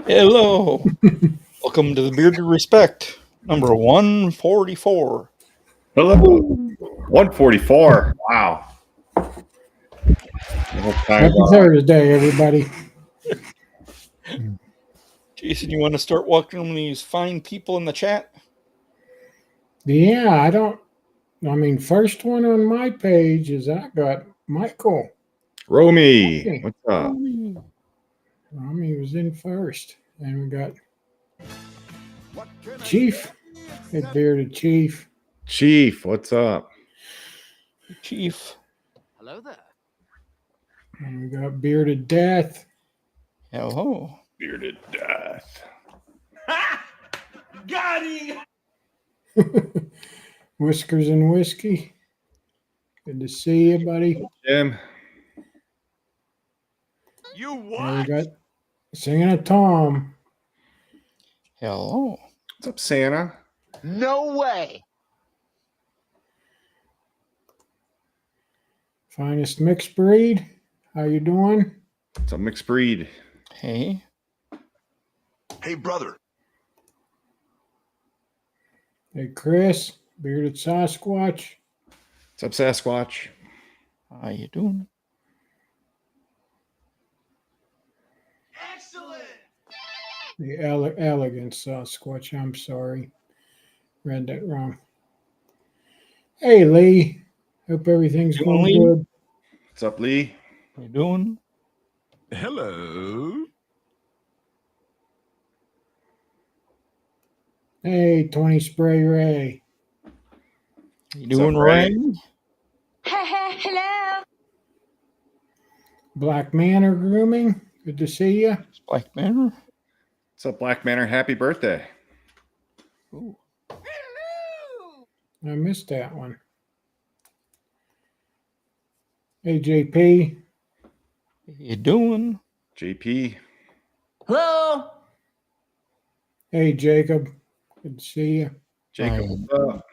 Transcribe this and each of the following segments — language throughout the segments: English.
Hello. Welcome to the Bearded Respect, number 144. Hello. 144. Wow. Happy Thursday, everybody. Jason, you want to start welcoming these fine people in the chat? Yeah, first one on my page is I got Michael. Romy, Hey. what's up? Romy was in first. And we got Chief, hey, Bearded Chief. Chief, what's up? Chief. Hello there. And we got Bearded Death. Hello. Bearded Death. Got him! Whiskers and Whiskey. Good to see you, buddy. Jim. You And we what? got Singing a Tom. Hello. What's up, Santa? No way. Finest Mixed Breed. How you doing? What's up, Mixed Breed? Hey. Hey, brother. Hey, Chris, Bearded Sasquatch. What's up, Sasquatch? How you doing? Excellent. The elegant Sasquatch. I'm sorry. Read that wrong. Hey, Lee. Hope everything's Doing, going Lee? good. What's up, Lee? How you doing? Hello. Hey, 20 Spray Ray. You What's up, doing Ray? right? Hello. Black Manor Grooming. Good to see you. It's Black Banner. What's up, Black Manor? Happy birthday. Ooh. I missed that one. Hey, JP. How you doing? JP. Hello. Hey, Jacob. Good to see you. Jacob, Hi. what's up?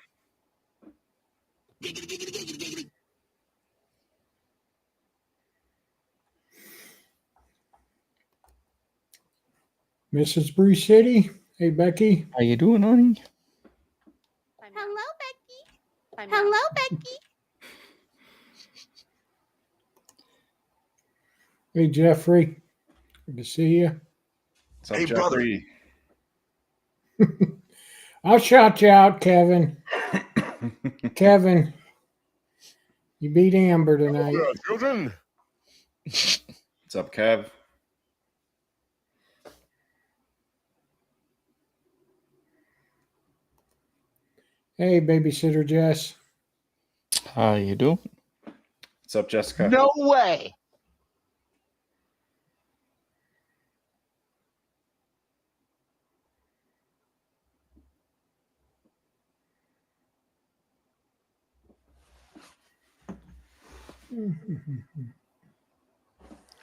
Mrs. Bree City. Hey, Becky. How you doing, honey? Hello, Becky. Hello, Becky. Hey, Jeffrey. Good to see you. What's up, Hey, brother. Jeffrey? I'll shout you out, Kevin. Kevin, you beat Amber tonight. Children. What's up, Kev? Hey, babysitter Jess. How you doing? What's up, Jessica? No way.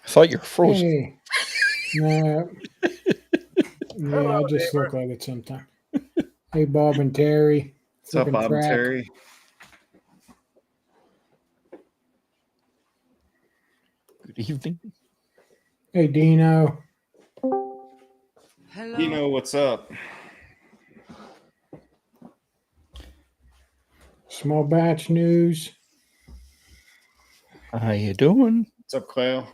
I thought you were frozen. Hey. Nah. Yeah, I just look like it sometimes. Hey, Bob and Terry. What's up, Flipping Bob and crack. Terry? Good evening. Hey, Dino. Hello. Dino, what's up? Small batch news. How you doing? What's up, Cleo?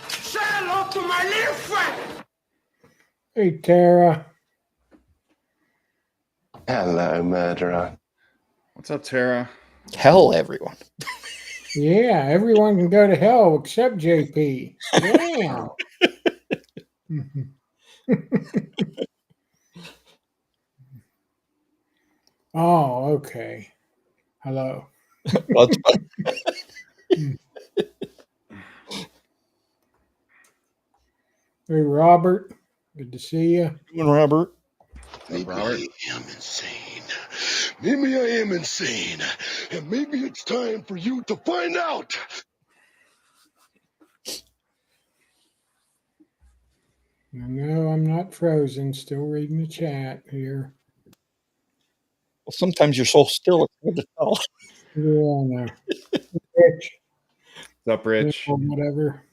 Say hello to my little friend. Hey, Tara. Hello, murderer. What's up, Tara? Hell, everyone. Yeah, everyone can go to hell except JP. Damn. Oh, okay. Hello. Well, that's fine. Hey, Robert. Good to see you. Doing, Robert? Maybe Robert? I am insane. Maybe I am insane. And maybe it's time for you to find out. No, I'm not frozen. Still reading the chat here. Well, sometimes you're so still, it's hard to tell. Yeah, I know. Rich. What's up, Rich? Or whatever.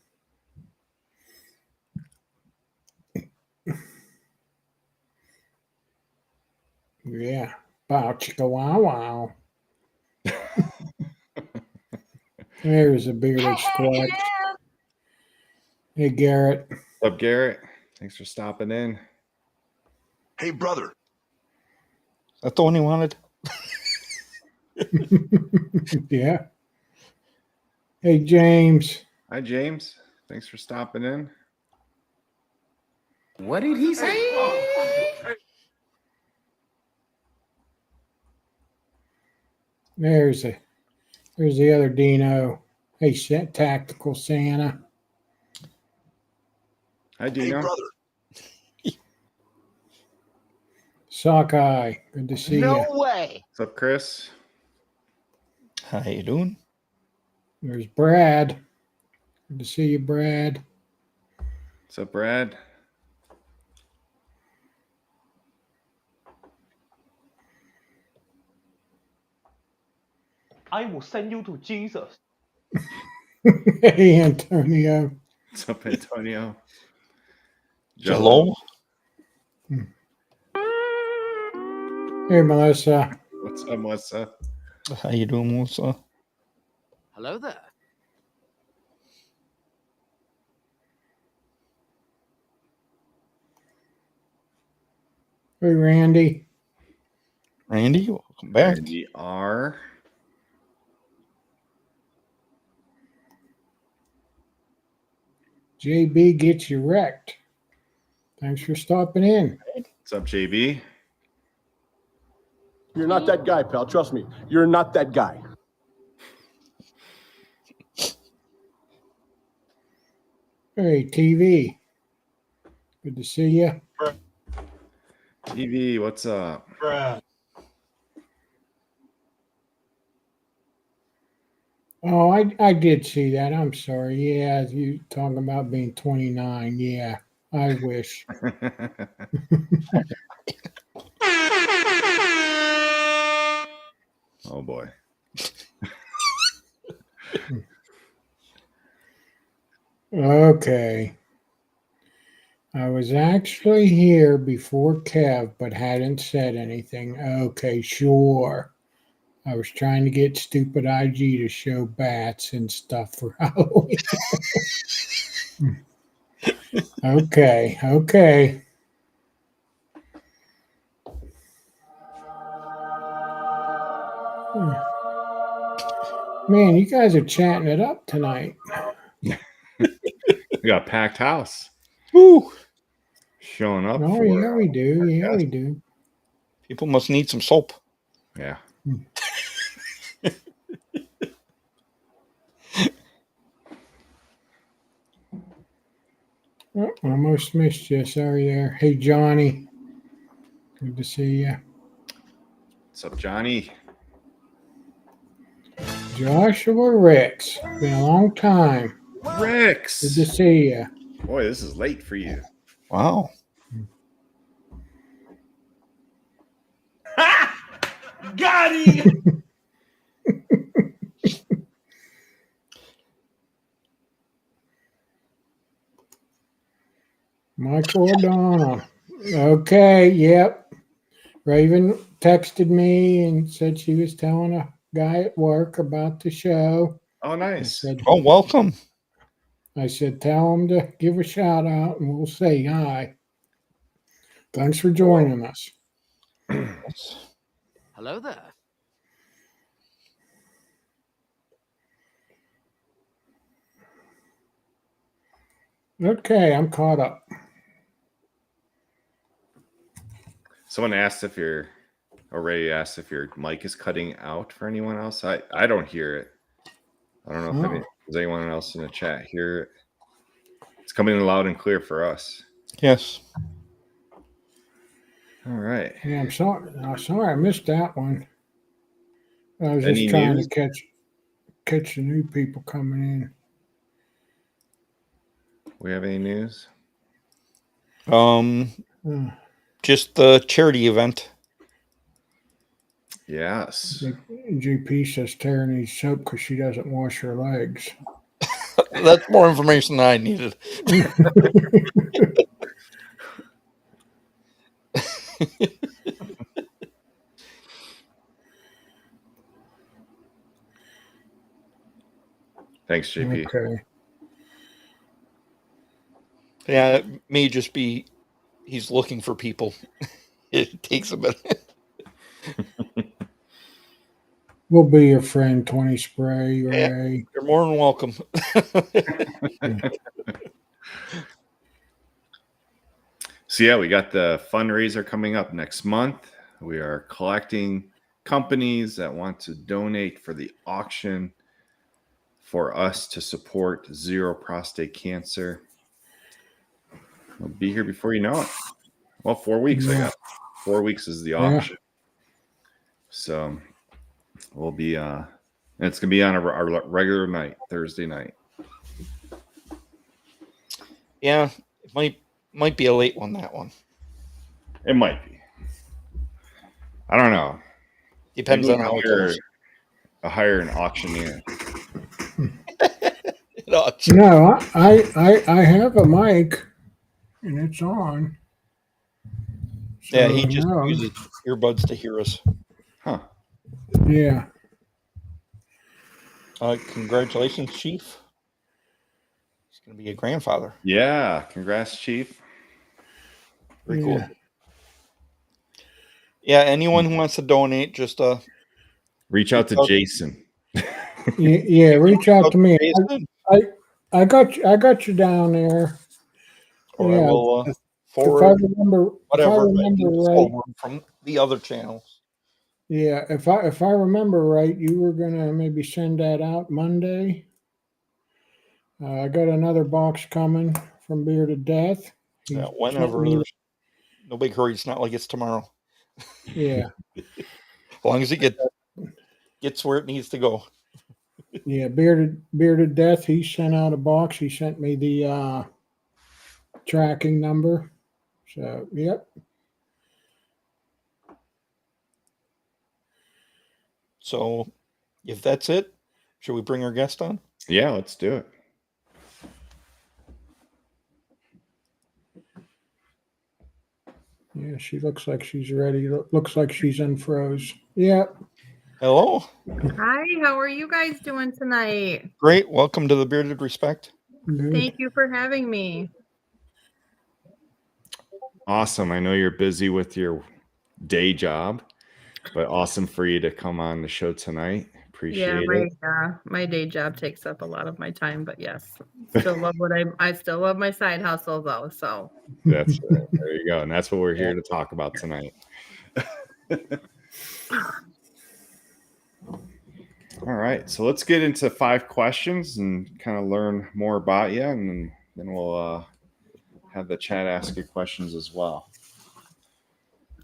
Yeah. Bow chicka wow wow. There's a bearded squatch. Hey, Garrett. What's up, Garrett? Thanks for stopping in. Hey, brother. That's the one he wanted. Yeah. Hey, James. Hi, James. Thanks for stopping in. What did he say? There's the other Dino. Hey, Tactical Santa. Hi, Hey, Dino. brother. Sockeye. Good to see you. No way. What's up, Chris? How you doing? There's Brad. Good to see you, Brad. What's up, Brad? I will send you to Jesus. Hey, Antonio. What's up, Antonio? Hello? Hey, Melissa. What's up, Melissa? How you doing, Melissa? Hello there. Hey, Randy. Randy, welcome back. Randy R. JB gets you wrecked. Thanks for stopping in. What's up, JB? You're not that guy, pal. Trust me. You're not that guy. Hey, TV. Good to see you. TV, what's up? Oh, I did see that. I'm sorry. Yeah, you talking about being 29. Yeah, I wish. Oh, boy. Okay. I was actually here before Kev, but hadn't said anything. Okay, sure. I was trying to get stupid IG to show bats and stuff for Halloween. Okay. Man, you guys are chatting it up tonight. We got a packed house. Woo! Showing up. Oh, for, yeah, we do. Yeah, we do. People must need some soap. Yeah. Oh, almost missed you. Sorry there. Hey, Johnny. Good to see you. What's up, Johnny? Joshua Ricks. Been a long time. Rex. Good to see you. Boy, this is late for you. Wow. Got him. Michael O'Donnell. Okay, yep. Raven texted me and said she was telling a guy at work about the show. Oh, I nice. said, Oh, welcome. tell him to give a shout out and we'll say hi. Thanks for joining us. Hello there. Okay, I'm caught up. Someone asked if your mic is cutting out for anyone else. I don't hear it. I don't know if does anyone else in the chat hear it. It's coming in loud and clear for us. Yes. All right. Yeah, I'm sorry I missed that one. I was Any just trying news? to catch the new people coming in. We have any news? Just the charity event. Yes. GP says Tara needs soap because she doesn't wash her legs. That's more information than I needed. Thanks, JP. Okay. Yeah, it may just be he's looking for people. It takes a minute. We'll be your friend, 20 Spray, Yeah. Ray. You're more than welcome. So yeah, we got the fundraiser coming up next month. We are collecting companies that want to donate for the auction for us to support Zero Prostate Cancer. We'll be here before you know it. Well, 4 weeks, I Yeah. guess. 4 weeks is the auction. So we'll be and it's gonna be on our regular night, Thursday night. Yeah, it might be a late one, that one. It might be. I don't know. Depends Maybe on how it we'll goes. hire an auctioneer. No, I have a mic and it's on. Yeah, So, he just no. uses earbuds to hear us. Huh. Yeah. Congratulations, Chief. He's going to be a grandfather. Yeah. Congrats, Chief. Very Yeah. cool. Yeah, anyone who wants to donate, just Reach out to Jason. Yeah, reach out to me. Jason, I got you down there. or Yeah, I will if I forward remember, whatever if I remember just right, over from the other channels. yeah, if I remember right, you were gonna maybe send that out Monday. I got another box coming from Bearded Death. He Yeah, sent whenever. me- There's no big hurry. It's not like it's tomorrow. yeah, As long as it gets where it needs to go. yeah, Bearded Death. He sent out a box. He sent me the tracking number. So, yep. So, if that's it, should we bring our guest on? Yeah, let's do it. Yeah, she looks like she's ready. Looks like she's unfroze. Yep. Hello. Hi, how are you guys doing tonight? Great. Welcome to the Bearded Respect. Good. Thank you for having me. Awesome. I know you're busy with your day job, but awesome for you to come on the show tonight. Appreciate it. My day job takes up a lot of my time, but yes, still love I still love my side hustle though. So That's it. There you go. And that's what we're here to talk about tonight. All right. So let's get into 5 questions and kind of learn more about you. And then we'll have the chat ask you questions as well.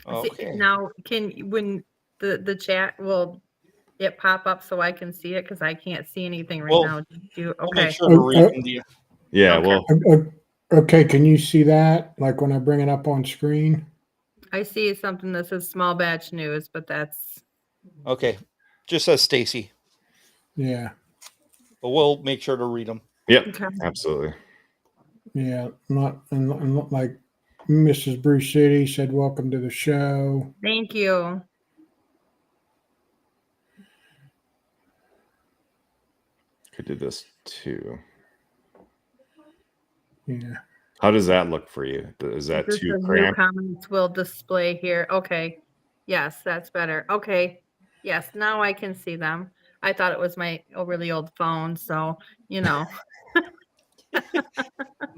Okay. now when the chat will it pop up so I can see it because I can't see anything right Well, now. We'll make Okay. sure to read them to you. Yeah. Okay. Well, Okay, can you see that? Like when I bring it up on screen? I see something that says small batch news, but that's Okay. Just says Stacy, Yeah, but we'll make sure to read them. yep. okay. Absolutely. yeah. Not like Mrs. Bruce City said, welcome to the show. Thank you. Could do this too. Yeah. How does that look for you? Is that This too is new cramped? comments will display here. Okay. Yes, that's better. Okay. Yes, now I can see them. I thought it was my really old phone, so No,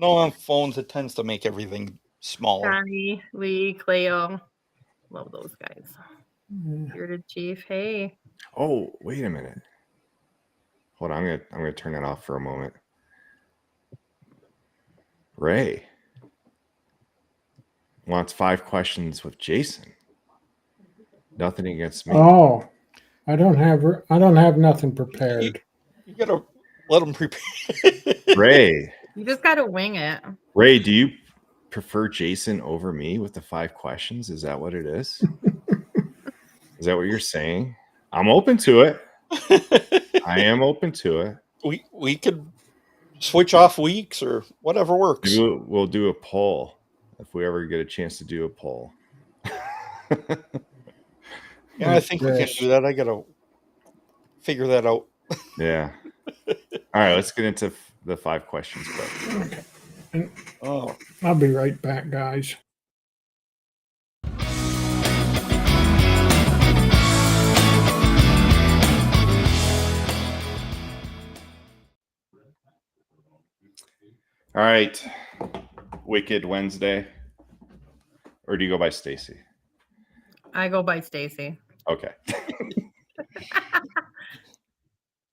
on phones it tends to make everything smaller. Johnny, Lee, Cleo. Love those guys. Yeah. Bearded Chief. Hey. Oh, wait a minute. Hold on. I'm gonna turn that off for a moment. Ray wants 5 questions with Jason. Nothing against me. Oh, I don't have nothing prepared. You gotta let them prepare. Ray, You just gotta wing it. Ray, do you prefer Jason over me with the 5 questions? Is that what it is? Is that what you're saying? I'm open to it. I am open to it. We could switch off weeks or whatever works. Maybe we'll do a poll if we ever get a chance to do a poll. Yeah, I think we can do that. I gotta figure that out. Yeah. All right, let's get into the 5 questions quick. Oh, I'll be right back, guys. All right. Wicked Wednesday. Or do you go by Stacy? I go by Stacy. Okay.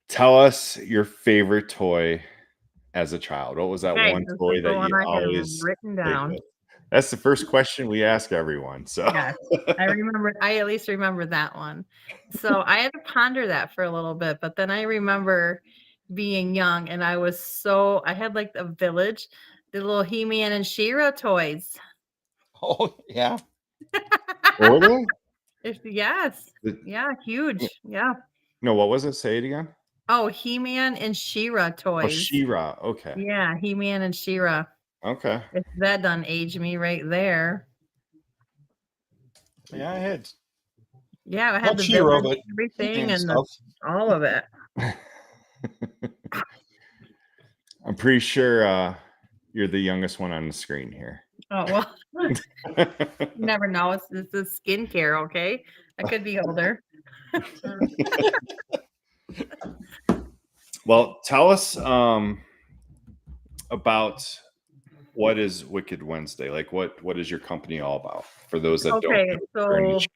Tell us your favorite toy as a child. What was that Okay, one this is toy the that one you I had always written played down. with? That's the first question we ask everyone. So Yes, I at least remember that one. So I had to ponder that for a little bit, but then I remember being young and I had like a village, the little He-Man and She-Ra toys. oh yeah. what were they? Yes. The- Yeah, huge. Yeah. No, what was it? Say it again. Oh, He-Man and She-Ra Oh, toys. She-Ra. Okay. Yeah, He-Man and She-Ra. Okay. That done aged me right there. Yeah, I had Yeah, I had not the She-Ra, village, but everything, and and stuff. all of it. I'm pretty sure you're the youngest one on the screen here. Oh well, you never know. It's the skincare, okay? I could be older. Well, tell us about what is Wicked Wednesday? Like what is your company all about? For those that don't Okay, know, we're in the so chat.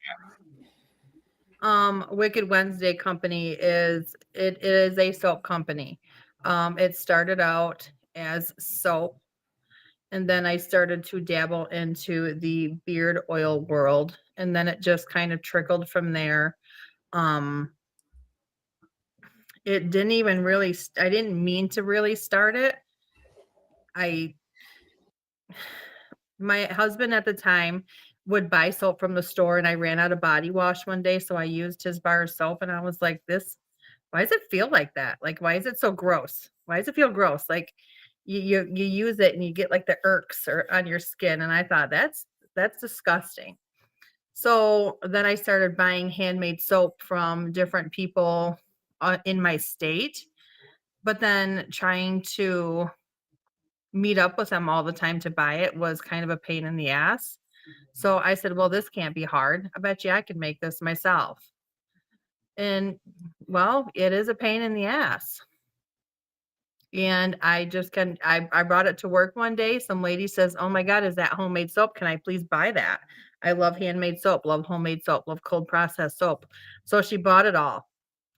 Wicked Wednesday company is a soap company. It started out as soap, and then I started to dabble into the beard oil world, and then it just kind of trickled from there. It didn't even really I didn't mean to really start it. My husband at the time would buy soap from the store, and I ran out of body wash one day, so I used his bar of soap, and I was like, why does it feel like that? Like, why is it so gross? Why does it feel gross? Like you use it and you get like the irks or on your skin. And I thought that's disgusting. So then I started buying handmade soap from different people in my state, but then trying to meet up with them all the time to buy it was kind of a pain in the ass. So I said, well, this can't be hard. I bet you I could make this myself. And well, it is a pain in the ass. And I just I brought it to work one day. Some lady says, oh my God, is that homemade soap? Can I please buy that? I love handmade soap, love homemade soap, love cold processed soap. So she bought it all.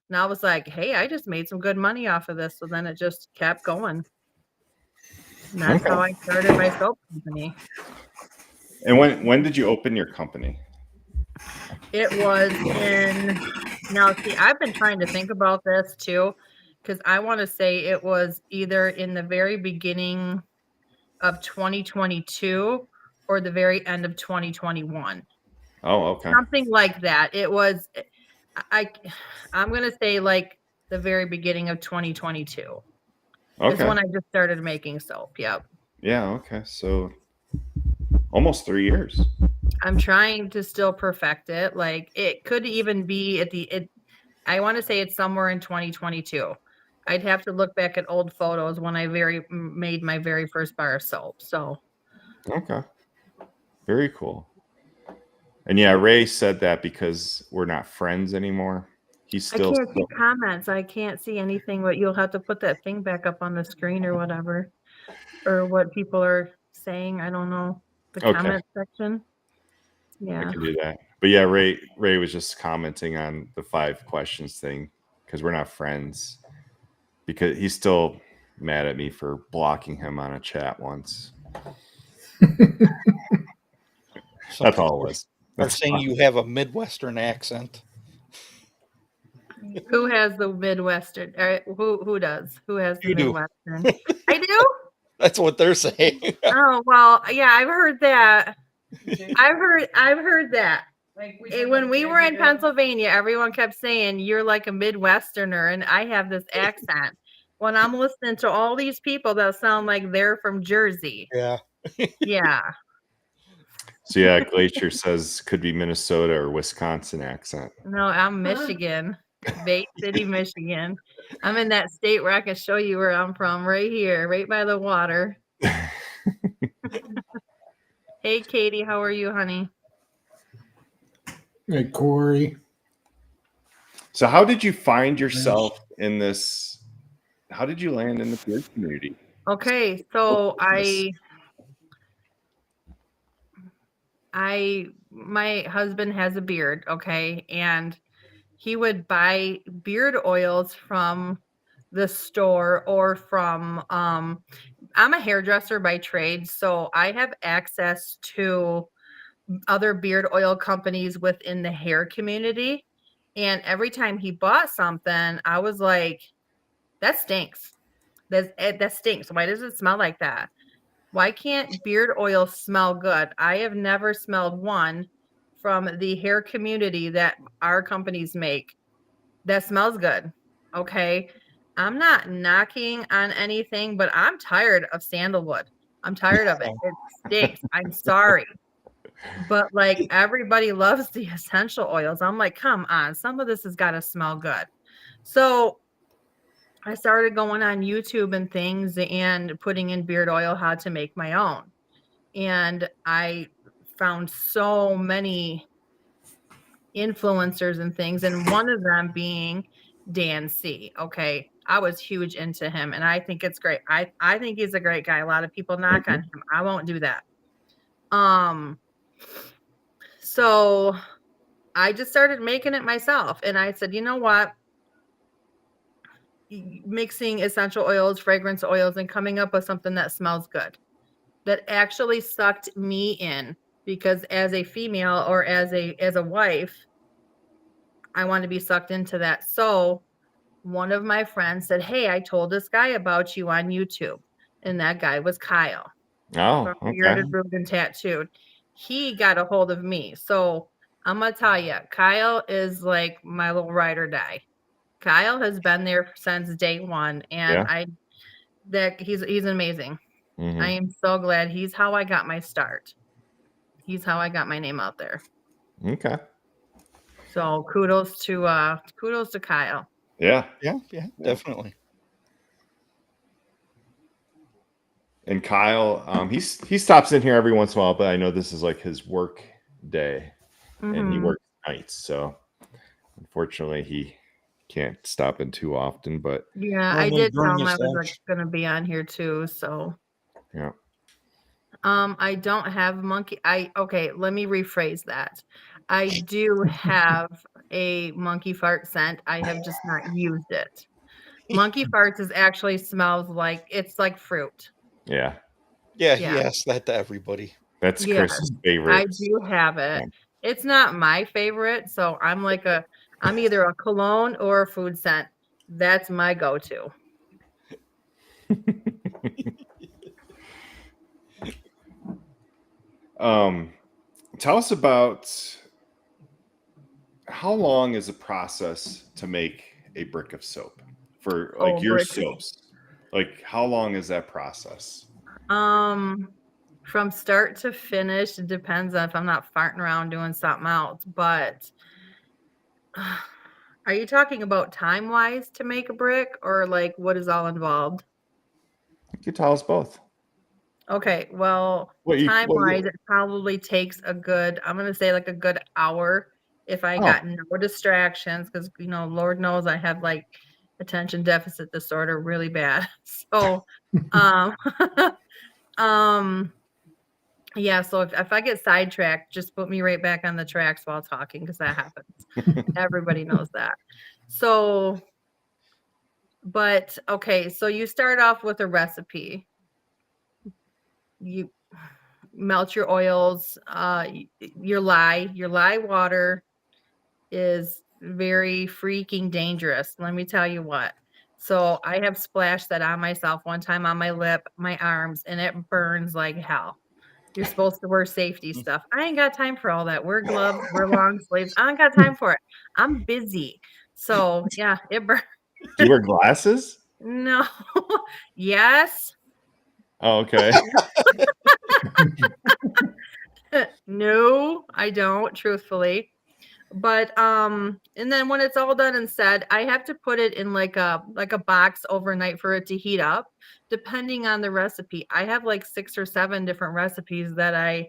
And I was like, hey, I just made some good money off of this. So then it just kept going. And that's how I started my soap company. And when did you open your company? It was now see, I've been trying to think about this too, because I want to say it was either in the very beginning of 2022 or the very end of 2021. Oh, okay. Something like that. It was, I'm going to say like the very beginning of 2022. Okay. Is when I just started making soap. Yep. Yeah. Okay. So almost 3 years. I'm trying to still perfect it. Like it could even be I want to say it's somewhere in 2022. I'd have to look back at old photos when I made my very first bar of soap. So. Okay. Very cool. And yeah, Ray said that because we're not friends anymore. He's still. I can't see comments. I can't see anything, but you'll have to put that thing back up on the screen or whatever, or what people are saying. I don't know. The comment section. Yeah. I can do that. But yeah, Ray was just commenting on the 5 questions thing because we're not friends. Because he's still mad at me for blocking him on a chat once. That's all it was. They're saying you have a Midwestern accent. Who has the Midwestern? Who does? Who has the You do. Midwestern? I do? That's what they're saying. Oh, well, yeah, I've heard that. I've heard that. Like when we were in Pennsylvania, everyone kept saying you're like a Midwesterner, and I have this accent. when I'm listening to all these people that sound like they're from Jersey. Yeah. Yeah. So yeah, Glacier says could be Minnesota or Wisconsin accent. No, I'm Michigan. Bay City, Michigan. I'm in that state where I can show you where I'm from, right here, right by the water. Hey, Katie, how are you, honey? Hey, Corey. So how did you find yourself in this? How did you land in the beard community? Okay, so my husband has a beard, okay, and he would buy beard oils from the store or from I'm a hairdresser by trade, so I have access to other beard oil companies within the hair community. And every time he bought something, I was like, that stinks. That stinks. Why does it smell like that? Why can't beard oil smell good? I have never smelled one from the hair community that our companies make that smells good. Okay. I'm not knocking on anything, but I'm tired of sandalwood. I'm tired of it. It stinks. I'm sorry. But like everybody loves the essential oils. I'm like, come on, some of this has got to smell good. So I started going on YouTube and things and putting in beard oil, how to make my own. And I found so many influencers and things, and one of them being Dan C. Okay. I was huge into him and I think it's great. I think he's a great guy. A lot of people knock on him. I won't do that. So I just started making it myself. And I said, you know what? Mixing essential oils, fragrance oils, and coming up with something that smells good, that actually sucked me in, because as a female or as a wife, I want to be sucked into that. So one of my friends said, hey, I told this guy about you on YouTube. And that guy was Kyle. Oh, okay. Bearded, Rude, and Tattooed. He got a hold of me. So I'm going to tell you, Kyle is like my little ride or die. Kyle has been there since day one. And he's amazing. Mhm. I am so glad. He's how I got my start. He's how I got my name out there. Okay. So kudos to Kyle. Yeah. Yeah, definitely. And Kyle, he stops in here every once in a while, but I know this is like his work day, and he works nights, so unfortunately he can't stop in too often. But yeah, I did tell him I was going to be on here too. So yeah. I don't have monkey. Okay, let me rephrase that. I do have a monkey fart scent. I have just not used it. Monkey farts actually smells like, it's like fruit. Yeah. Yeah, he asks that to everybody. That's Chris's favorite. I do have it. Yeah. It's not my favorite, so I'm like I'm either a cologne or a food scent. That's my go-to. Tell us about how long is the process to make a brick of soap for like your soaps? Like how long is that process? From start to finish, it depends on if I'm not farting around doing something else. But are you talking about time-wise to make a brick, or like what is all involved? You can tell us both. Okay, well, time-wise, it probably takes I'm going to say like a good hour if I got no distractions, because, Lord knows I have like attention deficit disorder really bad. So, yeah, so if I get sidetracked, just put me right back on the tracks while talking, because that happens. Everybody knows that. So, but okay, so you start off with a recipe. You melt your oils. Your lye water is very freaking dangerous. Let me tell you what. So I have splashed that on myself one time on my lip, my arms, and it burns like hell. You're supposed to wear safety stuff. I ain't got time for all that. Wear gloves, wear long sleeves. I ain't got time for it. I'm busy. So yeah, it burns. Do you wear glasses? No. Yes. Oh, okay. No, I don't, truthfully. But and then when it's all done and said, I have to put it in like a box overnight for it to heat up, depending on the recipe. I have like 6 or 7 different recipes that I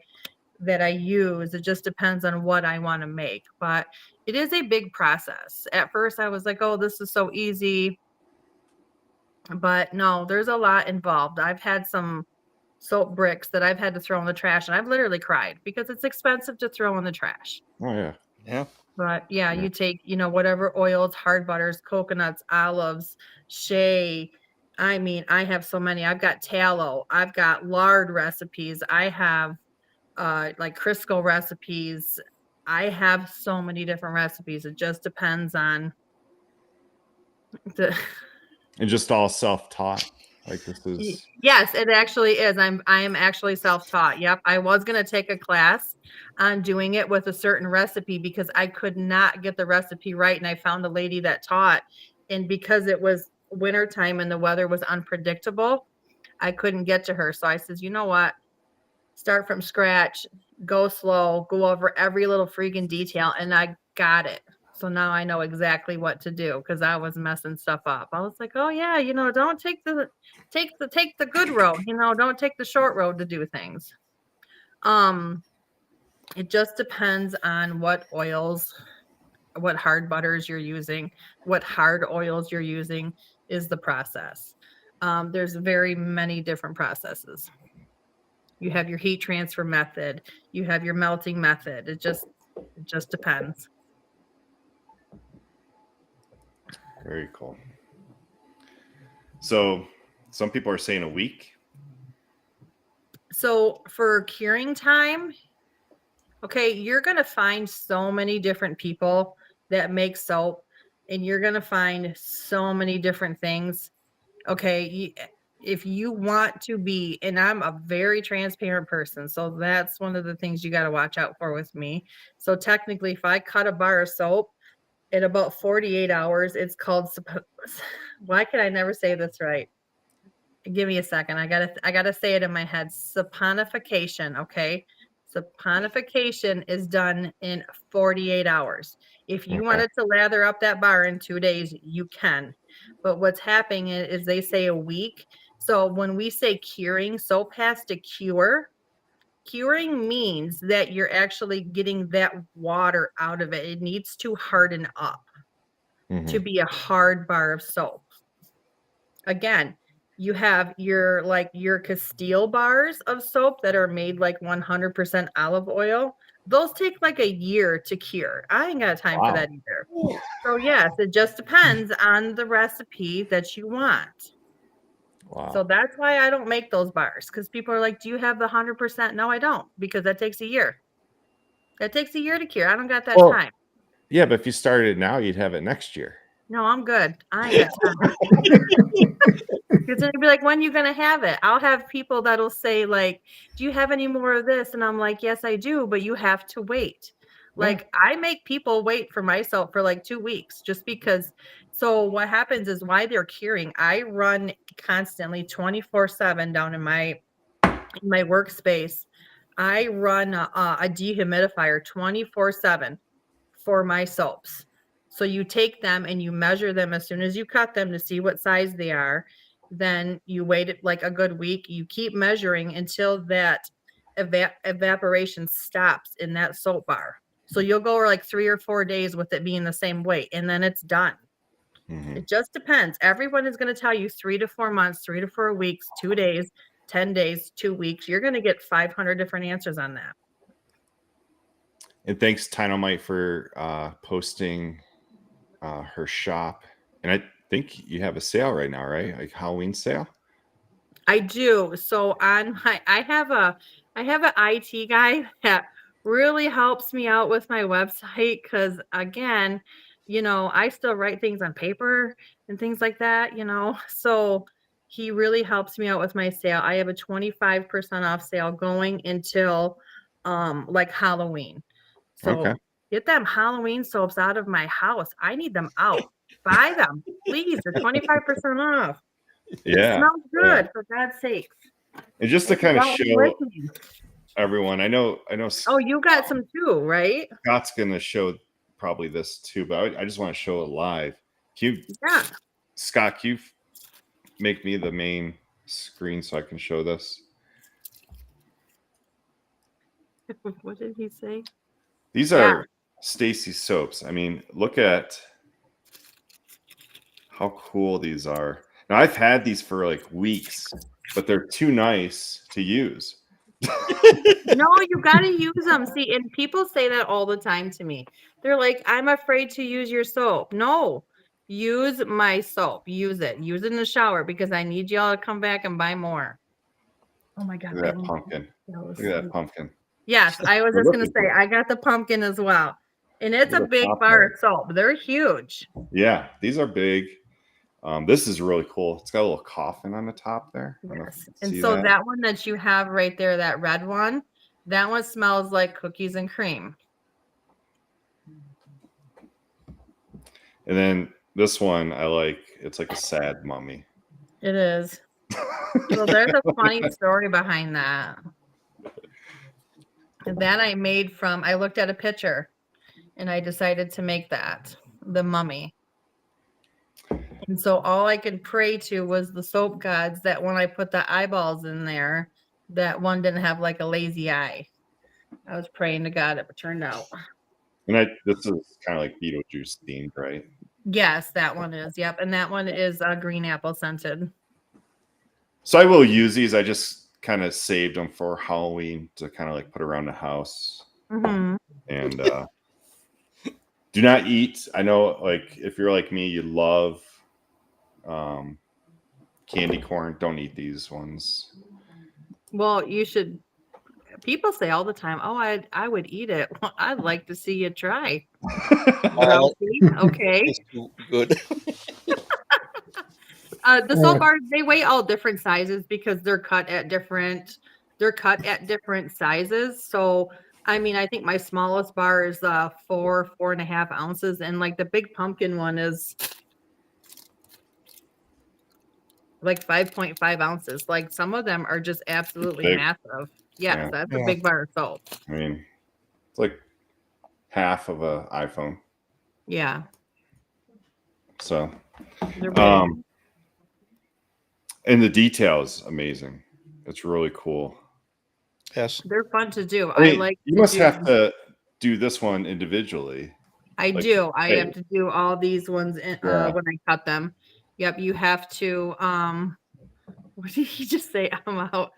use. It just depends on what I want to make. But it is a big process. At first I was like, oh, this is so easy. But no, there's a lot involved. I've had some soap bricks that I've had to throw in the trash, and I've literally cried because it's expensive to throw in the trash. Oh yeah. Yeah. But yeah, Yeah. you take, whatever oils, hard butters, coconuts, olives, shea. I mean, I have so many. I've got tallow, I've got lard recipes, I have like Crisco recipes. I have so many different recipes. It just depends on the And just all self-taught. Like this is Yes, it actually is. I am actually self-taught. Yep. I was going to take a class on doing it with a certain recipe because I could not get the recipe right. And I found a lady that taught. And because it was wintertime and the weather was unpredictable, I couldn't get to her. So I says, you know what? Start from scratch, go slow, go over every little freaking detail. And I got it. So now I know exactly what to do because I was messing stuff up. I was like, oh yeah, don't take the good road, don't take the short road to do things. It just depends on what oils, what hard butters you're using, what hard oils you're using is the process. There's very many different processes. You have your heat transfer method, you have your melting method. It just depends. very cool. So some people are saying a week. So for curing time, okay, you're going to find so many different people that make soap, and you're going to find so many different things. Okay, if you want to be, and I'm a very transparent person, so that's one of the things you got to watch out for with me. So technically, if I cut a bar of soap in about 48 hours, it's called, why can I never say this right? Give me a second. I gotta say it in my head. Saponification. Okay. Saponification is done in 48 hours. If you Okay. wanted to lather up that bar in 2 days, you can. But what's happening is they say a week. So when we say curing, soap has to cure. Curing means that you're actually getting that water out of it. It needs to harden up to be a hard bar of soap. Again, you have your Castile bars of soap that are made like 100% olive oil. Those take like a year to cure. I ain't got time for that either. So yes, it just depends on the recipe that you want. Wow. So that's why I don't make those bars, because people are like, do you have the 100%? No, I don't, because that takes a year. That takes a year to cure. I don't got that Well, time. Yeah, but if you started now, you'd have it next year. No, I'm good. I ain't got time. Because they'd be like, when you gonna have it? I'll have people that'll say, like, do you have any more of this? And I'm like, yes, I do, but you have to wait. Like, I make people wait for myself for like 2 weeks just because. So what happens is, while they're curing, I run constantly 24/7 down in my workspace. I run a dehumidifier 24/7 for my soaps. So you take them and you measure them as soon as you cut them to see what size they are. Then you wait it like a good week. You keep measuring until that evaporation stops in that soap bar. So you'll go like 3 or 4 days with it being the same weight, and then it's done. It just depends. Everyone is going to tell you 3 to 4 months, 3 to 4 weeks, 2 days, 10 days, 2 weeks. You're going to get 500 different answers on that. And thanks, Dynamite, for posting her shop. And I think you have a sale right now, right? Like Halloween sale. I do. So on my, I have an IT guy that really helps me out with my website, because again, I still write things on paper and things like that, so he really helps me out with my sale. I have a 25% off sale going until like Halloween. So Okay. get them Halloween soaps out of my house. I need them out. Buy them, please. They're 25% off. Yeah. Smells good, yeah. for God's sake. And just to kind of Don't show listen. everyone, I know Oh, you got some too, right? Scott's going to show probably this too, but I just want to show it live. Yeah. Scott, can you make me the main screen so I can show this? What did he say? These Yeah. are Stacy soaps. I mean, look at how cool these are. Now, I've had these for like weeks, but they're too nice to use. No, you got to use them. See, and people say that all the time to me. They're like, I'm afraid to use your soap. No, use my soap. Use it. Use it in the shower because I need y'all to come back and buy more. Oh my God. Look at that I pumpkin. love Look at that pumpkin. Yes, I was They're just going to looking say, I got the pumpkin as well. And it's Look a at big top bar there. of soap. They're huge. Yeah, these are big. This is really cool. It's got a little coffin on the top there. I don't know if Yes. you can And see so that one that you have right there, that red one, that one smells like cookies and cream. And then this one I like. It's like a sad mummy. It is. So there's a funny story behind that. That I made from, I looked at a picture and I decided to make that, the mummy. And so all I could pray to was the soap gods that when I put the eyeballs in there, that one didn't have like a lazy eye. I was praying to God it turned out. And this is kind of like Beetlejuice themed, right? Yes, that one is. Yep. And that one is green apple scented. So I will use these. I just kind of saved them for Halloween to kind of like put around the house. Mm-hmm. And do not eat. I know, like, if you're like me, you love candy corn. Don't eat these ones. Well, you should. People say all the time, "Oh, I would eat it." Well, I'd like to see you try. Ralphie, okay. It's too good. The soap bars, they weigh all different sizes because they're cut at different sizes. So I mean, I think my smallest bar is 4.5 ounces, and like the big pumpkin one is like 5.5 ounces. Like some of them are just absolutely Big. massive. Yes, Yeah. that's a Yeah. big bar of soap. I mean, it's like half of an iPhone. Yeah. So, They're big. and the details, amazing. It's really cool. Yes. They're fun to do. I mean, like you to must do- have to do this one individually. I like, do. I hey. have to do all these ones in, Yeah. when I cut them. Yep, you have to what did he just say? I'm out.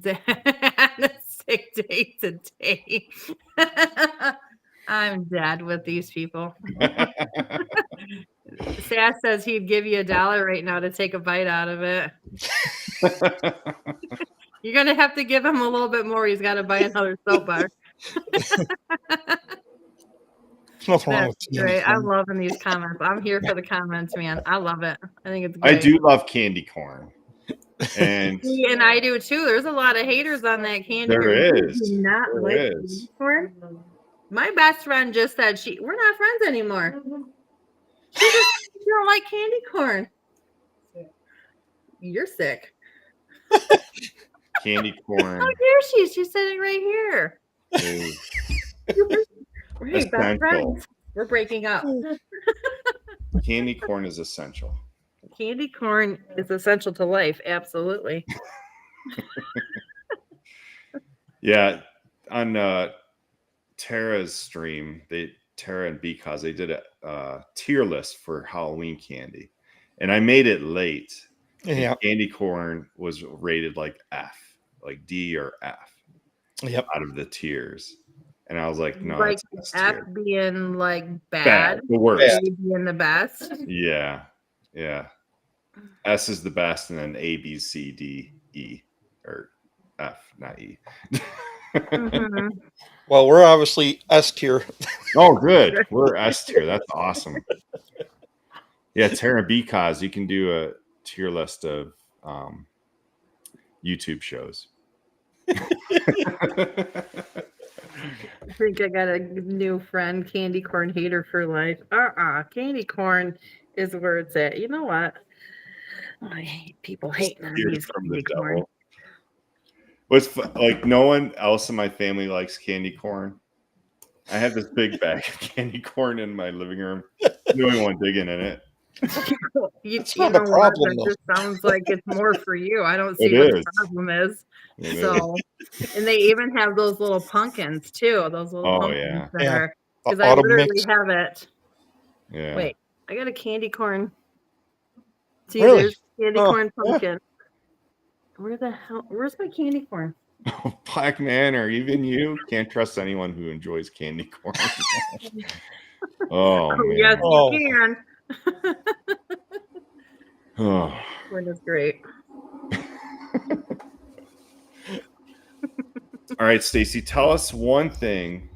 A sick day today. I'm dead with these people. Sass says he'd give you $1 right now to take a bite out of it. You're gonna have to give him a little bit more. He's got to buy another soap bar. There's nothing wrong with That's candy great. I'm corn. loving these comments. I'm here for the comments, man. I love it. I think it's I great. do love candy corn. And See, and I do too. There's a lot of haters on that candy. There corn. You is. do not There like is. candy corn? My best friend just said we're not friends anymore. She don't like candy corn. You're sick. candy corn Oh, here she is. She's sitting right here. is We're best essential. friends. We're breaking up. Candy corn is essential. Candy corn is essential to life. Absolutely. Yeah, on Tara's stream, Tara and Because they did a tier list for Halloween candy, and I made it late. and Yeah. candy corn was rated like F, like D or F, Yep. out of the tiers, and I was like, no, like it's S F tier. being like Bad, bad, the worst. A being the best. Yeah, yeah. S is the best, and then A, B, C, D, E, or F, not E. Mhm. Well, we're obviously S tier. Oh, good. We're S tier. That's awesome. Yeah, Tara Because, you can do a tier list of YouTube shows. think I got a new friend, candy corn hater for life. Candy corn is where it's at. You know what? I hate people hating on Hear these from candy the corn. devil. Like no one else in my family likes candy corn. I have this big bag of candy corn in my living room. The only one digging in it. It's not a what? problem, That though. just sounds like it's more for you. I don't see It what the is. problem is. It is. So, and they even have those little pumpkins too. Those little Oh, pumpkins yeah. that Yeah. are The because I autumn literally mix. have it. Yeah. Wait, I got a candy corn. See, Really? there's candy Oh, corn yeah. pumpkin. Where the hell? Where's my candy corn? Black man, or even you can't trust anyone who enjoys candy corn. Oh man. Yes, Oh. you can. Oh. Corn is great. All right, Stacy, tell us one thing.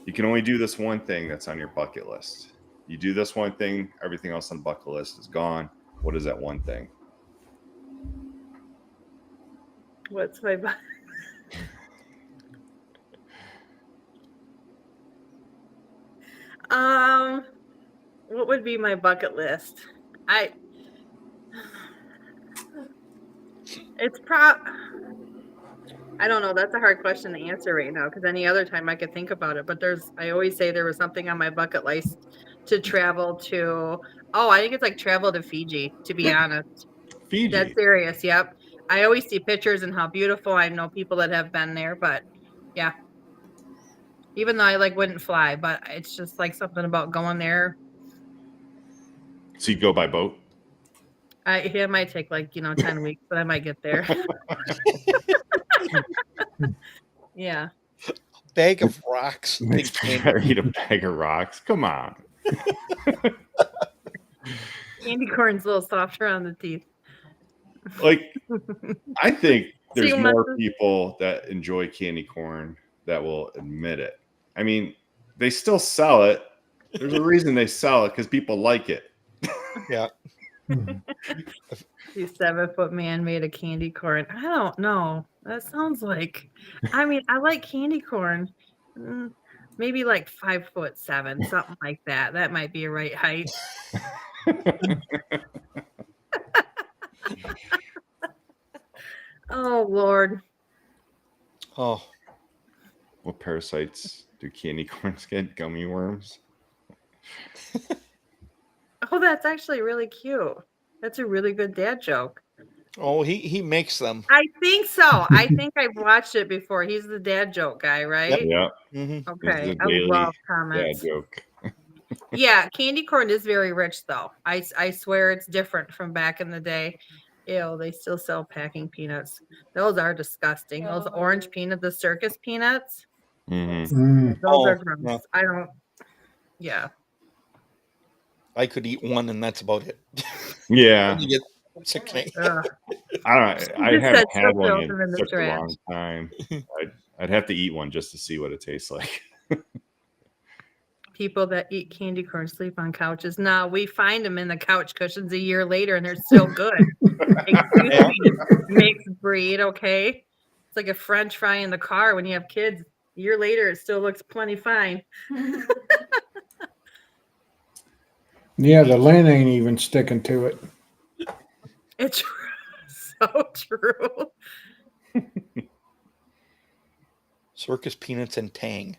You can only do this one thing that's on your bucket list. You do this one thing, everything else on the bucket list is gone. What is that one thing? What's my what would be my bucket list? I don't know. That's a hard question to answer right now because any other time I could think about it. But I always say there was something on my bucket list to travel to. Oh, I think it's like travel to Fiji, to be honest. Fiji. That's serious. Yep. I always see pictures and how beautiful. I know people that have been there, but yeah. Even though I wouldn't fly, but it's just like something about going there. So you go by boat? It might take 10 weeks, but I might get there. Yeah. Bag of rocks. Big Eat a bag of rocks. Come on. Candy corn's a little softer on the teeth. Like, I think there's See, more Mustard? people that enjoy candy corn that will admit it. I mean, they still sell it. There's a reason they sell it because people like it. Yeah. You 7-foot man made a candy corn. I don't know. That sounds like. I mean, I like candy corn. Maybe like 5'7", something like that. That might be a right height. Oh Lord. Oh, What parasites do candy corns get? Gummy worms? Oh, that's actually really cute. That's a really good dad joke. oh, he makes them. I think so. I think I've watched it before. He's the dad joke guy, right? Yeah. Hmm. Okay. This is a I daily love dad comments. joke. Yeah, candy corn is very rich though. I swear it's different from back in the day. Ew, they still sell packing peanuts. Those are disgusting. Those orange peanut, the circus peanuts. Mhm. Those are Oh, gross. yeah. I don't. Yeah. I could eat one, and that's about it. Yeah. You get sick to me. Ugh. I don't know. I just haven't said had so one throw in them in the such a trash. long time. I'd have to eat one just to see what it tastes like. People that eat candy corn sleep on couches. No, we find them in the couch cushions a year later, and they're still good. Excuse Yeah. me, mixed breed. Okay, it's like a French fry in the car when you have kids. A year later, it still looks plenty fine. Yeah, the lint ain't even sticking to it. It's so true. Circus peanuts and Tang.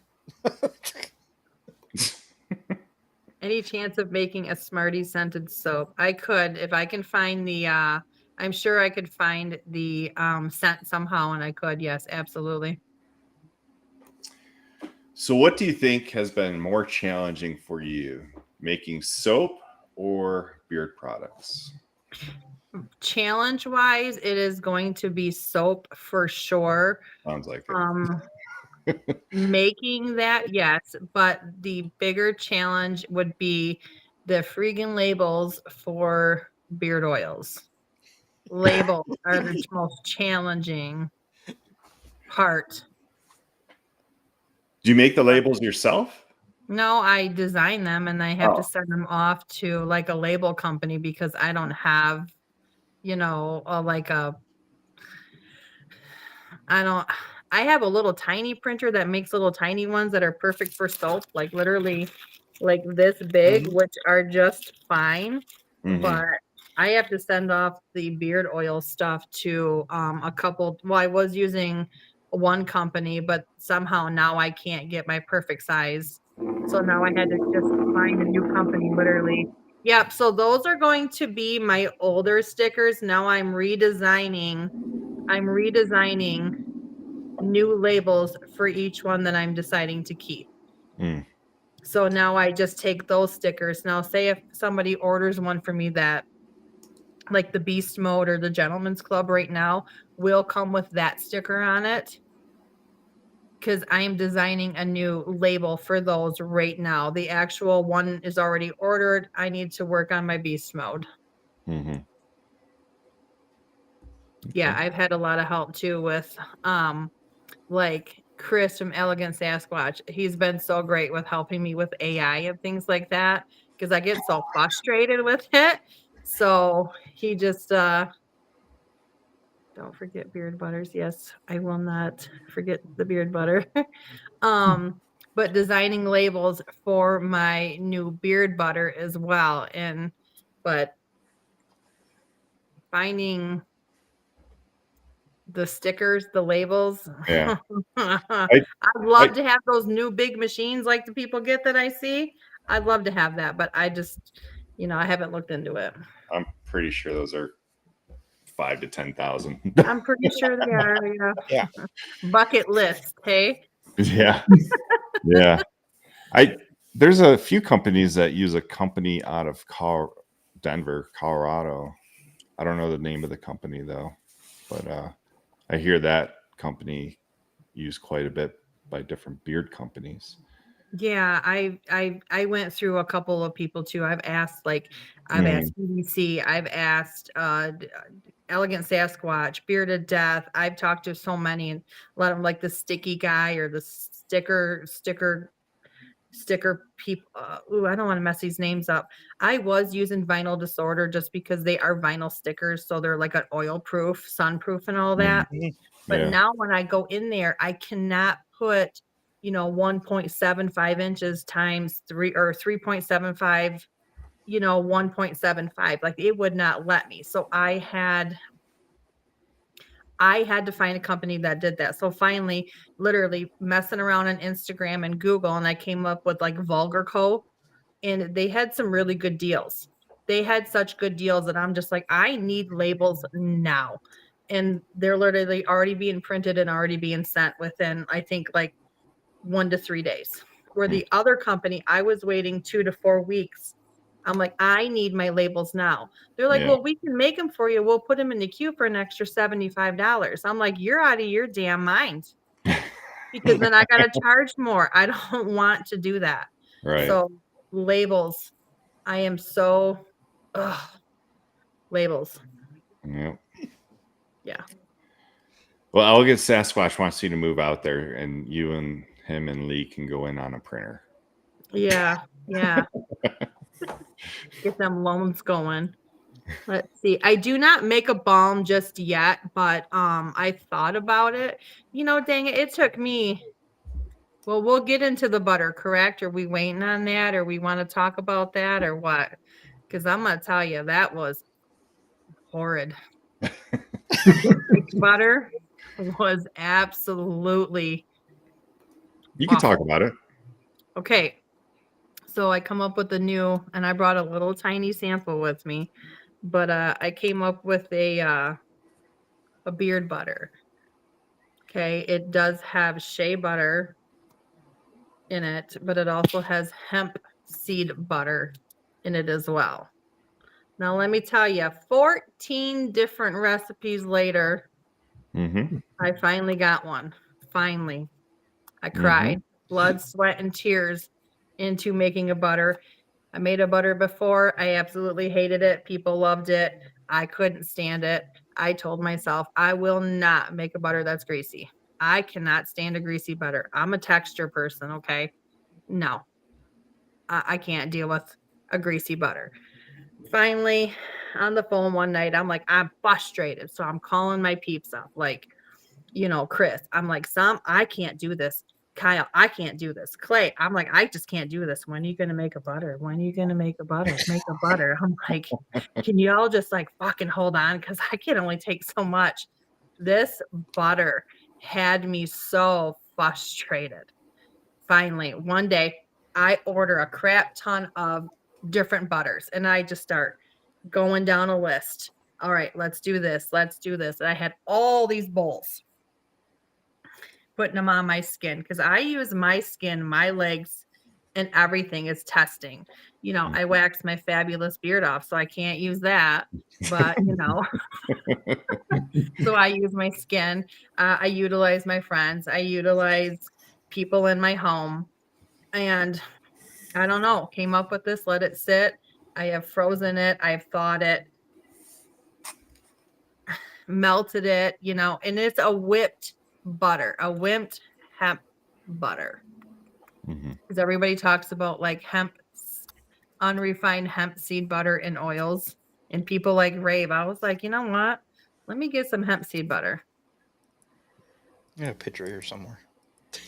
Any chance of making a Smarties scented soap? I could if I can find the. I'm sure I could find the scent somehow, and I could. Yes, absolutely. So, what do you think has been more challenging for you, making soap or beard products? Challenge wise, it is going to be soap for sure. Sounds like it. Making that, yes, but the bigger challenge would be the freaking labels for beard oils. Labels are the most challenging part. Do you make the labels yourself? No, I design them and I have Oh. to send them off to like a label company because I don't have, I I have a little tiny printer that makes little tiny ones that are perfect for soap, like literally like this big, which are just fine. Mhm. But I have to send off the beard oil stuff to a couple. Well, I was using one company, but somehow now I can't get my perfect size. So now I had to just find a new company, literally. Yep. So those are going to be my older stickers. Now I'm redesigning new labels for each one that I'm deciding to keep. Mm. So now I just take those stickers. Now, say if somebody orders one for me that, like the Beast Mode or the Gentleman's Club right now, will come with that sticker on it. Because I am designing a new label for those right now. The actual one is already ordered. I need to work on my Beast Mode. Mm-hmm. Yeah, I've had a lot of help too with like Chris from Elegant Sasquatch. He's been so great with helping me with AI and things like that because I get so frustrated with it. So he just don't forget beard butters. Yes, I will not forget the beard butter. But designing labels for my new beard butter as well. But finding the stickers, the labels. Yeah. I'd love to have those new big machines like the people get that I see. I'd love to have that, but I just, I haven't looked into it. I'm pretty sure those are 5,000 to 10,000. I'm pretty sure they are. Yeah. Yeah. Bucket list. Hey. Yeah. Yeah. There's a few companies that use a company out of Denver, Colorado. I don't know the name of the company though, but I hear that company used quite a bit by different beard companies. Yeah, I went through a couple of people too. I've asked EDC, I've asked Elegant Sasquatch, Bearded Death. I've talked to so many, and a lot of them like the sticky guy or the sticker people. I don't want to mess these names up. I was using Vinyl Disorder just because they are vinyl stickers, so they're like an oil proof, sunproof, and all that. But Yeah. now when I go in there, I cannot put 1.75 inches times 3 or 3.75, 1.75. Like it would not let me. So I had to find a company that did that. So finally, literally messing around on Instagram and Google, and I came up with like Vulgar Co. And they had some really good deals. They had such good deals that I'm just like, I need labels now. And they're literally already being printed and already being sent within, I think, like 1 to 3 days. Where the other company, I was waiting 2 to 4 weeks. I'm like, I need my labels now. They're like, Yeah. well, we can make them for you. We'll put them in the queue for an extra $75. I'm like, you're out of your damn mind. Because then I got to charge more. I don't want to do that. Right. So labels, I am so labels. Yeah. Yeah. Well, Elegant Sasquatch wants you to move out there, and you and him and Lee can go in on a printer. Yeah. Yeah. Get them loans going. Let's see. I do not make a balm just yet, but I thought about it. Dang it, it took me. Well, we'll get into the butter, correct? Are we waiting on that, or we want to talk about that, or what? Because I'm gonna tell you, that was horrid. Butter was absolutely. You can talk awful. about it. Okay. So I come up with and I brought a little tiny sample with me, but I came up with a beard butter. Okay. It does have shea butter in it, but it also has hemp seed butter in it as well. Now, let me tell you, 14 different recipes later, Mm-hmm. I finally got one. Finally. I cried. Blood, sweat, and tears into making a butter. I made a butter before. I absolutely hated it. People loved it. I couldn't stand it. I told myself, I will not make a butter that's greasy. I cannot stand a greasy butter. I'm a texture person, okay? No, I can't deal with a greasy butter. Finally, on the phone one night, I'm like, I'm frustrated. So I'm calling my peeps up. Like, Chris, I'm like, I can't do this. Kyle, I can't do this. Clay, I'm like, I just can't do this. When are you going to make a butter? When are you going to make a butter? Make a butter. I'm like, can you all just like fucking hold on? Because I can only take so much. This butter had me so frustrated. Finally, one day I order a crap ton of different butters and I just start going down a list. All right, let's do this. Let's do this. And I had all these bowls, putting them on my skin because I use my skin, my legs, and everything is testing. I waxed my fabulous beard off, so I can't use that. But, so I use my skin. I utilize my friends. I utilize people in my home. And I don't know, came up with this, let it sit. I have frozen it. I've thawed it, melted it, and it's a whipped butter, a whipped hemp butter. Because everybody talks about like unrefined hemp seed butter and oils, and people like rave. I was like, you know what? Let me get some hemp seed butter. I got a picture here somewhere.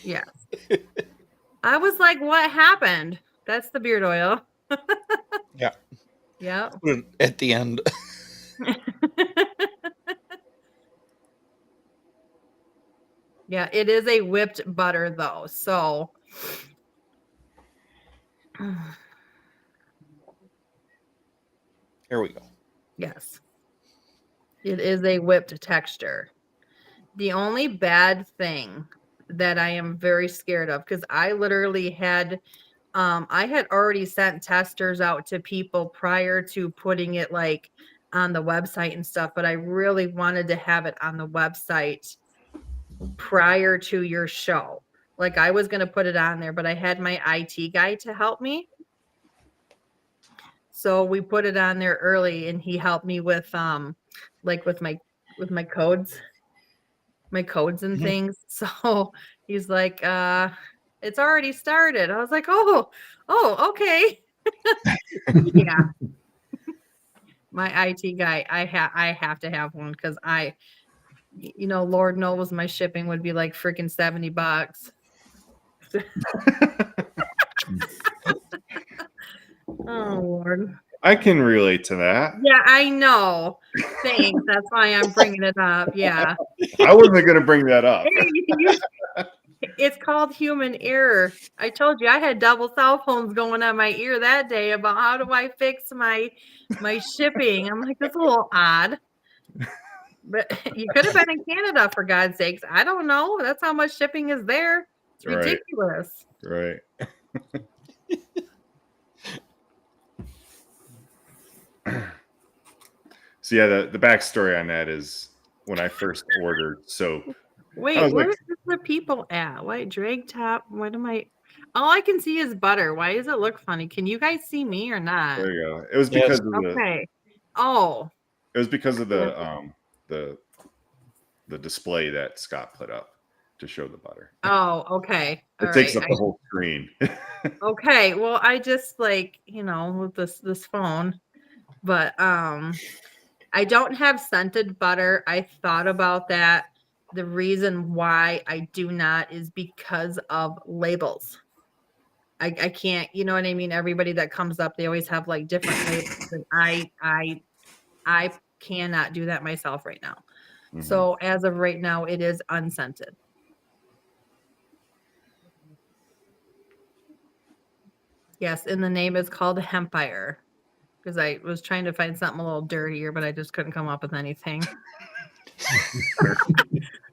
Yeah. I was like, what happened? That's the beard oil. Yeah. Yeah. At the end. Yeah, it is a whipped butter though. So Here we go. yes, it is a whipped texture. The only bad thing that I am very scared of, because I literally had I had already sent testers out to people prior to putting it like on the website and stuff, but I really wanted to have it on the website prior to your show. Like I was going to put it on there, but I had my IT guy to help me. So we put it on there early and he helped me with with my codes and things. So he's like, it's already started. I was like, oh, okay. Yeah. My IT guy, I have to have one because Lord knows my shipping would be like freaking $70. Oh Lord. I can relate to that. Yeah, I know. Thanks. That's why I'm bringing it up. Yeah. I wasn't going to bring that up. It's called human error. I told you I had double cell phones going on my ear that day about how do I fix my shipping. I'm like, that's a little odd. But you could have been in Canada for God's sakes. I don't know. That's how much shipping is there. It's ridiculous. Right. So yeah, the backstory on that is when I first ordered soap. Wait, where is the people at? What drag top? What am I? All I can see is butter. Why does it look funny? Can you guys see me or not? There you go. It was because of okay. Oh. It was because of the display that Scott put up to show the butter. Oh, okay. It takes up the whole screen. Okay. Well, I just with this phone, but I don't have scented butter. I thought about that. The reason why I do not is because of labels. I can't, you know what I mean? Everybody that comes up, they always have like different labels, and I cannot do that myself right now. Mm-hmm. So as of right now, it is unscented. Yes, and the name is called Hempire. Because I was trying to find something a little dirtier, but I just couldn't come up with anything.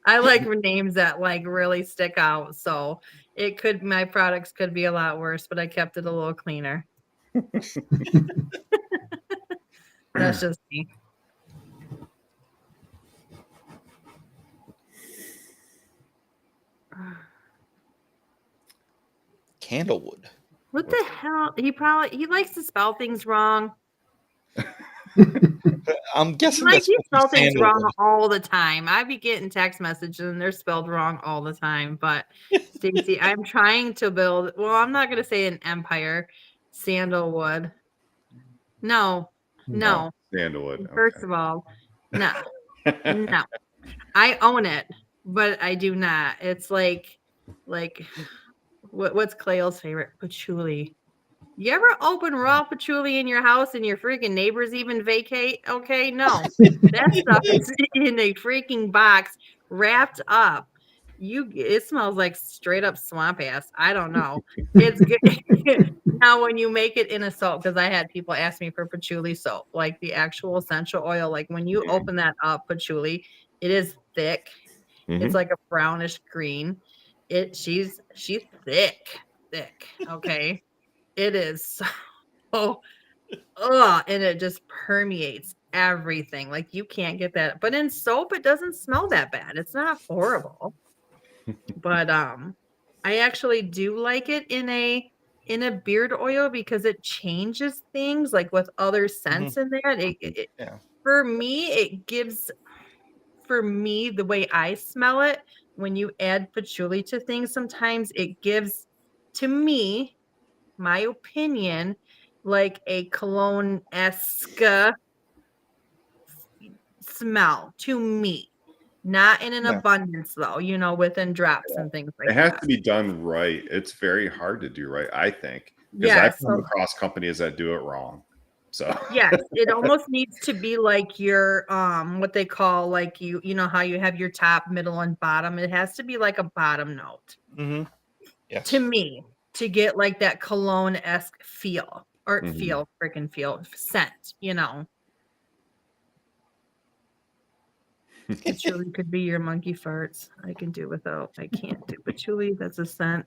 I like names that like really stick out. So my products could be a lot worse, but I kept it a little cleaner. That's just me. Candlewood. What the hell? He likes to spell things wrong. I'm guessing he spells things wrong all the time. I be getting text messages and they're spelled wrong all the time. But Stacey, I'm trying to build. Well, I'm not going to say an empire. Sandalwood. No. Sandalwood. First of all, no. I own it. but I do not. It's like what's Clayle's favorite? Patchouli. You ever open raw patchouli in your house and your freaking neighbors even vacate? Okay, no. That stuff is in a freaking box wrapped up. It smells like straight up swamp ass. I don't know. It's good. Now when you make it in a soap, because I had people ask me for patchouli soap, like the actual essential oil. Like when you open that up, patchouli, it is thick. It's Mhm. like a brownish green. She's thick. Okay. It is so and it just permeates everything. Like you can't get that. But in soap, it doesn't smell that bad. It's not horrible. But I actually do like it in a beard oil because it changes things like with other scents in there. Yeah. For me, it gives the way I smell it, when you add patchouli to things, sometimes it gives to me, my opinion, like a cologne-esque smell to me. Not in an Yeah. abundance though, within drops and things like It has that. to be done right. It's very hard to do right, I think, because Yeah, I've come so across companies that do it wrong. So yes, it almost needs to be like your what they call like you know how you have your top, middle, and bottom. It has to be like a bottom note Mm-hmm. Yes. to me to get like that cologne-esque feel or Mhm. freaking feel scent, Patchouli could be your monkey farts. I can do without. I can't do patchouli. That's a scent.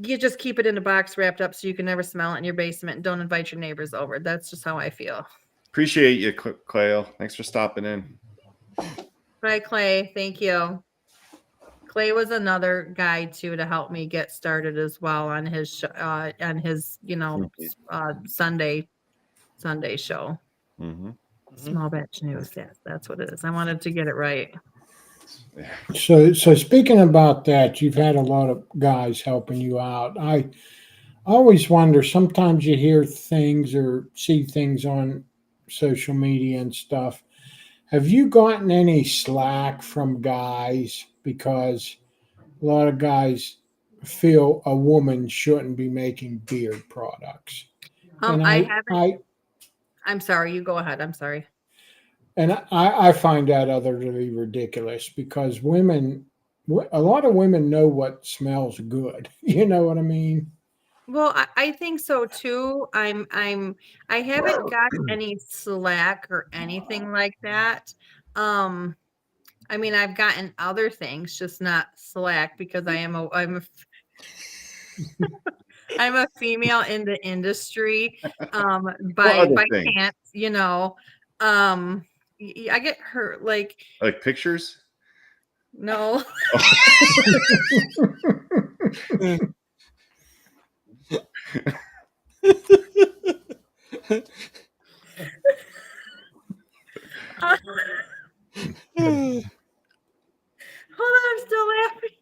You just keep it in a box wrapped up so you can never smell it in your basement and don't invite your neighbors over. That's just how I feel. Appreciate you, Clayle. Thanks for stopping in. Bye, Clay. Thank you. Clay was another guy too to help me get started as well on his Sunday show. Mhm. Small batch news. Yes, that's what it is. I wanted to get it right. Yeah. So speaking about that, you've had a lot of guys helping you out. I always wonder, sometimes you hear things or see things on social media and stuff. Have you gotten any slack from guys because a lot of guys feel a woman shouldn't be making beard products? And I haven't. I'm sorry. You go ahead. I'm sorry. I find that utterly ridiculous because a lot of women know what smells good. You know what I mean? Well, I think so too. I haven't got any slack or anything like that. I mean, I've gotten other things, just not slack because I'm a female in the industry. What By other thing? chance, I get hurt. Like, Like pictures? no, hold on, I'm still laughing.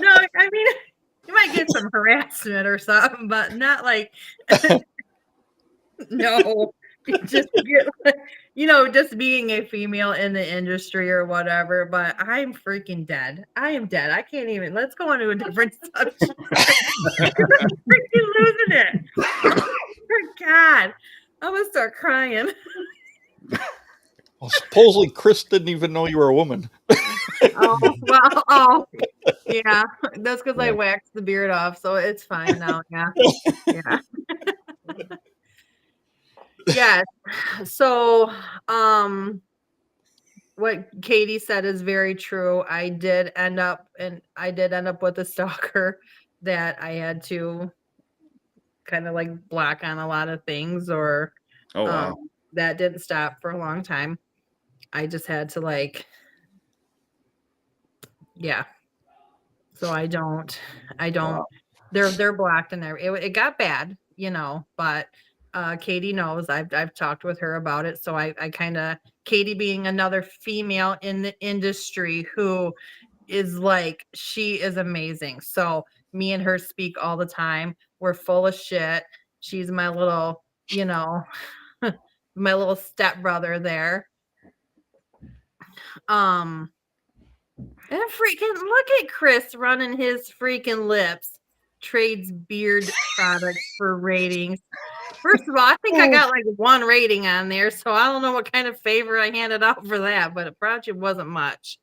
No, I mean, you might get some harassment or something, but not like, no, just just being a female in the industry or whatever. But I'm freaking dead. I am dead. I can't even. Let's go on to a different subject. I'm freaking losing it. For God, I'm gonna start crying. Well, supposedly Chris didn't even know you were a woman. Yeah, that's because I Yeah. waxed the beard off, so it's fine now. Yeah, yeah. Yes. So, what Katie said is very true. I did end up with a stalker that I had to kind of like block on a lot of things, or Oh wow. that didn't stop for a long time. I just had to yeah. So I don't, Wow. they're blocked and it got bad, but Katie knows I've talked with her about it. So I kind of, Katie being another female in the industry who is she is amazing. So me and her speak all the time. We're full of shit. She's my little, my little stepbrother there. And freaking look at Chris running his freaking lips. Trades beard products for ratings. First of all, I think I got like 1 rating on there, so I don't know what kind of favor I handed out for that, but it probably wasn't much.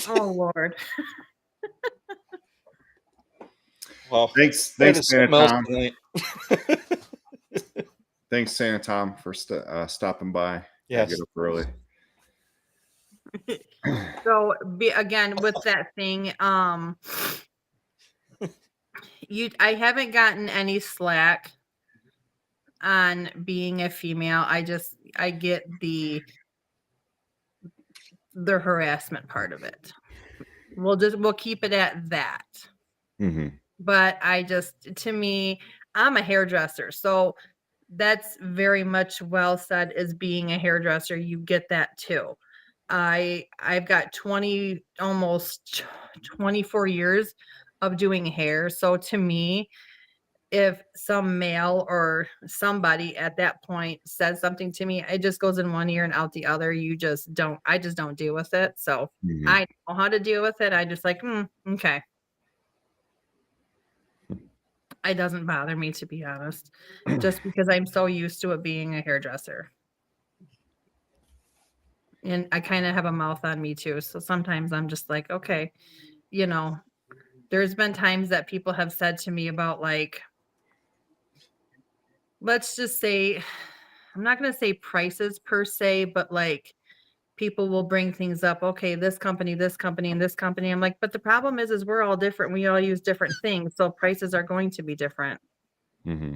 Oh Lord. Well, Thanks, that is Santa something else Tom. tonight. Thanks, Santa Tom, for stopping by. Yes. Get up early. So again with that thing, I haven't gotten any slack on being a female. I get the harassment part of it. We'll keep it at that. Mm-hmm. But to me, I'm a hairdresser, so that's very much well said. As being a hairdresser, you get that too. I've got almost 24 years of doing hair. So to me, if some male or somebody at that point says something to me, it just goes in one ear and out the other. I just don't deal with it. So Mm-hmm. I know how to deal with it. I just like, okay. It doesn't bother me, to be honest, just because I'm so used to it being a hairdresser. And I kind of have a mouth on me too. So sometimes I'm just like, okay, there's been times that people have said to me about like, let's just say, I'm not going to say prices per se, but like people will bring things up. Okay, this company, and this company. I'm like, but the problem is we're all different. We all use different things. So prices are going to be different. Mm-hmm.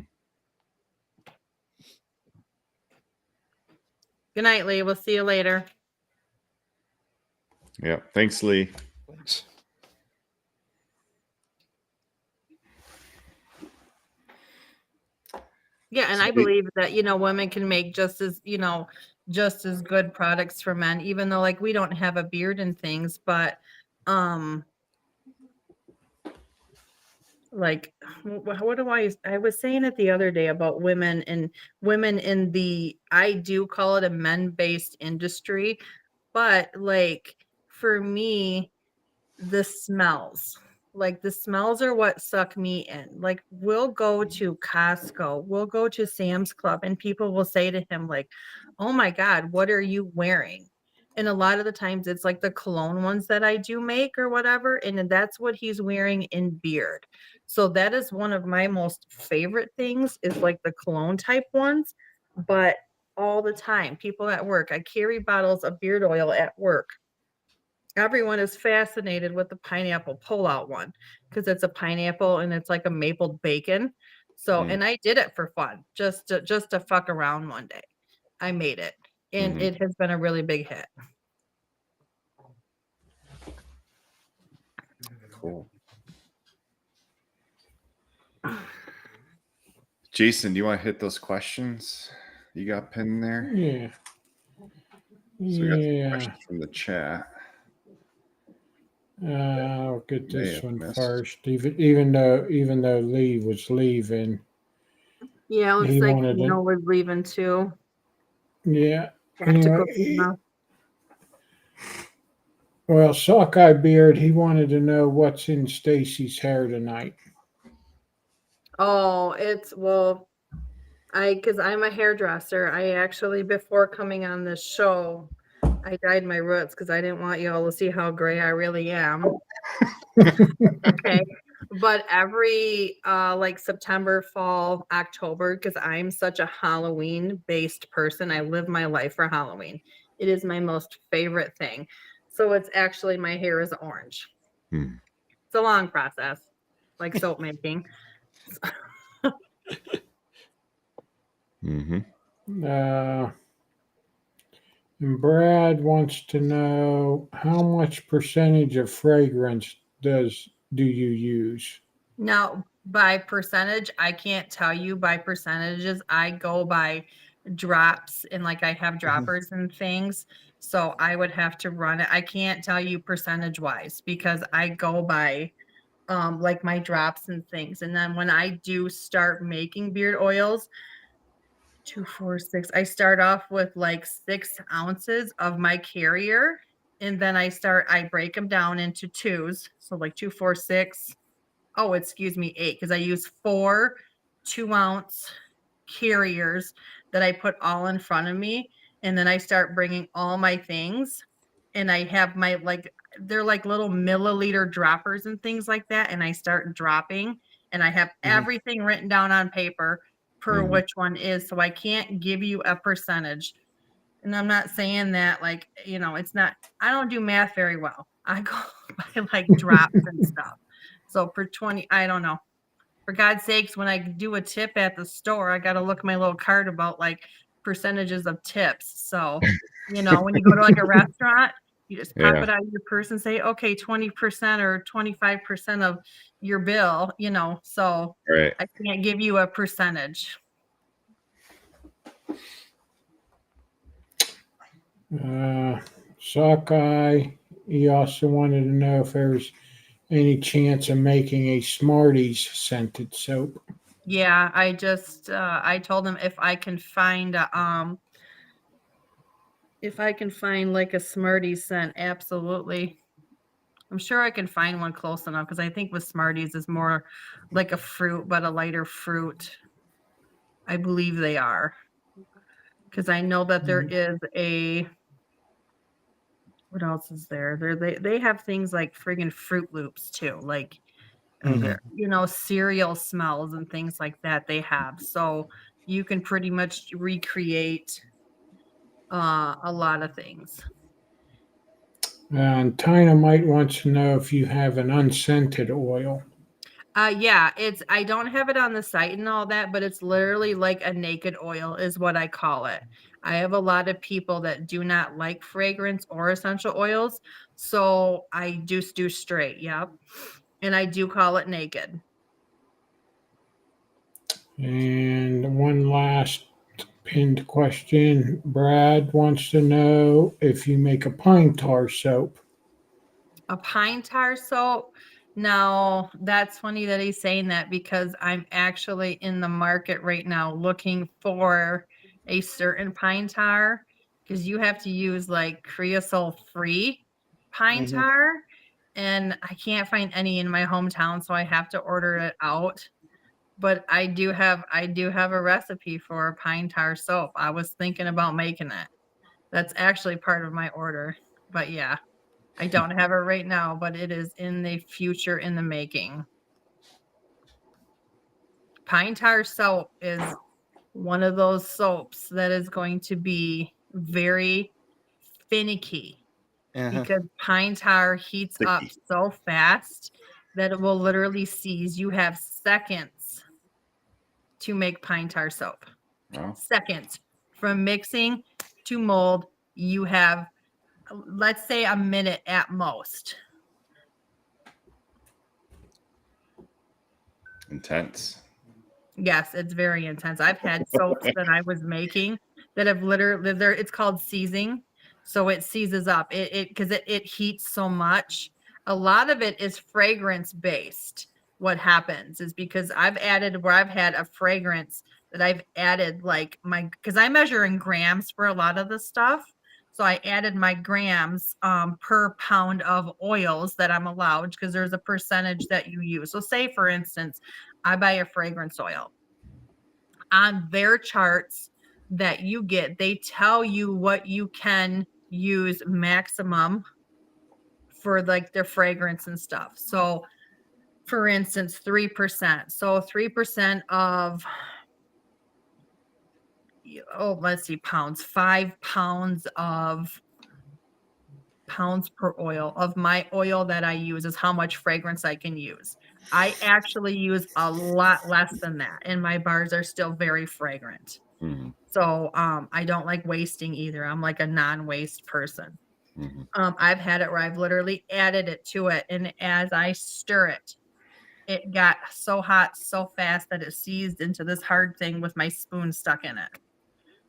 Good night, Lee. We'll see you later. Yeah. Thanks, Lee. Thanks. Yeah, and I believe that, women can make just as good products for men, even though like we don't have a beard and things, but like what do I was saying it the other day about women in I do call it a men-based industry, but like for me, the smells are what suck me in. Like we'll go to Costco, we'll go to Sam's Club, and people will say to him like, oh my God, what are you wearing? And a lot of the times it's like the cologne ones that I do make or whatever. And that's what he's wearing in beard. So that is one of my most favorite things is like the cologne type ones. But all the time, people at work, I carry bottles of beard oil at work. Everyone is fascinated with the pineapple pull-out one because it's a pineapple and it's like a maple bacon. So, and I did it for fun, just to fuck around one day. I made it, and it has been a really big hit. Cool. Jason, do you want to hit those questions you got pinned there? Yeah. So we got some questions from the chat. I'll get this one missed. first. Even though Lee was leaving. Yeah, it looks He like wanted to- Keno was leaving too. Yeah. Tactical. Well, Sockeye Beard, he wanted to know what's in Stacy's hair tonight. Oh, because I'm a hairdresser. I actually, before coming on this show, I dyed my roots because I didn't want y'all to see how gray I really am. Okay. But every like September, fall, October, because I'm such a Halloween-based person, I live my life for Halloween. It is my most favorite thing. So it's actually, my hair is orange. It's a long process, like soap making. Mm-hmm. And Brad wants to know how much percentage of fragrance do you use? Now, by percentage, I can't tell you by percentages. I go by drops, and like I have droppers and things. So I would have to run it. I can't tell you percentage wise because I go by like my drops and things. And then when I do start making beard oils, 2, 4, 6. I start off with like 6 ounces of my carrier, and then I break them down into twos. So like 2, 4, 6. Oh, excuse me, 8, because I use 4 2-ounce carriers that I put all in front of me, and then I start bringing all my things, and I have my they're like little milliliter droppers and things like that, and I start dropping, and I have everything written down on paper per Mhm. which one is, so I can't give you a percentage. And I'm not saying that it's not. I don't do math very well. I go by like drops and stuff. So per 20, I don't know. For God's sakes, when I do a tip at the store, I got to look at my little card about like percentages of tips. So, when you go to like a restaurant, you just pop Yeah. it out of your purse and say, okay, 20% or 25% of your bill, so Right. I can't give you a percentage. Sockeye, he also wanted to know if there's any chance of making a Smarties scented soap. Yeah, I told him if I can find like a Smarties scent, absolutely. I'm sure I can find one close enough because I think with Smarties is more like a fruit, but a lighter fruit. I believe they are. Because I know that there is what else is there? They have things like friggin' Fruit Loops too, like cereal smells and things like that they have. So you can pretty much recreate a lot of things. And Dynamite wants to know if you have an unscented oil. Yeah, I don't have it on the site and all that, but it's literally like a naked oil is what I call it. I have a lot of people that do not like fragrance or essential oils, so I just do straight, yep. And I do call it naked. And one last pinned question. Brad wants to know if you make a pine tar soap. A pine tar soap. Now, that's funny that he's saying that because I'm actually in the market right now looking for a certain pine tar because you have to use like creosote free pine tar, and I can't find any in my hometown, so I have to order it out. But I do have a recipe for a pine tar soap. I was thinking about making it. That's actually part of my order. But yeah. I don't have it right now, but it is in the future in the making. Pine tar soap is one of those soaps that is going to be very finicky because pine tar heats up Sticky. so fast that it will literally seize. You have seconds to make pine tar soap. Wow. Seconds from mixing to mold. You have, let's say, a minute at most. Intense. Yes, it's very intense. I've had soaps that I was making that have literally it's called seizing. So it seizes up. It because it heats so much. A lot of it is fragrance based. What happens is because I've added where I've had a fragrance that I've added like because I measure in grams for a lot of the stuff. So I added my grams per pound of oils that I'm allowed because there's a percentage that you use. So say for instance, I buy a fragrance oil. On their charts that you get, they tell you what you can use maximum for like their fragrance and stuff. So, for instance, 3%. So, 3% of, let's see, pounds, 5 pounds of pounds per oil of my oil that I use is how much fragrance I can use. I actually use a lot less than that, and my bars are still very fragrant. Mhm. So I don't like wasting either. I'm like a non-waste person. Mhm. I've had it where I've literally added it to it, and as I stir it, it got so hot so fast that it seized into this hard thing with my spoon stuck in it.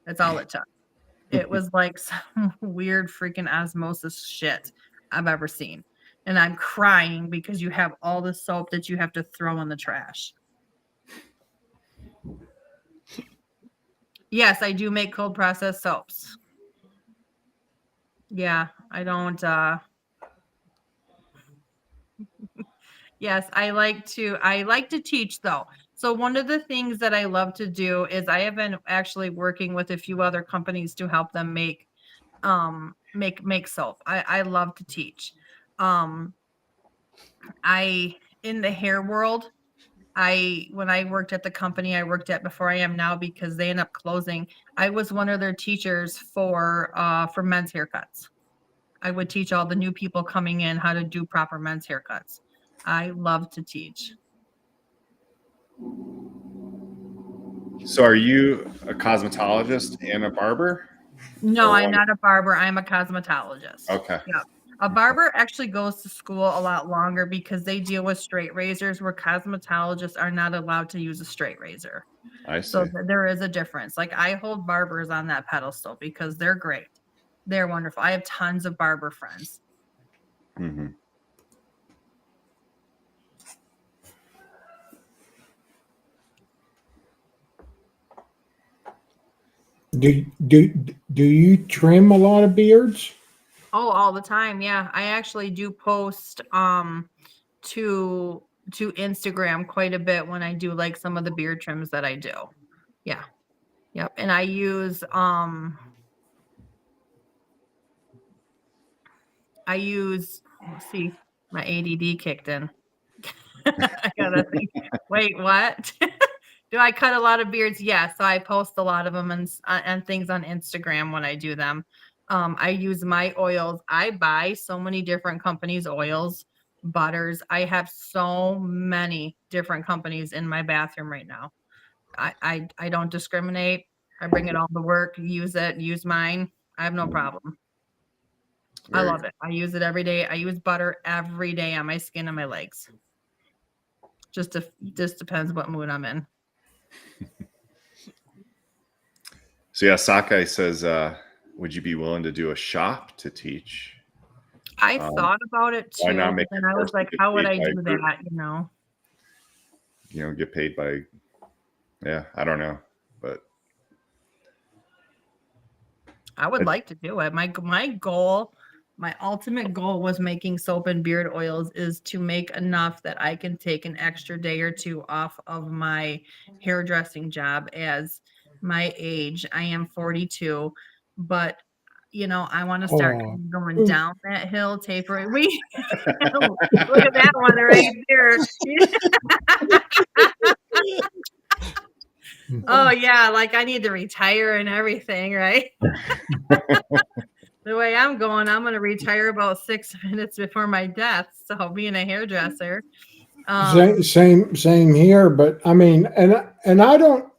That's all it took. It was like some weird freaking osmosis shit I've ever seen. And I'm crying because you have all the soap that you have to throw in the trash. Yes, I do make cold processed soaps. Yeah, I don't yes, I like to teach though. So one of the things that I love to do is I have been actually working with a few other companies to help them make soap. I love to teach. I in the hair world, when I worked at the company I worked at before I am now because they end up closing, I was one of their teachers for men's haircuts. I would teach all the new people coming in how to do proper men's haircuts. I love to teach. So are you a cosmetologist and a barber? No, Or I'm one? not a barber. I'm a cosmetologist. Okay. Yeah. A barber actually goes to school a lot longer because they deal with straight razors where cosmetologists are not allowed to use a straight razor. I see. So there is a difference. Like I hold barbers on that pedestal because they're great. They're wonderful. I have tons of barber friends. Mm-hmm. Do you trim a lot of beards? Oh, all the time. Yeah. I actually do post to Instagram quite a bit when I do like some of the beard trims that I do. Yeah. Yep. And I use let's see, my ADD kicked in. I gotta think. Wait, what? Do I cut a lot of beards? Yeah. So I post a lot of them and things on Instagram when I do them. I use my oils. I buy so many different companies' oils, butters. I have so many different companies in my bathroom right now. I don't discriminate. I bring it all to work, use mine. I have no problem. I love it. I use it every day. I use butter every day on my skin and my legs. Just depends what mood I'm in. So yeah, Sakai says, would you be willing to do a shop to teach? I thought about it too, why not make and it I was first to like, get how would paid I by a do group? that? You know, Get paid by, I don't know, but I would like to do it. My goal, my ultimate goal was making soap and beard oils is to make enough that I can take an extra day or two off of my hairdressing job as my age. I am 42, but I want to start Oh, going down that hill, tapering. Look at that one right there. Oh yeah, like I need to retire and everything, right? The way I'm going, I'm going to retire about 6 minutes before my death. So being a hairdresser, same here. But I mean, and I don't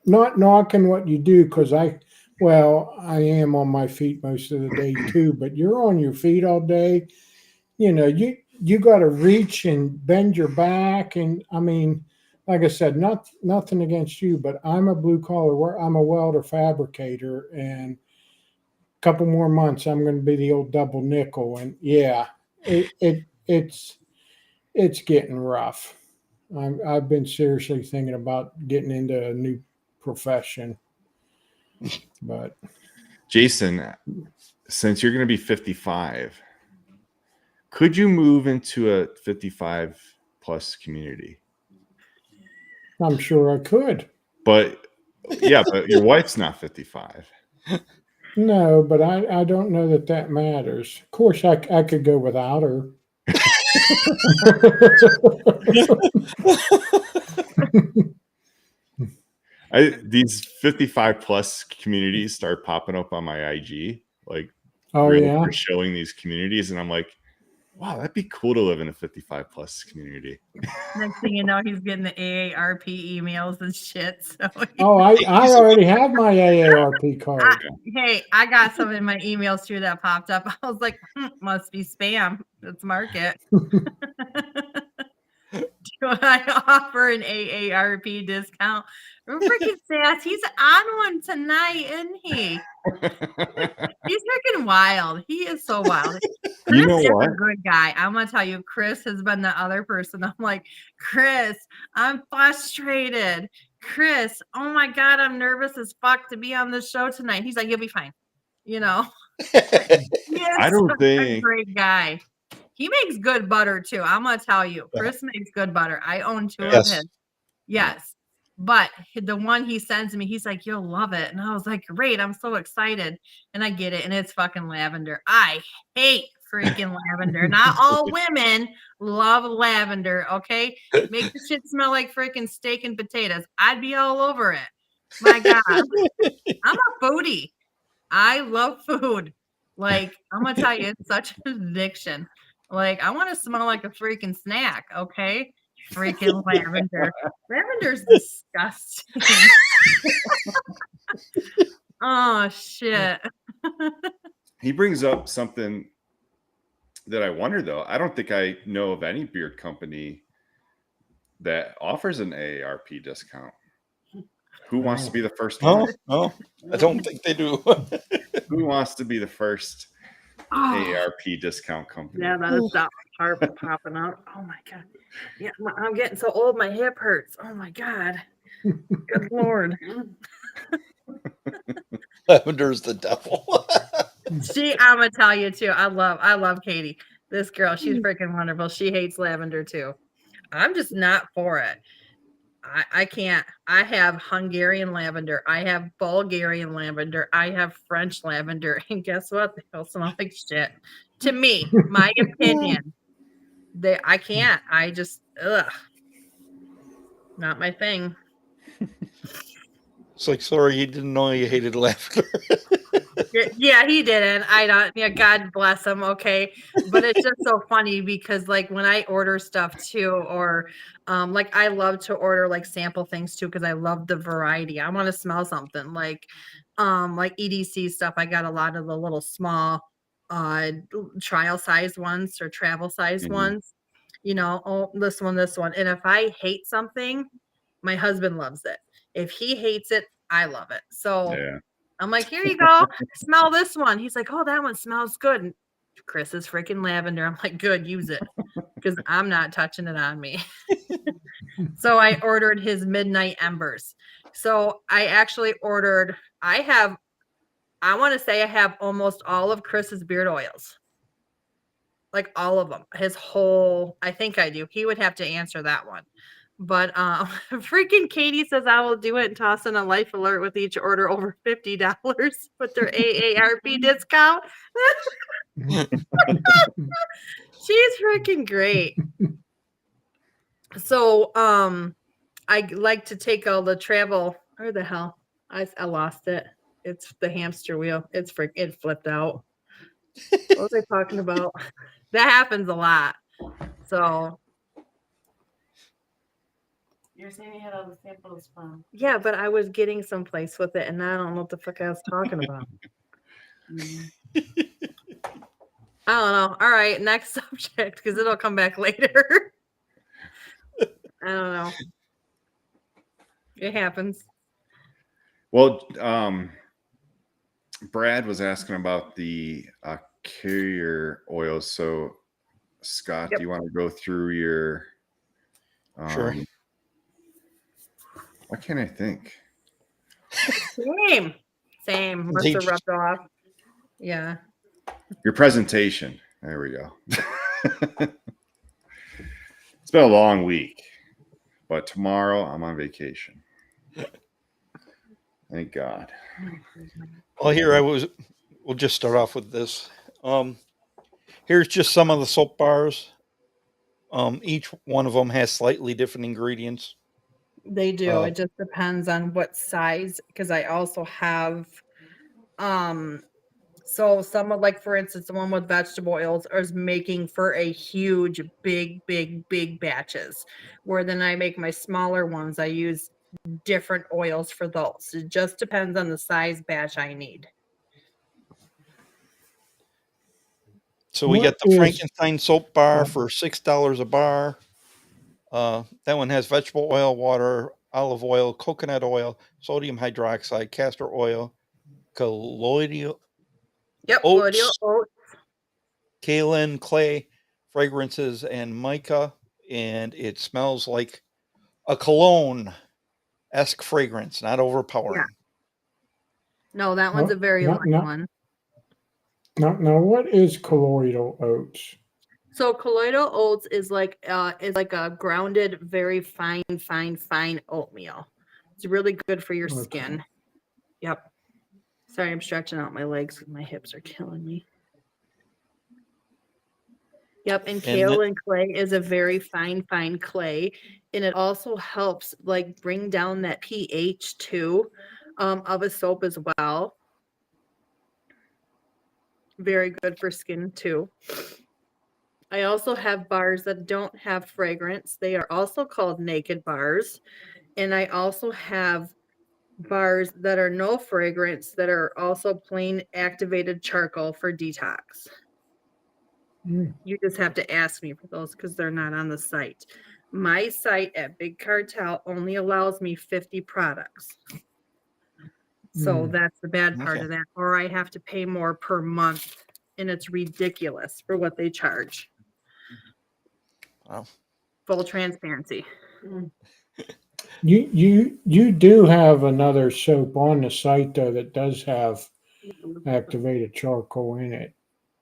not knocking what you do because I am on my feet most of the day too. But you're on your feet all day. You got to reach and bend your back, and I mean, like I said, nothing against you, but I'm a blue collar. I'm a welder fabricator, and a couple more months, I'm going to be the old double nickel, and yeah, it's getting rough. I've been seriously thinking about getting into a new profession, but Jason, since you're going to be 55, could you move into a 55 plus community? I'm sure I could. But but your wife's not 55. No, but I don't know that matters. Of course, I could go without her. These 55 plus communities start popping up on my IG, like yeah, showing these communities, and I'm like, wow, that'd be cool to live in a 55 plus community. next thing you know, he's getting the AARP emails and shit. So I already have my AARP card. I got some in my emails too that popped up. I was like, must be spam. Let's mark it. Do I offer an AARP discount? Freaking Sass, he's on one tonight, isn't he? He's freaking wild. He is so wild. Chris is a good guy. I'm gonna tell you, Chris has been the other person. I'm like, Chris, I'm frustrated. Chris, oh my God, I'm nervous as fuck to be on the show tonight. He's like, you'll be fine. You know, I yes, don't a think great guy. He makes good butter too. I'm gonna tell you, Yeah. Chris makes good butter. I own 2 of Yes. his. Yes. But the one he sends me, he's like, you'll love it. And I was like, great, I'm so excited. And I get it, and it's fucking lavender. I hate freaking lavender. Not all women love lavender, okay? Make the shit smell like freaking steak and potatoes. I'd be all over it. My God. I'm a foodie. I love food. Like, I'm gonna tell you, it's such an addiction. Like, I want to smell like a freaking snack, okay? Freaking lavender. Lavender's disgusting. Oh shit. he brings up something that I wonder though. I don't think I know of any beard company that offers an AARP discount. Who wants to be the first No, one? no, I don't think they do. Who wants to be the first Oh, AARP discount company? yeah, that is that heart popping out. Oh my God. Yeah, I'm getting so old, my hip hurts. Oh my God. Good Lord. Lavender's the devil. I'm gonna tell you too. I love Katie. This girl, she's freaking wonderful. She hates lavender too. I'm just not for it. I can't. I have Hungarian lavender. I have Bulgarian lavender. I have French lavender. And guess what? They all smell like shit. To me, my opinion. I can't. I just not my thing. It's like, sorry, you didn't know you hated lavender. Yeah, he didn't. I don't. Yeah, God bless him. Okay, but it's just so funny because like when I order stuff too, or like I love to order like sample things too because I love the variety. I want to smell something like EDC stuff. I got a lot of the little small trial size ones or travel size Mhm. ones. You know, oh, this one. And if I hate something, my husband loves it. If he hates it, I love it. So. Yeah. I'm like, here you go. Smell this one. He's like, oh, that one smells good. And Chris is freaking lavender. I'm like, good, use it. Because I'm not touching it on me. So I ordered his Midnight Embers. So I actually ordered, I want to say I have almost all of Chris's beard oils. Like all of them. His whole, I think I do. He would have to answer that one. But freaking Katie says I will do it and toss in a life alert with each order over $50 with their AARP discount. She's freaking great. So I like to take all the travel. Where the hell? I lost it. It's the hamster wheel. It flipped out. What was I talking about? That happens a lot. So you're saying you had all the samples from. Yeah, but I was getting someplace with it, and I don't know what the fuck I was talking about. I don't know. All right, next subject, because it'll come back later. I don't know. It happens. Well, Brad was asking about the carrier oils. So, Scott, Yep. do you want to go through your? Sure. What can I think? Same. Must have rubbed off. Yeah. Your presentation. There we go. It's been a long week, but tomorrow I'm on vacation. Thank God. Well, we'll just start off with this. Here's just some of the soap bars. Each one of them has slightly different ingredients. They do. It just depends on what size, because I also have so some of, like, for instance, the one with vegetable oils is making for a huge, big batches, where then I make my smaller ones. I use different oils for those. It just depends on the size batch I need. So we What got the is- Frankenstein soap bar for $6 a bar. That one has vegetable oil, water, olive oil, coconut oil, sodium hydroxide, castor oil, colloidal Yep. oats, Oats. kaolin, clay, fragrances, and mica, and it smells like a cologne. esque fragrance, not overpowering. No, that one's a very No, light no. one. Now, what is colloidal oats? So colloidal oats is like a grounded, very fine oatmeal. It's really good for your Okay. skin. Yep. Sorry, I'm stretching out my legs. My hips are killing me. Yep, and kale and clay is a very fine clay, and it also helps like bring down that pH too, of a soap as well. Very good for skin too. I also have bars that don't have fragrance. They are also called naked bars, and I also have bars that are no fragrance that are also plain activated charcoal for detox. Mm. You just have to ask me for those because they're not on the site. My site at Big Cartel only allows me 50 products. So that's the bad part of that. Or I have to pay more per month, and it's ridiculous for what they charge. Wow. Full transparency. You do have another soap on the site though that does have activated charcoal in it.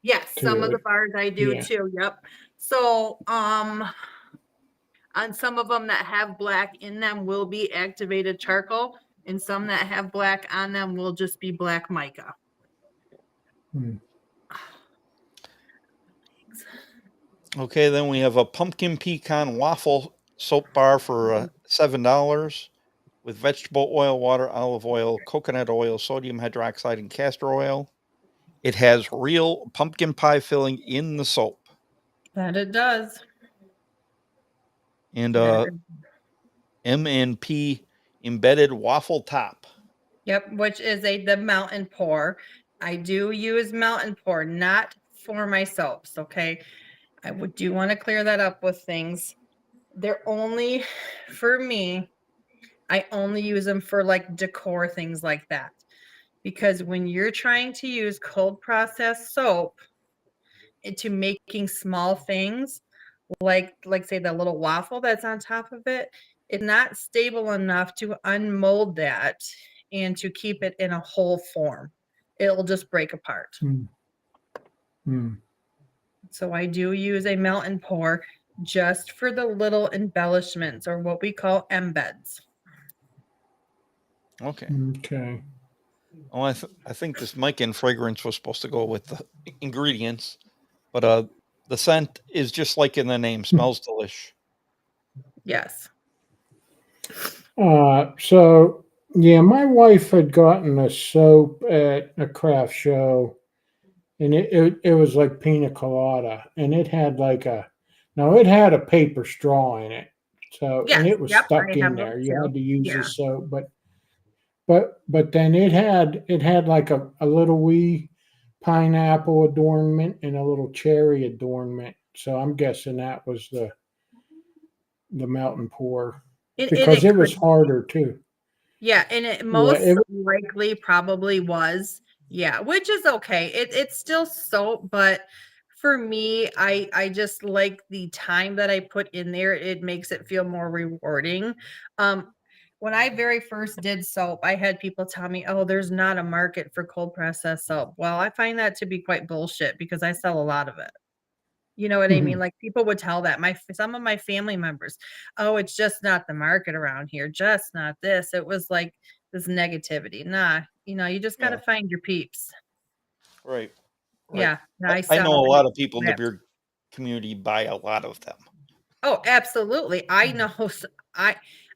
Yes, some of the bars I do Yeah. too. Yep. So, on some of them that have black in them will be activated charcoal, and some that have black on them will just be black mica. Okay, then we have a pumpkin pecan waffle soap bar for $7 with vegetable oil, water, olive oil, coconut oil, sodium hydroxide, and castor oil. It has real pumpkin pie filling in the soap. That it does. And M&P embedded waffle top. Yep, which is the melt and pour. I do use melt and pour, not for my soaps, okay? I do want to clear that up with things. They're only, for me, I only use them for like decor, things like that. Because when you're trying to use cold processed soap into making small things, like say the little waffle that's on top of it, it's not stable enough to unmold that and to keep it in a whole form. It'll just break apart. So I do use a melt and pour just for the little embellishments, or what we call embeds. Okay. Okay. Oh, I think this mica and fragrance was supposed to go with the ingredients, but the scent is just like in the name, smells delish. Yes. So yeah, my wife had gotten a soap at a craft show, and it was like pina colada, and it had like it had a paper straw in it. So Yes. and it was Yep. stuck I in have there. those You too. had to use Yeah. the soap, but then it had like a little wee pineapple adornment and a little cherry adornment. So I'm guessing that was the melt and pour because it was harder too. Yeah, and it Yeah, most likely probably was. Yeah, which is okay. It's still soap, but for me, I just like the time that I put in there. It makes it feel more rewarding. When I very first did soap, I had people tell me, "Oh, there's not a market for cold processed soap." Well, I find that to be quite bullshit because I sell a lot of it. You know what I mean? Like people would tell that some of my family members, "Oh, it's just not the market around here, just not this." It was like this negativity. Nah, you just got to find your peeps. Right. Yeah. I know a lot of people in the beer community buy a lot of them. Oh, absolutely. I know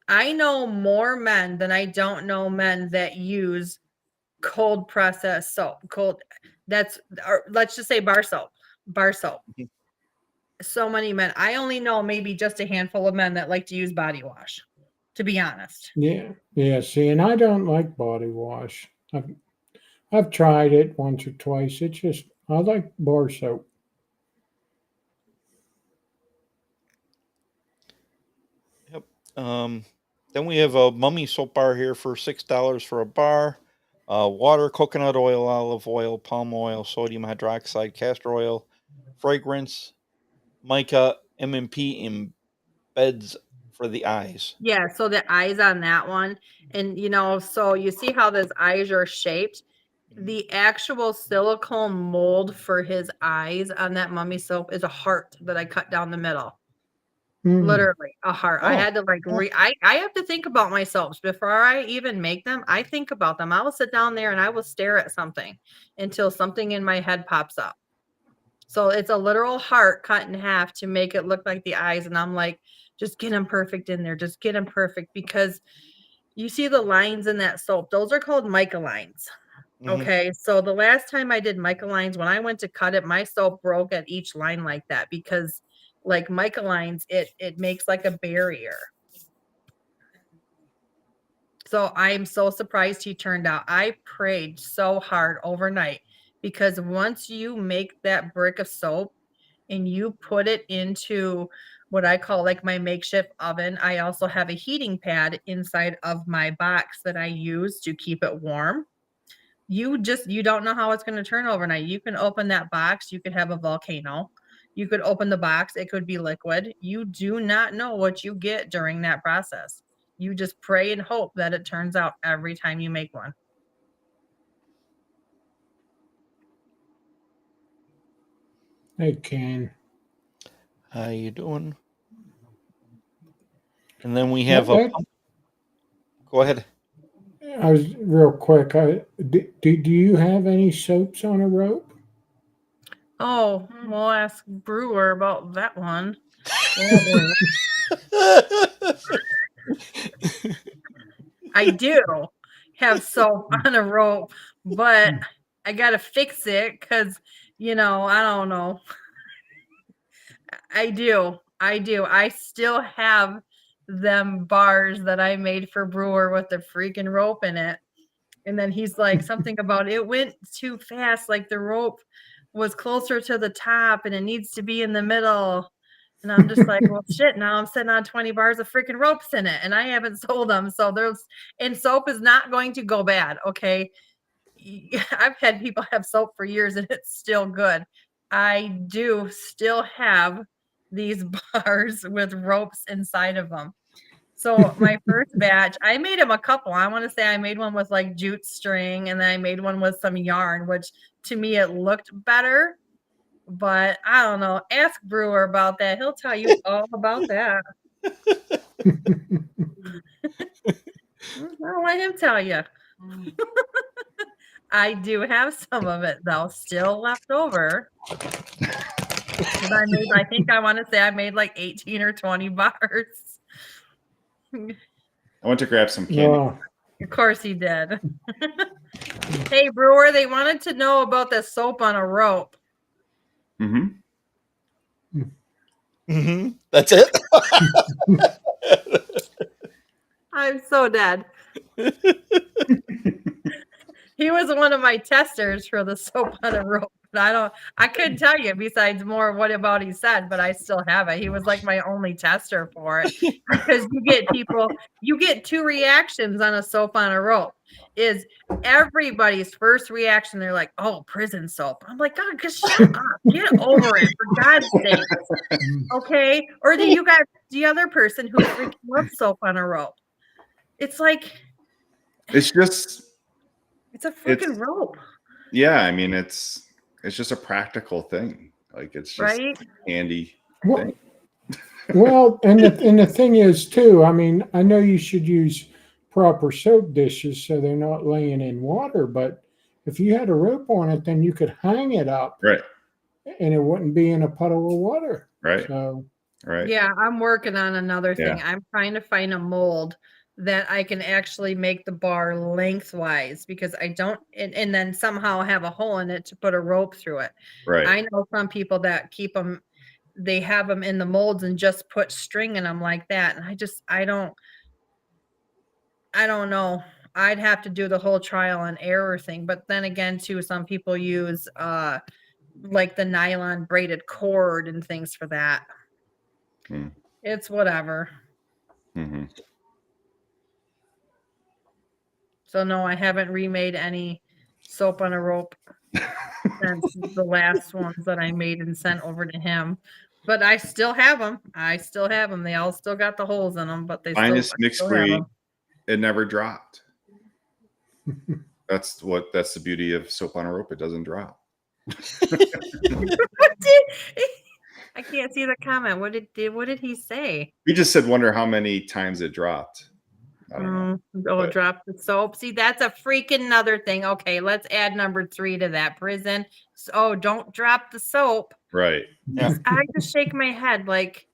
I know more men than I don't know men that use cold processed soap. Or let's just say bar soap. Bar soap. So many men. I only know maybe just a handful of men that like to use body wash, to be honest. Yeah. See, and I don't like body wash. I've tried it once or twice. It's just I like bar soap. Yep. Then we have a mummy soap bar here for $6 for a bar. Water, coconut oil, olive oil, palm oil, sodium hydroxide, castor oil, fragrance, mica, M&P embeds for the eyes. Yeah, so the eyes on that one, and so you see how his eyes are shaped. The actual silicone mold for his eyes on that mummy soap is a heart that I cut down the middle. Hmm. Literally a heart. I Oh, had to like I have to think about my soaps before I even make them. I think about them. I will sit down there and I will stare at something until something in my head pops up. So it's a literal heart cut in half to make it look like the eyes. And I'm like, just get them perfect in there. Just get them perfect, because you see the lines in that soap. Those are called mica lines. mhm. Okay. So the last time I did mica lines, when I went to cut it, my soap broke at each line like that, because like mica lines, it makes like a barrier. So I'm so surprised he turned out. I prayed so hard overnight, because once you make that brick of soap and you put it into what I call like my makeshift oven, I also have a heating pad inside of my box that I use to keep it warm. You don't know how it's going to turn overnight. You can open that box, you could have a volcano. You could open the box, it could be liquid. You do not know what you get during that process. You just pray and hope that it turns out every time you make one. Hey, Ken. How you doing? And then we have a That- pump. Go ahead. I was real quick. Do you have any soaps on a rope? Oh, we'll ask Brewer about that one. I do have soap on a rope, but I gotta fix it because I don't know. I do. I still have them bars that I made for Brewer with the freaking rope in it. And then he's like, something about it went too fast. Like the rope was closer to the top and it needs to be in the middle. And I'm just like, well, shit, now I'm sitting on 20 bars of freaking ropes in it and I haven't sold them. So and soap is not going to go bad. Okay. I've had people have soap for years and it's still good. I do still have these bars with ropes inside of them. So my first batch, I made them a couple. I want to say I made one with like jute string, and then I made one with some yarn, which to me it looked better. But I don't know. Ask Brewer about that. He'll tell you all about that. I'll let him tell you. I do have some of it though, still left over. And I think I want to say I made like 18 or 20 bars. I went to grab some candy. No. Of course he did. Hey, Brewer, they wanted to know about the soap on a rope. Mm-hmm. That's it. I'm so dead. He was one of my testers for the soap on a rope. But I couldn't tell you besides more what about he said, but I still have it. He was like my only tester for it, because you get two reactions on a soap on a rope. Is everybody's first reaction, they're like, oh, prison soap. I'm like, God, just shut up. Get over it, for God's sake. Okay. Or do you got the other person who freaking loves soap on a rope? It's like, It's just, it's a freaking rope. yeah. I mean, it's just a practical thing. Like it's just Right? handy Well, thing. well, and the thing is too. I mean, I know you should use proper soap dishes so they're not laying in water. But if you had a rope on it, then you could hang it up, Right. and it wouldn't be in a puddle of water. Right. So Right. Yeah, I'm working on another thing. Yeah. I'm trying to find a mold that I can actually make the bar lengthwise, because I don't, and then somehow have a hole in it to put a rope through it. Right. I know some people that keep them, they have them in the molds and just put string in them like that. And I don't know. I'd have to do the whole trial and error thing. But then again, too, some people use like the nylon braided cord and things for that. It's whatever. Mm-hmm. So no, I haven't remade any soap on a rope since the last ones that I made and sent over to him. But I still have them. They all still got the holes in them, but they Finest still, mixed still have breed. 'em. It never dropped. That's the beauty of soap on a rope. It doesn't drop. I can't see the comment. What did he say? He just said, "Wonder how many times it dropped." I don't know. But- Drop the soap. See, that's a freaking another thing. Okay, let's add number 3 to that. Prison. So, don't drop the soap. Right. Yeah. I just shake my head like,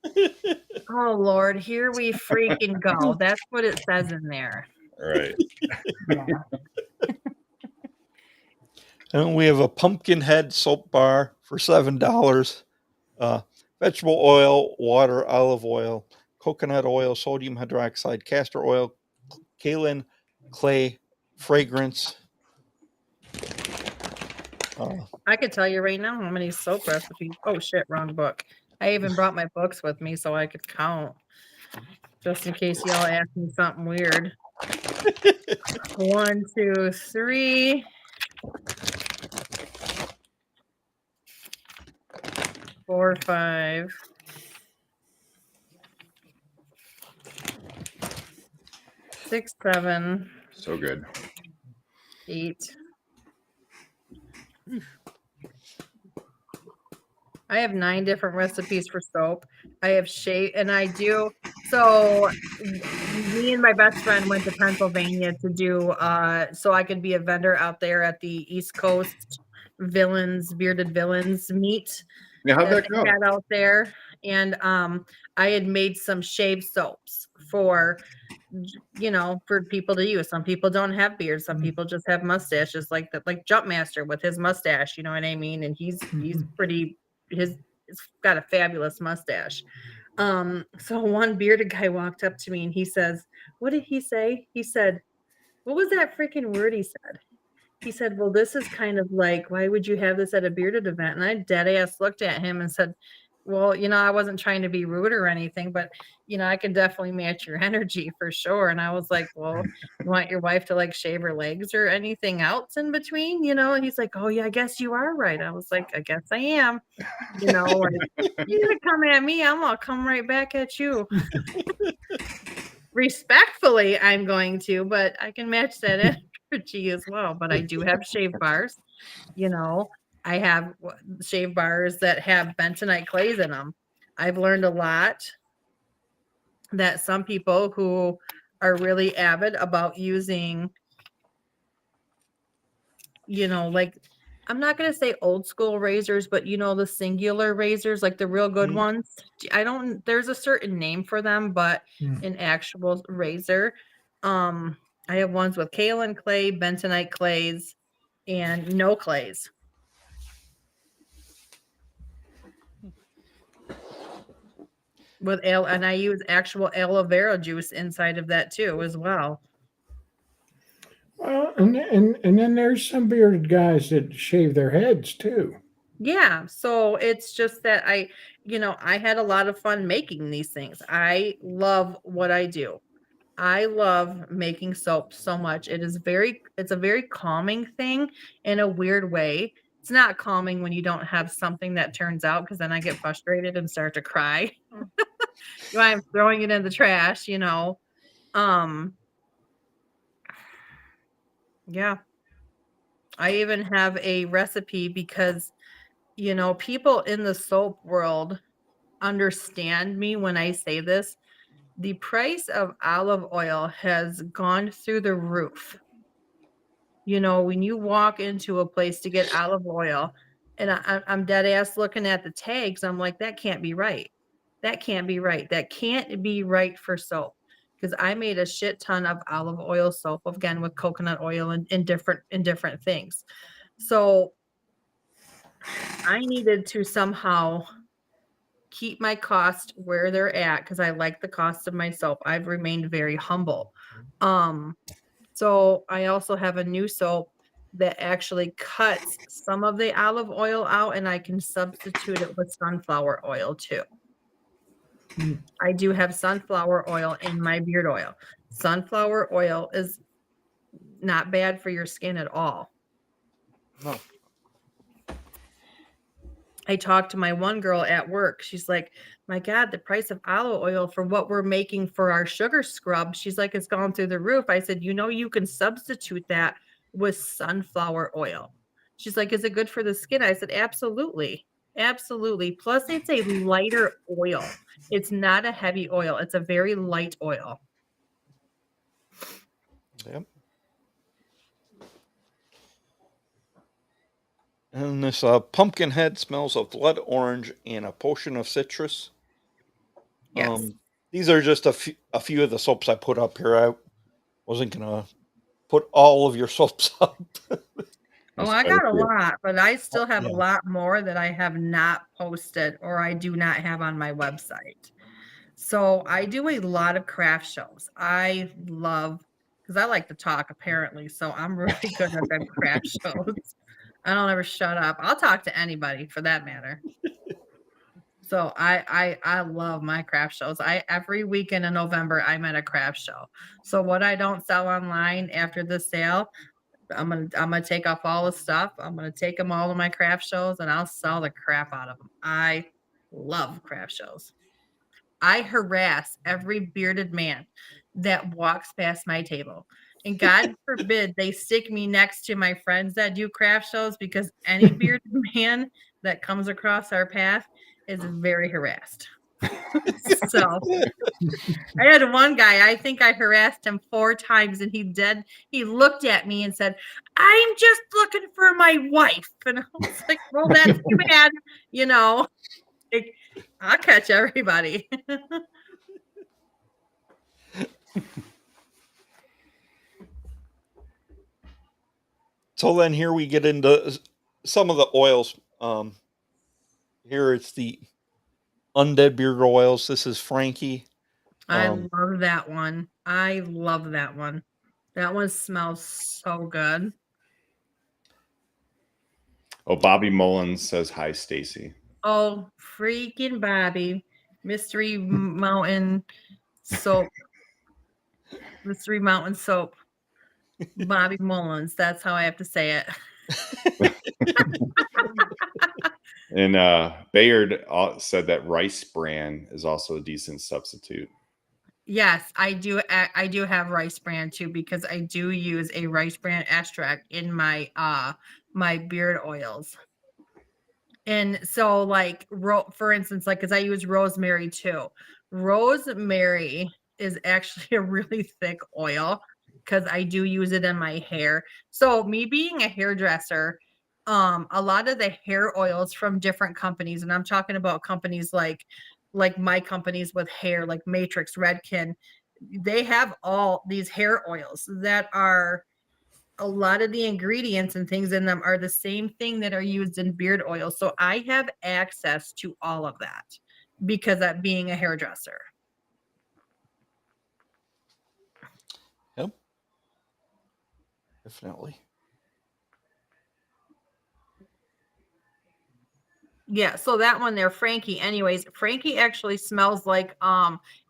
oh Lord, here we freaking go. That's what it says in there. Right. And we have a pumpkin head soap bar for $7. Vegetable oil, water, olive oil, coconut oil, sodium hydroxide, castor oil, kaolin, clay, fragrance. I could tell you right now how many soap recipes. Oh shit, wrong book. I even brought my books with me so I could count. Just in case y'all ask me something weird. 1, 2, 3. 4, 5. 6, 7, So good. 8. I have 9 different recipes for soap. I have shave, and I do. So, me and my best friend went to Pennsylvania to do, so I could be a vendor out there at the East Coast Bearded Villains meet. Yeah, how'd that They go? had out there, and I had made some shave soaps for for people to use. Some people don't have beards, some people just have mustaches, like Jumpmaster with his mustache, you know what I mean? And he's pretty, he's got a fabulous mustache. So one bearded guy walked up to me and he says, what did he say? He said, what was that freaking word he said? He said, well, this is kind of like, why would you have this at a bearded event? And I dead ass looked at him and said, well, I wasn't trying to be rude or anything, but I can definitely match your energy for sure. And I was like, well, you want your wife to like shave her legs or anything else in between? And he's like, oh yeah, I guess you are right. I was like, I guess I am. Like, you're gonna come at me, I'm gonna come right back at you. Respectfully, I'm going to, but I can match that energy as well. But I do have shave bars. I have shave bars that have bentonite clays in them. I've learned a lot that some people who are really avid about using, like, I'm not going to say old school razors, but the singular razors, like the real good ones. There's a certain name for them, but an actual razor. I have ones with kaolin clay, bentonite clays, and no clays. And I use actual aloe vera juice inside of that too, as well. Well, and then there's some bearded guys that shave their heads too. Yeah, so it's just that I had a lot of fun making these things. I love what I do. I love making soap so much. It's a very calming thing in a weird way. It's not calming when you don't have something that turns out, because then I get frustrated and start to cry. I'm throwing it in the trash, Yeah. I even have a recipe because, people in the soap world understand me when I say this. The price of olive oil has gone through the roof. When you walk into a place to get olive oil, and I'm dead ass looking at the tags, I'm like, that can't be right. That can't be right. That can't be right for soap. Because I made a shit ton of olive oil soap, again, with coconut oil and different things. So I needed to somehow keep my cost where they're at, because I like the cost of my soap. I've remained very humble. So I also have a new soap that actually cuts some of the olive oil out, and I can substitute it with sunflower oil too. I do have sunflower oil in my beard oil. Sunflower oil is not bad for your skin at all. No. I talked to my one girl at work. She's like, my God, the price of olive oil for what we're making for our sugar scrub. She's like, it's gone through the roof. I said, you can substitute that with sunflower oil. She's like, is it good for the skin? I said, absolutely. Absolutely. Plus, it's a lighter oil. It's not a heavy oil. It's a very light oil. Yep. And this pumpkin head smells of blood orange and a potion of citrus. Yes. These are just a few of the soaps I put up here. I wasn't gonna put all of your soaps up. Oh, I got a lot, but I still have a lot more that I have not posted or I do not have on my website. So I do a lot of craft shows. I love, because I like to talk apparently. So I'm really good at them craft shows. I don't ever shut up. I'll talk to anybody for that matter. So I love my craft shows. Every weekend in November I'm at a craft show. So what I don't sell online after the sale, I'm gonna take off all the stuff. I'm gonna take them all to my craft shows and I'll sell the crap out of them. I love craft shows. I harass every bearded man that walks past my table. And God forbid they stick me next to my friends that do craft shows, because any bearded man that comes across our path is very harassed. So I had one guy, I think I harassed him 4 times and he looked at me and said, I'm just looking for my wife. And I was like, well, that's too bad. Like, I'll catch everybody. So then here we get into some of the oils. Here it's the Undead Beard Oils. This is Frankie. I love that one. I love that one. That one smells so good. Oh, Bobby Mullins says hi, Stacy. Oh, freaking Bobby. Mystery Mountain Soap. Mystery Mountain Soap. Bobby Mullins. That's how I have to say it. And Bayard said that Rice Bran is also a decent substitute. Yes, I do. I do have Rice Bran too, because I do use a Rice Bran extract in my my beard oils. And so, like, for instance, like, because I use rosemary too. Rosemary is actually a really thick oil because I do use it in my hair. So, me being a hairdresser, a lot of the hair oils from different companies, and I'm talking about companies like my companies with hair, like Matrix, Redken, they have all these hair oils that are, a lot of the ingredients and things in them are the same thing that are used in beard oil. So I have access to all of that because of being a hairdresser. Yep. Definitely. Yeah, so that one there, Frankie. Anyways, Frankie actually smells like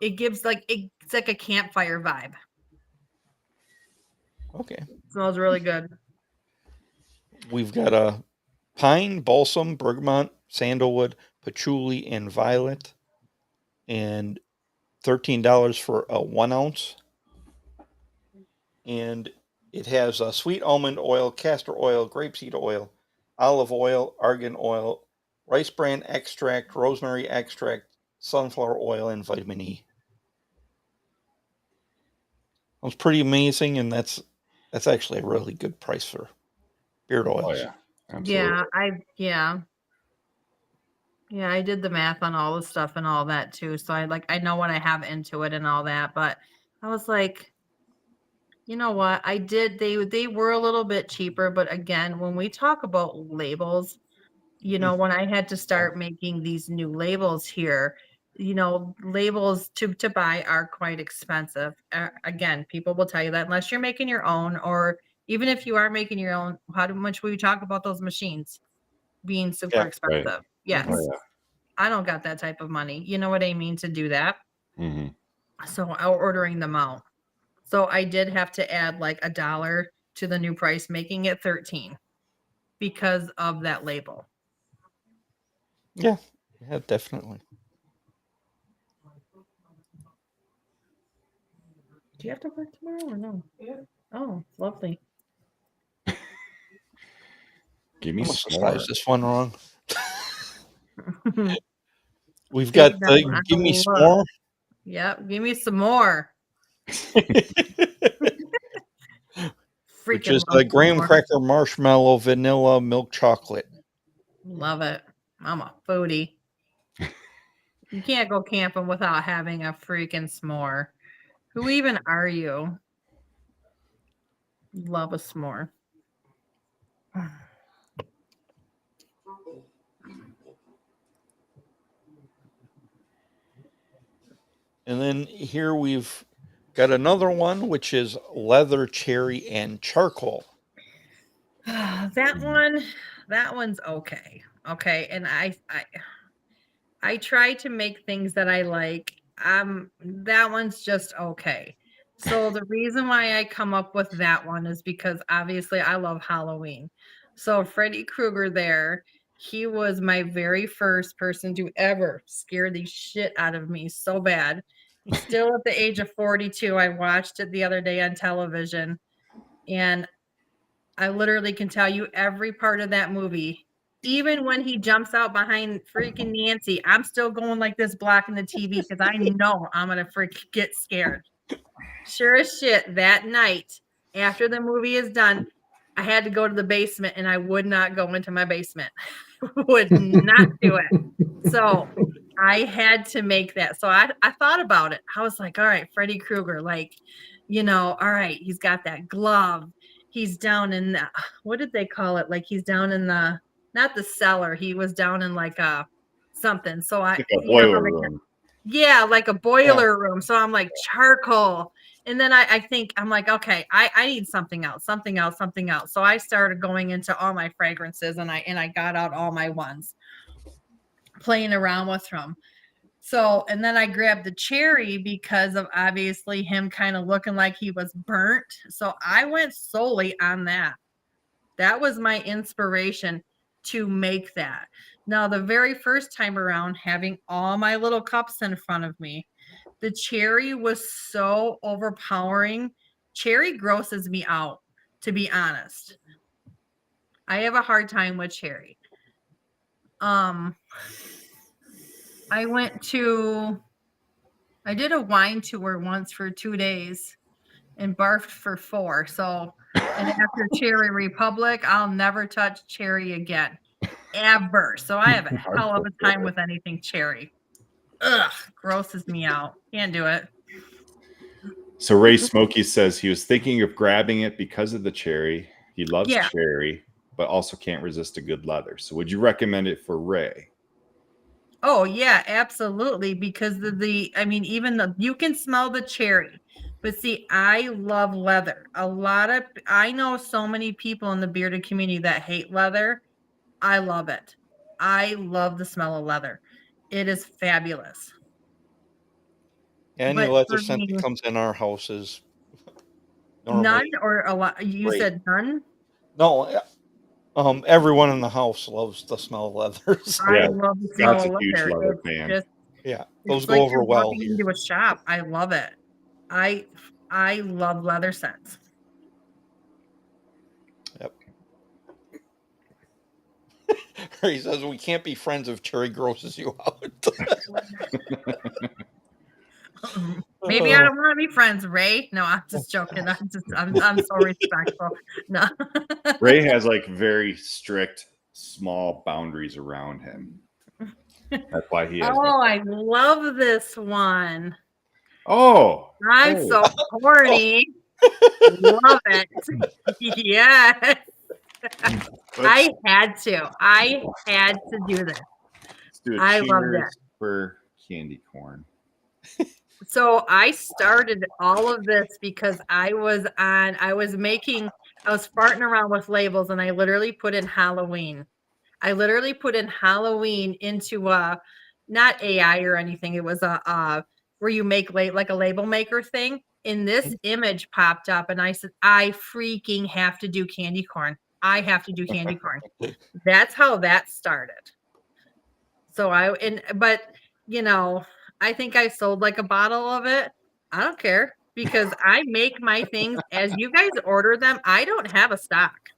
it gives it's like a campfire vibe. Okay. Smells really good. We've got a pine, balsam, bergamot, sandalwood, patchouli, and violet, and $13 for a 1 ounce. And it has sweet almond oil, castor oil, grapeseed oil, olive oil, argan oil, rice bran extract, rosemary extract, sunflower oil, and vitamin E. It was pretty amazing, and that's actually a really good price for beard oils. Oh yeah, absolutely. Yeah, I did the math on all the stuff and all that too. So I know what I have into it and all that, but I was like, you know what? They were a little bit cheaper, but again, when we talk about labels, when I had to start making these new labels here, labels to buy are quite expensive. Again, people will tell you that unless you're making your own, or even if you are making your own, how much will you talk about those machines being super expensive? Right. Yes. Oh, yeah. I don't got that type of money. You know what I mean, to do that. Mm-hmm. So ordering them out. So I did have to add like $1 to the new price, making it $13 because of that label. Yeah, definitely. Do you have to work tomorrow or no? Yeah. Oh, lovely. Give I me must have some more. sized this one wrong. We've Take got it the down. give me Look. s'more. Yep, give me some more. Which Freaking is love the graham s'more. cracker marshmallow vanilla milk chocolate. Love it. I'm a foodie. You can't go camping without having a freaking s'more. Who even are you? Love a s'more. And then here we've got another one, which is leather cherry and charcoal. That one's okay. Okay, and I try to make things that I like. That one's just okay. So the reason why I come up with that one is because obviously I love Halloween. So Freddy Krueger there, he was my very first person to ever scare the shit out of me so bad. Still at the age of 42, I watched it the other day on television, and I literally can tell you every part of that movie. Even when he jumps out behind freaking Nancy, I'm still going like this, blocking the TV because I know I'm gonna get scared. Sure as shit, that night after the movie is done, I had to go to the basement and I would not go into my basement. Would not do it. So I had to make that. So I thought about it. I was like, all right, Freddy Krueger, like, all right, he's got that glove. He's down in the, what did they call it? Like he's down in the, not the cellar. He was down in like a something. So I, Like a boiler room. yeah, like a boiler room. So I'm like charcoal. And then I think I'm like, okay, I need something else. So I started going into all my fragrances and I got out all my ones, playing around with them. So, and then I grabbed the cherry because of obviously him kind of looking like he was burnt. So I went solely on that. That was my inspiration to make that. Now, the very first time around, having all my little cups in front of me, the cherry was so overpowering. Cherry grosses me out, to be honest. I have a hard time with cherry. I did a wine tour once for 2 days and barfed for 4. So, and after Cherry Republic, I'll never touch cherry again, ever. So I have a hell of a time with anything cherry. Ugh, grosses me out. Can't do it. So Ray Smokey says he was thinking of grabbing it because of the cherry. He loves Yeah. cherry, but also can't resist a good leather. So would you recommend it for Ray? Oh yeah, absolutely. Because even you can smell the cherry. But see, I love leather. I know so many people in the bearded community that hate leather. I love it. I love the smell of leather. It is fabulous. Any But leather for scent me, that comes in our house is none normally or a lot. You great. said none? No, everyone in the house loves the smell of leathers. I Yeah, love the Scott's smell a of huge leather. leather It's fan. just, Yeah, those it's go like over you're well walking here. into a shop. I love it. I love leather scents. Yep. He says we can't be friends if cherry grosses you out. Maybe I don't want to be friends, Ray. No, I'm just joking. I'm so respectful. No. Ray has like very strict, small boundaries around him. That's why he has. Oh, I love this one. Oh, I'm so horny. Love it. Yes. I had to do this. Let's do a I loved cheers it. for candy corn. So I started all of this because I was farting around with labels and I literally put in Halloween. I literally put in Halloween into not AI or anything. It was a where you make like a label maker thing. And this image popped up and I said, I freaking have to do candy corn. I have to do candy corn. That's how that started. So but you know, I think I sold like a bottle of it. I don't care because I make my things as you guys order them. I don't have a stock.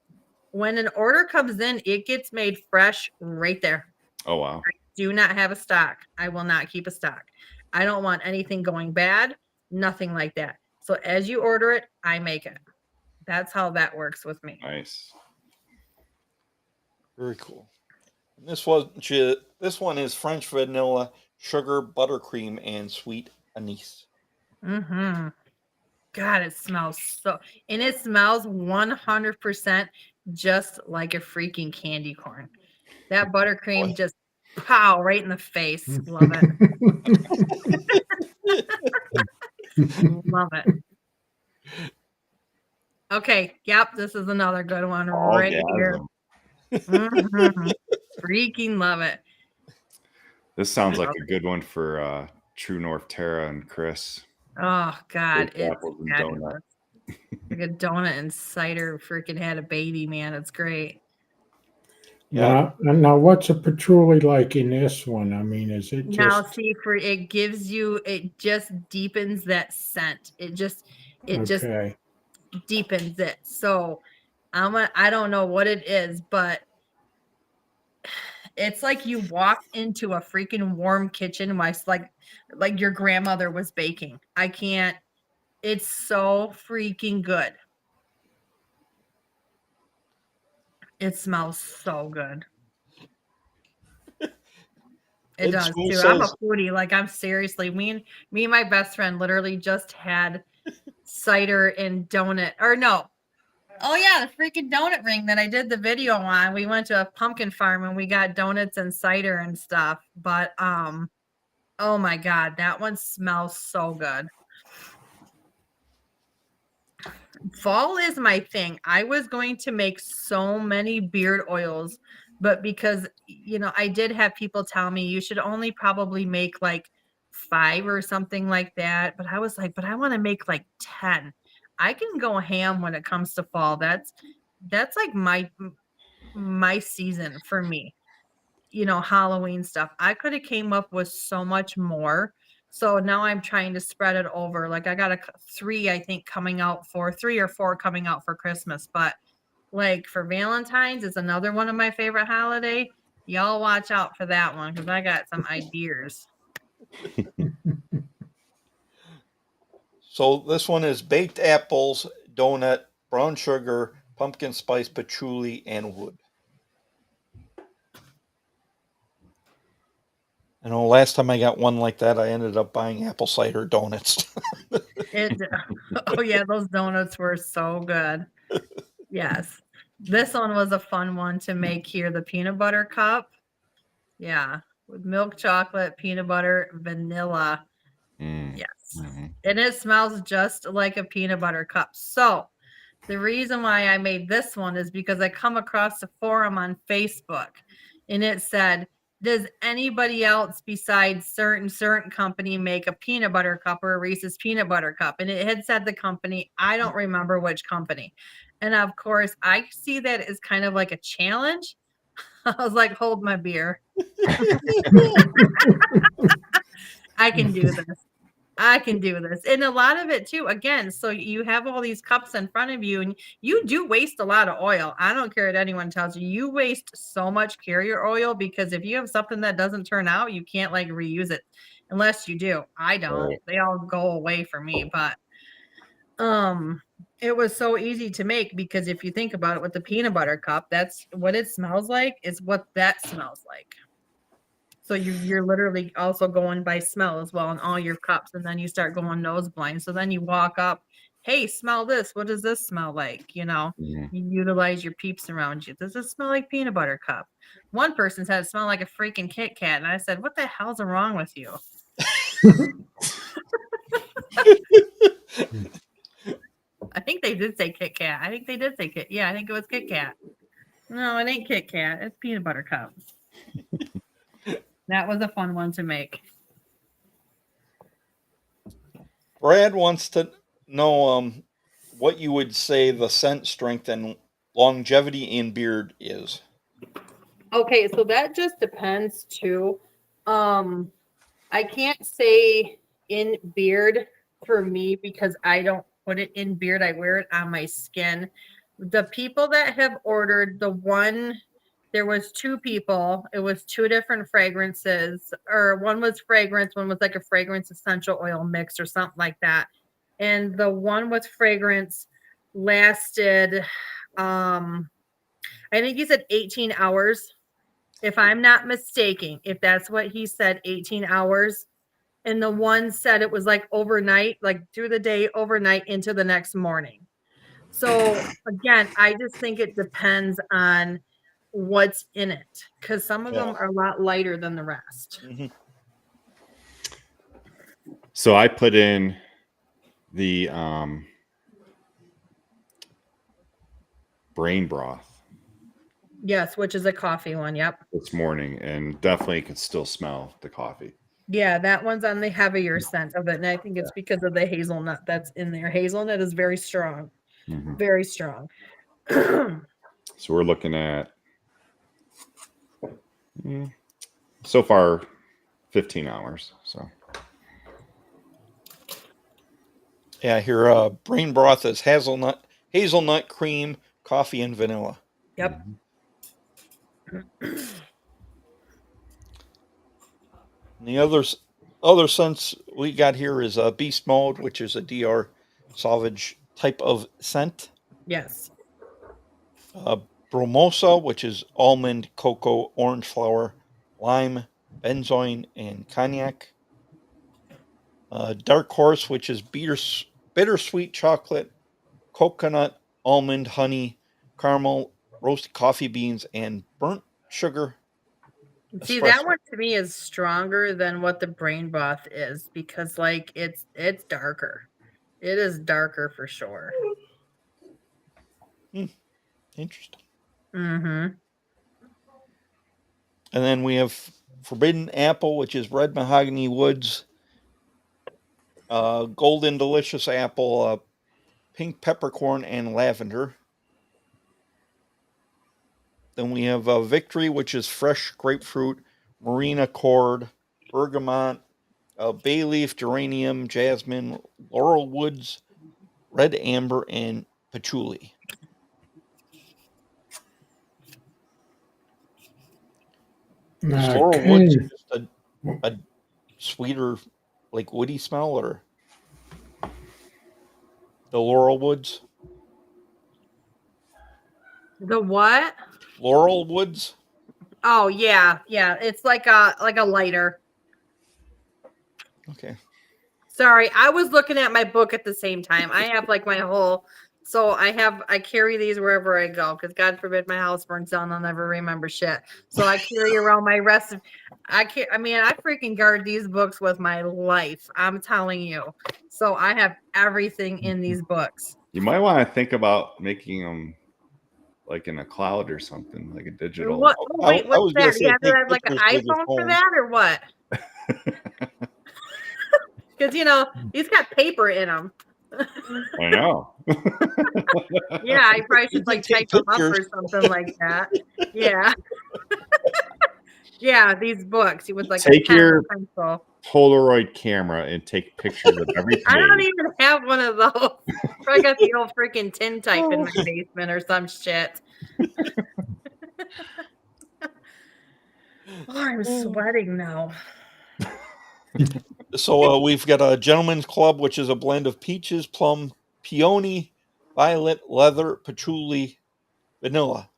When an order comes in, it gets made fresh right there. Oh wow. Do not have a stock. I will not keep a stock. I don't want anything going bad, nothing like that. So as you order it, I make it. That's how that works with me. Nice. Very cool. And this one is French vanilla, sugar, buttercream, and sweet anise. Mm-hmm. God, it smells and it smells 100% just like a freaking candy corn. That buttercream just pow right in the face. Love it. Love it. Okay. Yep. This is another good one right here. Mhm. Freaking love it. This sounds like a good one for True North Tara and Chris. Oh God, Baked it's apples and fabulous. Like a donut and cider freaking had a baby, man. It's great. Yeah. Now, what's a patchouli like in this one? I mean, is it Now just see it just deepens that scent. It just okay? deepens it. So I don't know what it is, but it's like you walk into a freaking warm kitchen while like your grandmother was baking. I can't. It's so freaking good. It smells so good. It does School too. I'm a says- foodie. Like I'm seriously, me and my best friend literally just had cider and donut. Or no. Oh yeah, the freaking donut ring that I did the video on. We went to a pumpkin farm and we got donuts and cider and stuff. But oh my God, that one smells so good. Fall is my thing. I was going to make so many beard oils, but because I did have people tell me you should only probably make like 5 or something like that. But I was like, but I want to make like 10. I can go ham when it comes to fall. That's like my season for me. Halloween stuff. I could have came up with so much more. So now I'm trying to spread it over. Like I got 3, I think, 3 or 4 coming out for Christmas. But like for Valentine's is another one of my favorite holiday. Y'all watch out for that one because I got some ideas. So this one is baked apples, donut, brown sugar, pumpkin spice, patchouli, and wood. I know last time I got one like that, I ended up buying apple cider donuts. Oh yeah, those donuts were so good. Yes. This one was a fun one to make here, the peanut butter cup. Yeah, with milk chocolate, peanut butter, vanilla. Yes. Mm-hmm. And it smells just like a peanut butter cup. So the reason why I made this one is because I come across a forum on Facebook and it said, does anybody else besides certain company make a peanut butter cup or a Reese's peanut butter cup? And it had said the company, I don't remember which company. And of course, I see that as kind of like a challenge. I was like, hold my beer. I can do this. I can do this. And a lot of it too, again, so you have all these cups in front of you and you do waste a lot of oil. I don't care what anyone tells you. You waste so much carrier oil because if you have something that doesn't turn out, you can't like reuse it unless you do. I don't. Right. They all go away for me, but it was so easy to make because if you think about it with the peanut butter cup, that's what it smells like is what that smells like. So you're literally also going by smell as well in all your cups, and then you start going nose blind. So then you walk up, hey, smell this. What does this smell like? You utilize your peeps around you. Does this smell like peanut butter cup? One person said it smelled like a freaking Kit Kat, and I said, what the hell's wrong with you? I think they did say Kit Kat. I think they did say Kit. Yeah, I think it was Kit Kat. No, it ain't Kit Kat. It's peanut butter cup. That was a fun one to make. Brad wants to know what you would say the scent strength and longevity in beard is. Okay, so that just depends too I can't say in beard for me because I don't put it in beard. I wear it on my skin. The people that have ordered there was 2 people. It was 2 different fragrances, or one was fragrance, one was like a fragrance essential oil mix or something like that. And the one with fragrance lasted, I think he said 18 hours. If I'm not mistaken, if that's what he said, 18 hours. And the one said it was like overnight, like through the day, overnight into the next morning. So again, I just think it depends on what's in it because some of them are a lot lighter than the rest. Mhm. So I put in the brain broth Yes, which is a coffee one. Yep. this morning, and definitely could still smell the coffee. Yeah, that one's on the heavier scent of it. And I think it's because of the hazelnut that's in there. Hazelnut is very strong, Mhm. very strong. So we're looking at so far 15 hours. So Yeah, here brain broth is hazelnut cream, coffee, and vanilla. Yep. And the other scents we got here is Beast Mode, which is a DR Sauvage type of scent. Yes. Bromosa, which is almond, cocoa, orange flower, lime, benzoin, and cognac. Dark Horse, which is bittersweet chocolate, coconut, almond, honey, caramel, roasted coffee beans, and burnt sugar. See, Espresso. that one to me is stronger than what the brain broth is because like it's darker. It is darker for sure. Interesting. Mm-hmm. And then we have Forbidden Apple, which is red mahogany woods, golden delicious apple, pink peppercorn, and lavender. Then we have Victory, which is fresh grapefruit, marina cord, bergamot, bay leaf, geranium, jasmine, laurel woods, red amber, and patchouli. Is laurel woods just a sweeter, like woody smell, or the laurel woods? The what? Laurel woods. Oh yeah. It's like a lighter. Okay. Sorry, I was looking at my book at the same time. I have like my whole, so I carry these wherever I go because God forbid my house burns down. I'll never remember shit. So I carry around my rest of, I freaking guard these books with my life. I'm telling you. So I have everything in these books. you might want to think about making them like in a cloud or something, like a digital. What? Oh, wait, I was what's gonna that? say You have to take have like an pictures with your iPhone for phone. that or what? Because these got paper in them. I know. Yeah, I probably should like Take type them up or pictures. something like that. Yeah. Yeah, these books. He was like Take a pen your or pencil. Polaroid camera and take pictures of every page. I don't even have one of those. I got the old freaking tin type in my basement or some shit. Oh, I'm sweating now. So we've got a Gentleman's Club, which is a blend of peaches, plum, peony, violet, leather, patchouli, vanilla.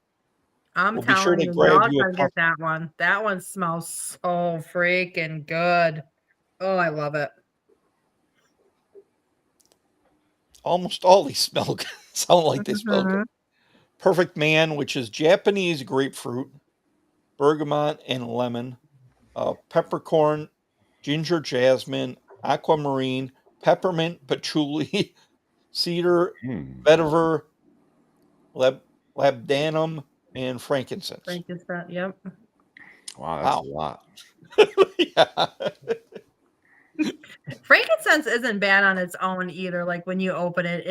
I'm We'll be sure telling to you, grab y'all you a gotta get that one. That one smells so freaking good. Oh, I love it. Almost all these smell sound like they smell Mhm. good. Perfect Man, which is Japanese grapefruit, bergamot, and lemon, peppercorn, ginger, jasmine, aquamarine, peppermint, patchouli, cedar, vetiver, labdanum, and frankincense. Frankincense, yep. Wow, that's a lot. Yeah. Frankincense isn't bad on its own either. Like when you open it,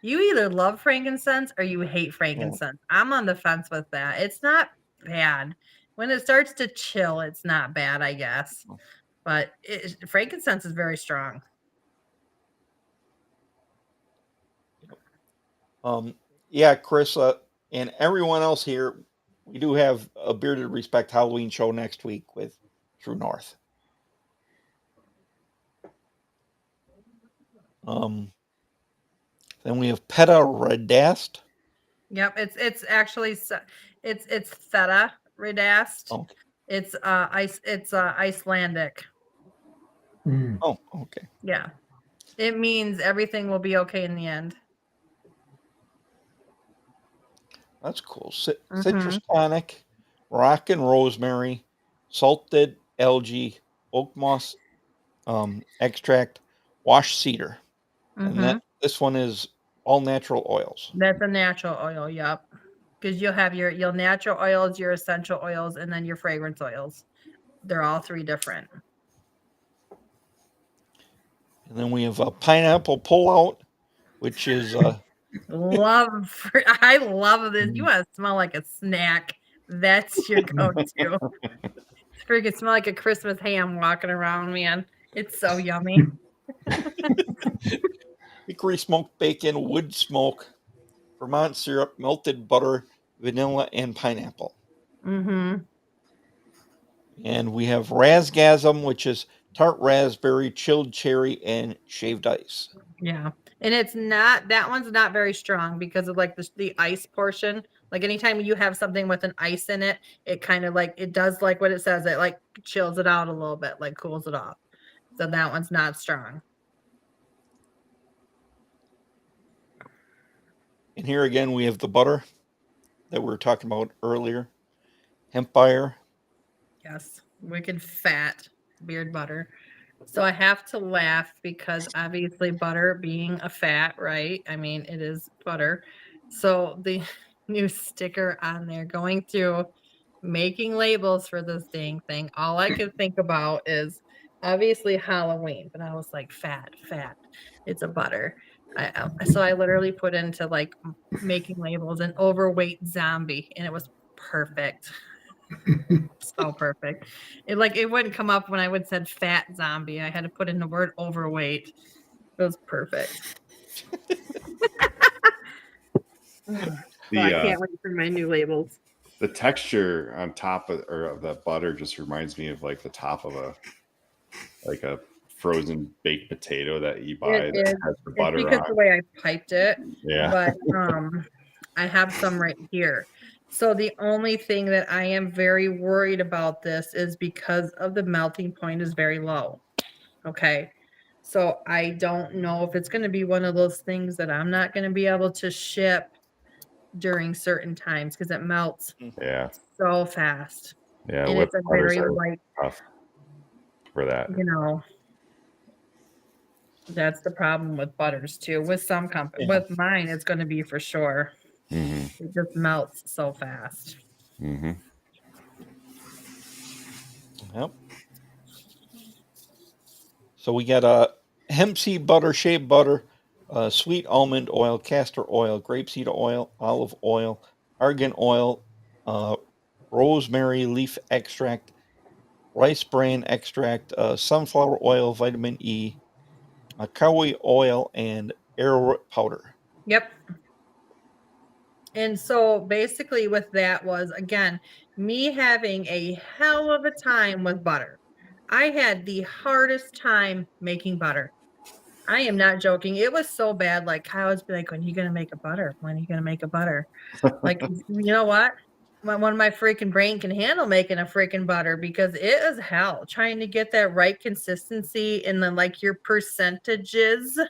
you either love frankincense or you hate frankincense. I'm on the fence with that. It's not bad. When it starts to chill, it's not bad, I guess. But frankincense is very strong. Yeah, Chris, and everyone else here, we do have a Bearded Respect Halloween show next week with True North. Then we have Peta Redast. Yep, it's actually it's Theta Redast. Okay. It's Icelandic. Mm. Oh, okay. Yeah. It means everything will be okay in the end. That's cool. Citrus tonic, rock and rosemary, salted algae, oak moss extract, washed cedar. And this one is all natural oils. That's a natural oil, yep. Because you'll have your natural oils, your essential oils, and then your fragrance oils. They're all 3 different. And then we have a pineapple pullout, which is I love this. You want to smell like a snack. That's your go-to. Freaking smell like a Christmas ham walking around, man. It's so yummy. hickory smoked bacon, wood smoke, Vermont syrup, melted butter, vanilla, and pineapple. Mm-hmm. And we have Rasgasm, which is tart raspberry, chilled cherry, and shaved ice. Yeah. And that one's not very strong because of like the ice portion. Like anytime you have something with an ice in it, it kind of like, it does like what it says. It like chills it out a little bit, like cools it off. So that one's not strong. And here again, we have the butter that we were talking about earlier. Hempire. Yes. Wicked fat beard butter. So I have to laugh because obviously butter being a fat, right? I mean, it is butter. So the new sticker on there, going through making labels for this dang thing, all I could think about is obviously Halloween, but I was like, fat. It's a butter. So I literally put into like making labels an overweight zombie, and it was perfect. So perfect. It wouldn't come up when I would said fat zombie. I had to put in the word overweight. It was perfect. I can't wait for my new labels. The texture on top of the butter just reminds me of like the top of a frozen baked potato that you buy that has the butter because on. the way I piped it. Yeah. But I have some right here. So the only thing that I am very worried about this is because of the melting point is very low. Okay. So I don't know if it's going to be one of those things that I'm not going to be able to ship during certain times because it melts so fast. Yeah. And it's a very light tough for that. You know, that's the problem with butters too. With some company, with mine, it's going to be for sure. Mm-hmm. It just melts so fast. Mm-hmm. Yep. So we got hemp seed butter, shea butter, sweet almond oil, castor oil, grapeseed oil, olive oil, argan oil, rosemary leaf extract, rice bran extract, sunflower oil, vitamin E, kawi oil, and arrowroot powder. Yep. And so basically with that was, again, me having a hell of a time with butter. I had the hardest time making butter. I am not joking. It was so bad. Like I was like, when are you going to make a butter? When are you going to make a butter? Like, you know what? One of my freaking brain can handle making a freaking butter because it is hell trying to get that right consistency and then like your percentages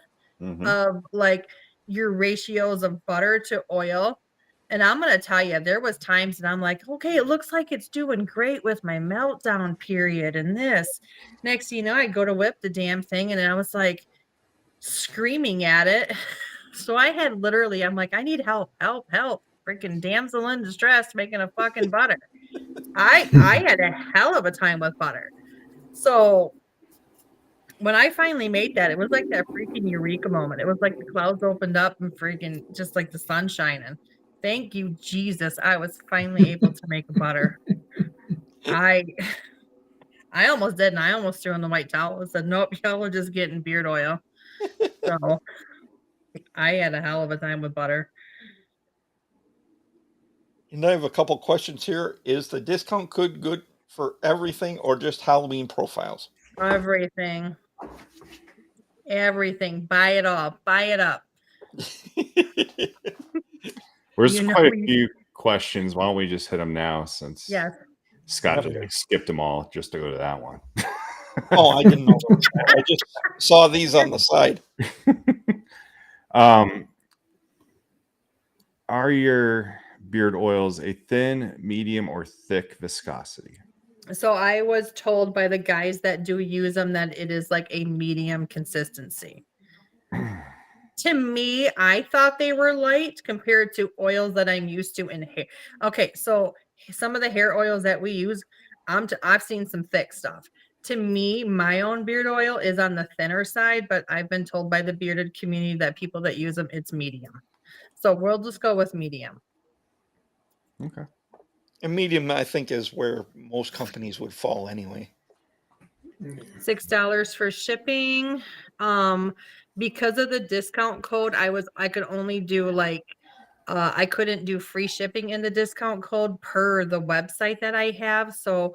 of like your ratios of butter to oil. And I'm going to tell you, there was times that I'm like, okay, it looks like it's doing great with my meltdown period and this. Next thing you know, I go to whip the damn thing and I was like screaming at it. So I had literally, I'm like, I need help. Freaking damsel in distress making a fucking butter. I had a hell of a time with butter. So when I finally made that, it was like that freaking eureka moment. It was like the clouds opened up and freaking just like the sun shining. Thank you, Jesus. I was finally able to make a butter. I I almost didn't. I almost threw in the white towel and said, nope, y'all are just getting beard oil. So I had a hell of a time with butter. And I have a couple questions here. Is the discount code good for everything or just Halloween profiles? Everything. Everything. Buy it all. Buy it up. There's You know quite a you- few questions. Why don't we just hit them now since Yes. Scott Yep. just like, skipped them all just to go to that one. Oh, I didn't know. I just saw these on the side. Are your beard oils a thin, medium, or thick viscosity? So I was told by the guys that do use them that it is like a medium consistency. To me, I thought they were light compared to oils that I'm used to in hair. Okay, so some of the hair oils that we use, I've seen some thick stuff. To me, my own beard oil is on the thinner side, but I've been told by the bearded community that people that use them, it's medium. So we'll just go with medium. Okay. And medium, I think, is where most companies would fall anyway. $6 for shipping. Because of the discount code, I could only do like I couldn't do free shipping in the discount code per the website that I have. So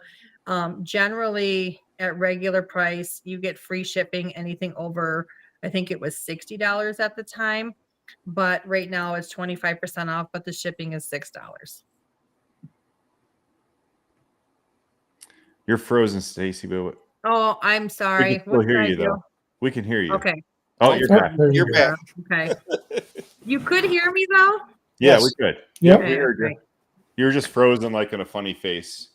generally at regular price, you get free shipping anything over, I think it was $60 at the time. But right now it's 25% off, but the shipping is $6. You're frozen, Stacy, but Oh, I'm we sorry. can still What hear did I you do? though. We can hear you. Okay. Oh, you're Oh, back. there you You're go. back. Okay. You could hear me though? Yeah, Yes. we could. Yep. We Okay, heard you. great. You were just frozen like in a funny face.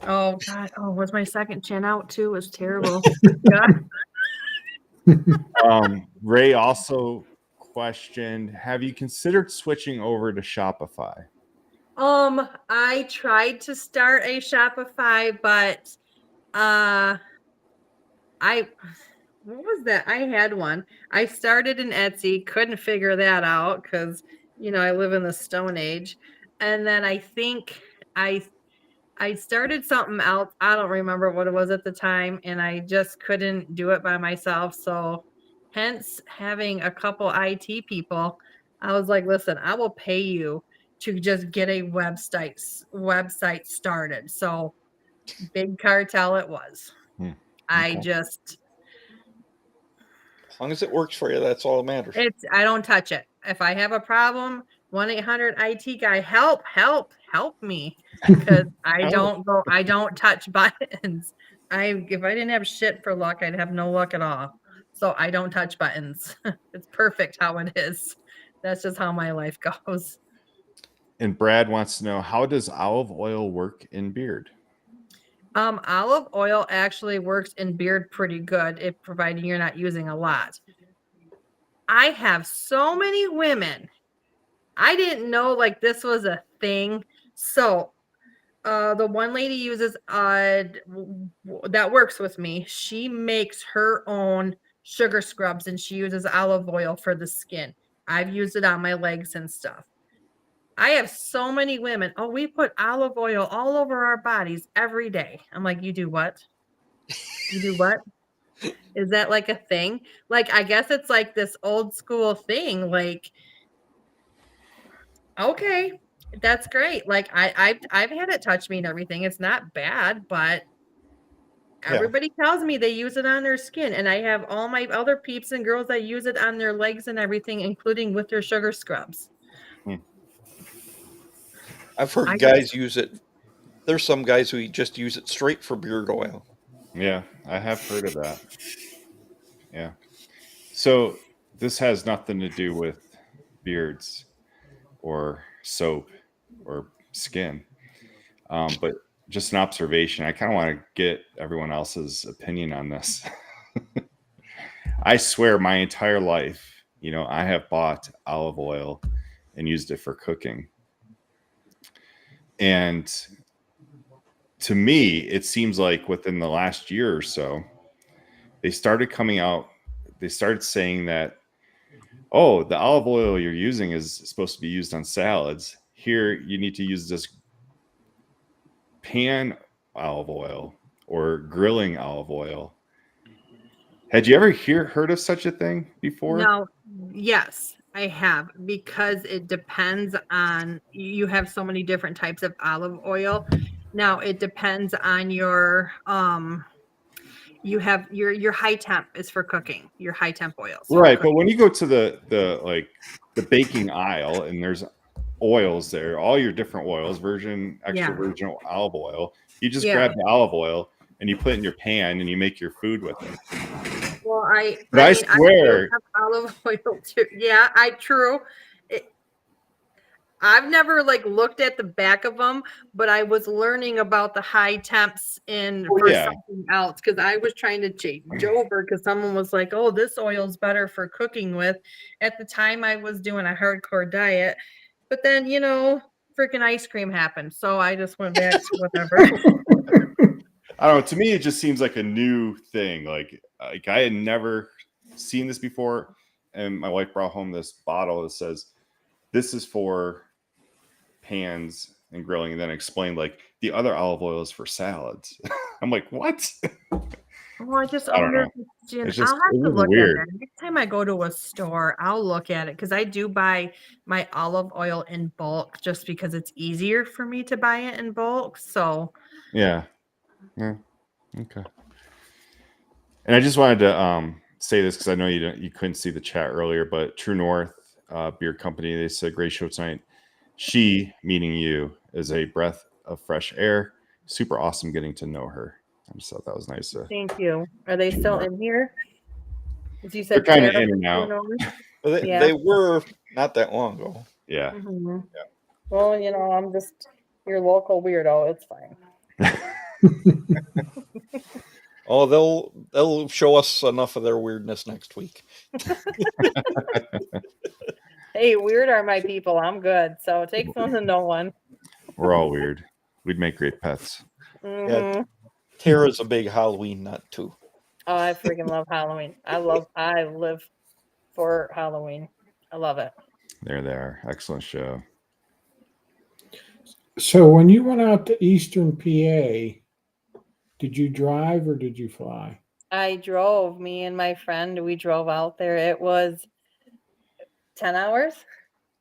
Oh God. Oh, was my second chin out too? It was terrible. God. Ray also questioned, have you considered switching over to Shopify? I tried to start a Shopify, but what was that? I had one. I started an Etsy, couldn't figure that out because I live in the Stone Age. And then I think I started something else. I don't remember what it was at the time, and I just couldn't do it by myself. So hence having a couple IT people, I was like, listen, I will pay you to just get a website started. So Big Cartel it was. I Okay. just As long as it works for you, that's all that matters. I don't touch it. If I have a problem, 1-800 IT guy, help me. Because I don't touch buttons. If I didn't have shit for luck, I'd have no luck at all. So I don't touch buttons. It's perfect how it is. That's just how my life goes. And Brad wants to know, how does olive oil work in beard? Olive oil actually works in beard pretty good, if providing you're not using a lot. I have so many women. I didn't know like this was a thing. So the one lady uses that works with me. She makes her own sugar scrubs and she uses olive oil for the skin. I've used it on my legs and stuff. I have so many women. Oh, we put olive oil all over our bodies every day. I'm like, you do what? You do what? Is that like a thing? Like, I guess it's like this old school thing. Like, okay, that's great. Like, I've had it touch me and everything. It's not bad, but Yeah. everybody tells me they use it on their skin, and I have all my other peeps and girls that use it on their legs and everything, including with their sugar scrubs. I've heard I guys use it. There's some guys who just use it straight for beard oil. Yeah, I have heard of that. Yeah. So this has nothing to do with beards or soap or skin. But just an observation. I kind of want to get everyone else's opinion on this. I swear my entire life, I have bought olive oil and used it for cooking. And to me, it seems like within the last year or so, they started saying that, oh, the olive oil you're using is supposed to be used on salads. Here, you need to use this pan olive oil or grilling olive oil. Had you ever heard of such a thing before? No, yes, I have, because it depends on, you have so many different types of olive oil. Now it depends on your you have your high temp is for cooking, your high temp oils. for Right, cooking. but when you go to the baking aisle and there's oils there, all your different oils, virgin, extra Yeah. virgin olive oil, you just Yeah. grab the olive oil and you put it in your pan and you make your food with it. Well, I But I mean, I swear- do have olive oil too. Yeah, true. I've never like looked at the back of them, but I was learning about the high temps for yeah. something else, because I was trying to change over because someone was like, "Oh, this oil's better for cooking with." At the time, I was doing a hardcore diet, but then freaking ice cream happened, so I just went back to whatever. I don't know. To me, it just seems like a new thing. Like I had never seen this before, and my wife brought home this bottle that says, "This is for pans and grilling," and then explained like the other olive oil is for salads. I'm like, what? Well, I just I don't wonder know. if it's gin. It's just- I'll have it to was look weird. at that. Next time I go to a store, I'll look at it, because I do buy my olive oil in bulk just because it's easier for me to buy it in bulk. So Yeah. Okay. And I just wanted to say this because I know you couldn't see the chat earlier, but True North Beer Company, they said great show tonight. She, meaning you, is a breath of fresh air. Super awesome getting to know her. I just thought that was nice. thank you. Are they still in here? As you They're said, kind of Tara in and from out. True North? They, Yeah. they were not that long ago. Yeah. Mhm. Well, I'm just your local weirdo. It's fine. Oh, they'll show us enough of their weirdness next week. Hey, weird are my people. I'm good. So it takes one to know one. We're all weird. We'd make great pets. Mhm. Tara's a big Halloween nut too. Oh, I freaking love Halloween. I live for Halloween. I love it. There they are. Excellent show. So when you went out to Eastern PA, did you drive or did you fly? I drove. Me and my friend, we drove out there. It was 10 hours.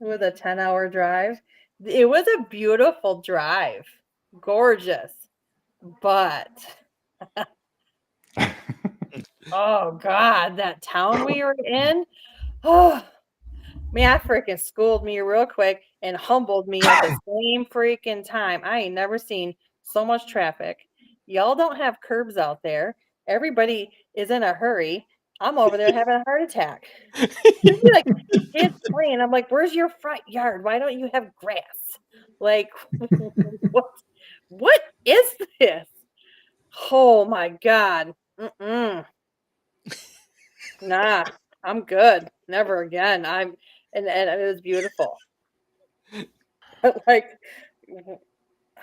It was a 10-hour drive. It was a beautiful drive. Gorgeous. But oh God, that town we were in. Oh man, freaking schooled me real quick and humbled me at the same freaking time. I ain't never seen so much traffic. Y'all don't have curbs out there. Everybody is in a hurry. I'm over there having a heart attack. Like kids playing. I'm like, where's your front yard? Why don't you have grass? Like, what is this? Oh my God. Nah, I'm good. Never again. And it was beautiful. Like,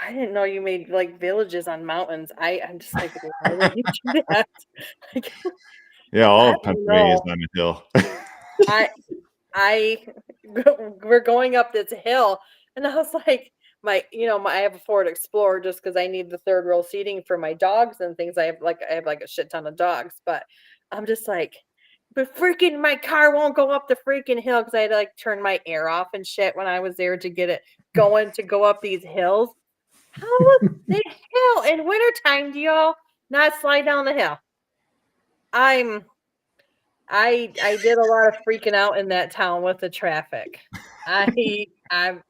I didn't know you made like villages on mountains. I'm just like, why would you do that? Like, Yeah, all I of don't Pennsylvania is know. on a hill. We're going up this hill, and I was like, I have a Ford Explorer just because I need the third row seating for my dogs and things. I have like a shit ton of dogs, but I'm just like, but freaking my car won't go up the freaking hill because I had to like turn my air off and shit when I was there to get it going to go up these hills. How the hell in wintertime do y'all not slide down the hill? I did a lot of freaking out in that town with the traffic. I'm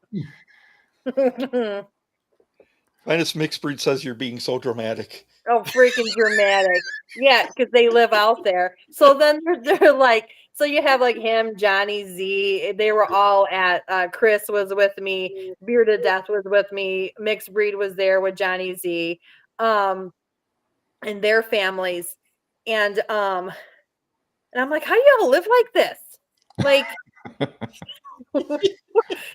Finest Mixed Breed says you're being so dramatic. oh freaking dramatic. Yeah, because they live out there. So then they're like, so you have like him, Johnny Z. They were all at Chris was with me, Bearded Death was with me, Mixed Breed was there with Johnny Z, and their families. And I'm like, how do y'all live like this? Like do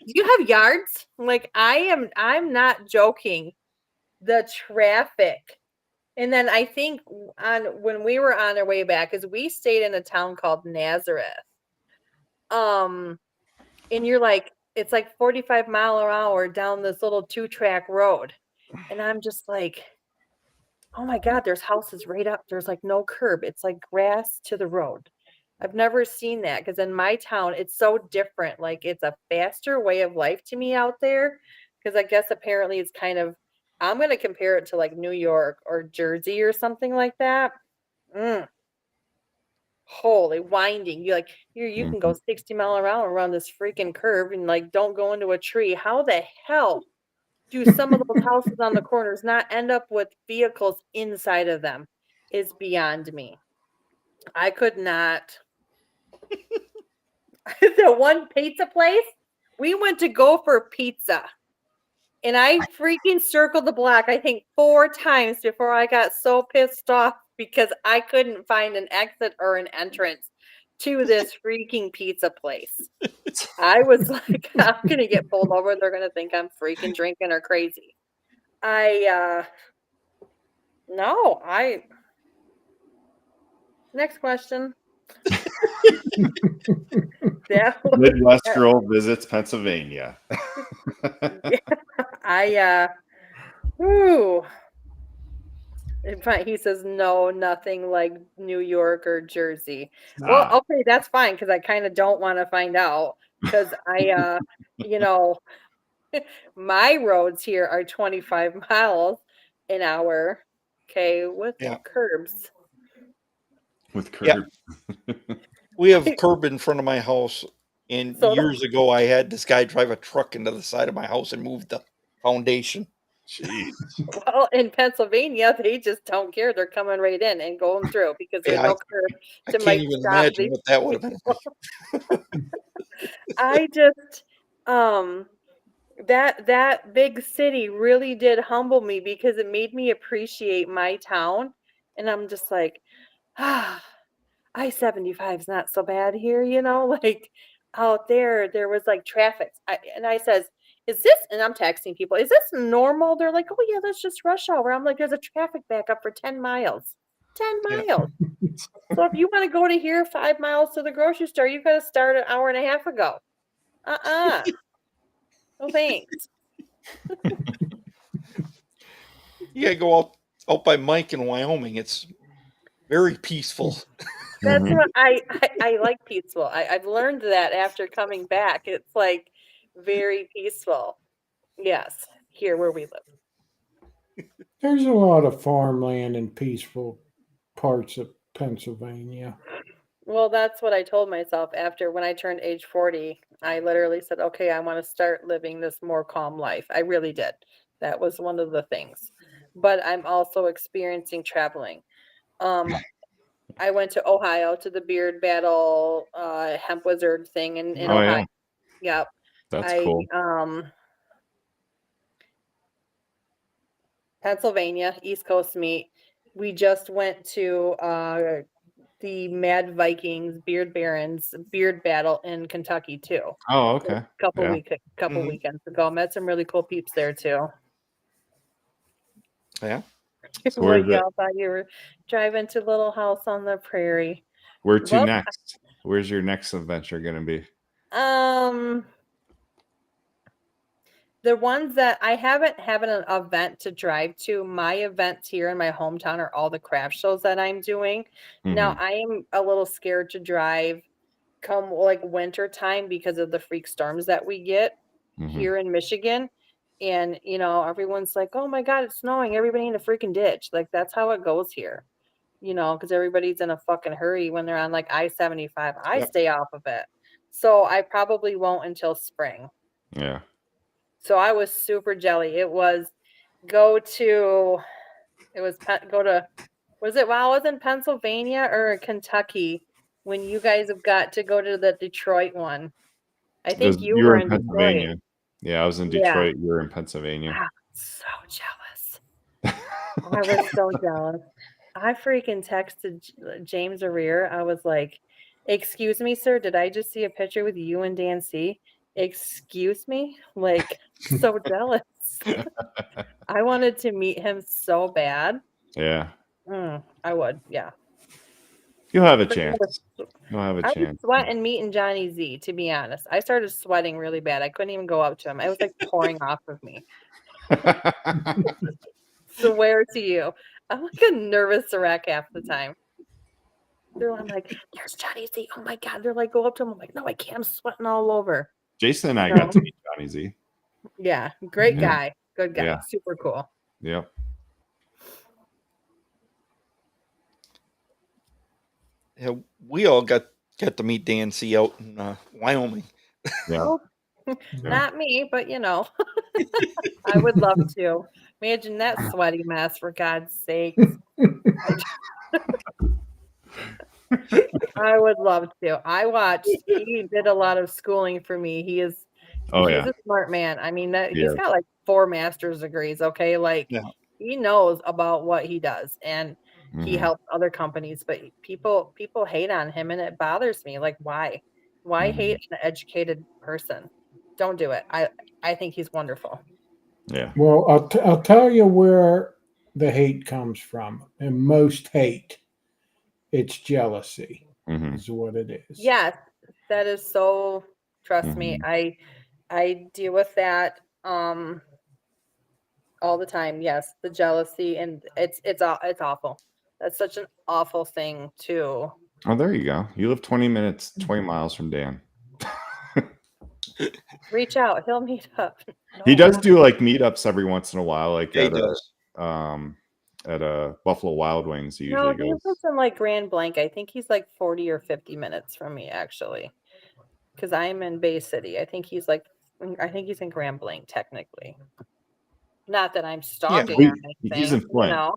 you have yards? Like I'm not joking. The traffic. And then I think when we were on our way back, because we stayed in a town called Nazareth. And you're like, it's like 45 mile an hour down this little 2-track road. And I'm just like, oh my God, there's houses right up. There's like no curb. It's like grass to the road. I've never seen that because in my town, it's so different. Like it's a faster way of life to me out there. Because I guess apparently it's kind of, I'm going to compare it to like New York or Jersey or something like that. Mm, holy winding. You can go 60 mile an hour around this freaking curve and like don't go into a tree. How the hell do some of those houses on the corners not end up with vehicles inside of them is beyond me. I could not. The one pizza place, we went to go for pizza. And I freaking circled the block, I think 4 times before I got so pissed off because I couldn't find an exit or an entrance to this freaking pizza place. I was like, I'm going to get pulled over. They're going to think I'm freaking drinking or crazy. Next question. Midwest Girl visits Pennsylvania. In fact, he says no, nothing like New York or Jersey. Stop. Well, okay, that's fine because I kind of don't want to find out because my roads here are 25 miles an hour. Okay, with curbs. With curb. We have a curb in front of my house, and years ago I had this guy drive a truck into the side of my house and move the foundation. Jeez. Well, in Pennsylvania, they just don't care. They're coming right in and going through because there's no curb I to can't even imagine what that would have been like. I just that big city really did humble me because it made me appreciate my town, and I'm just like, I-75 is not so bad here, like out there was like traffic. I says, is this, and I'm texting people, is this normal? They're like, oh yeah, that's just rush hour. I'm like, there's a traffic backup for 10 miles. 10 miles. So if you want to go to here 5 miles to the grocery store, you got to start an hour and a half ago. No thanks. You gotta go out by Mike in Wyoming. It's very peaceful. That's what I like peaceful. I've learned that after coming back. It's like very peaceful. Yes, here where we live. There's a lot of farmland in peaceful parts of Pennsylvania. Well, that's what I told myself after when I turned age 40. I literally said, okay, I want to start living this more calm life. I really did. That was one of the things. But I'm also experiencing traveling. I went to Ohio to the Beard Battle Hemp Wizard thing in Ohio. Yeah. Yep. That's cool. Pennsylvania, East Coast meet. We just went to the Mad Vikings Beard Barons Beard Battle in Kentucky too. Oh, okay. A couple weekends ago. Met some really cool peeps there too. Yeah. So where's I thought you were driving to Little House on the Prairie. Where to next? Where's your next adventure gonna be? The ones that I haven't an event to drive to. My events here in my hometown are all the craft shows that I'm doing. Mm-hmm. Now I am a little scared to drive come like winter time because of the freak storms that we get here in Michigan. And, everyone's like, oh my God, it's snowing. Everybody in a freaking ditch. Like, that's how it goes here, because everybody's in a fucking hurry when they're on like I-75. I stay off of it. So I probably won't until spring. Yeah. So I was super jelly. It was was it while I was in Pennsylvania or Kentucky when you guys have got to go to the Detroit one? I think you were in Pennsylvania. Detroit. Yeah, I was in Detroit. You were in Pennsylvania. Wow, so jealous. I was so jealous. I freaking texted James Arrear. I was like, excuse me, sir, did I just see a picture with you and Dan C? Excuse me? Like, so jealous. I wanted to meet him so bad. Yeah. I would, yeah. You'll have a chance. I was sweating meeting Johnny Z, to be honest. I started sweating really bad. I couldn't even go up to him. It was like pouring off of me. Swear to you. I'm like a nervous wreck half the time. I'm like, there's Johnny Z. Oh my God. They're like, go up to him. I'm like, no, I can't. I'm sweating all over. Jason and I No. got to meet Johnny Z. Yeah. Great Yeah. guy. Good guy. Yeah. Super cool. Yep. Yeah, we all got to meet Dan C out in Wyoming. Yeah. Oh, not me, but you know, I would love to. Imagine that sweaty mess, for God's sakes. I would love to. I watched. He did a lot of schooling for me. He's a smart man. I mean, he's got like 4 master's degrees. Okay, like he knows about what he does, and he helps other companies. But people hate on him, and it bothers me. Like, why? Why hate an educated person? Don't do it. I think he's wonderful. Yeah. Well, I'll tell you where the hate comes from, and most hate. It's jealousy. Is what it is. Yes, that is so. Trust me, I deal with that all the time. Yes, the jealousy, and it's awful. That's such an awful thing too. Oh, there you go. You live 20 miles from Dan. Reach out, he'll meet up. He does do like meetups every once in a while, like He at does. a Buffalo Wild Wings. He No, usually he goes. lives in like Grand Blanc. I think he's like 40 or 50 minutes from me, actually, because I'm in Bay City. I think he's in Grand Blanc technically. Not that I'm stalking or anything. He's in Flint. You know?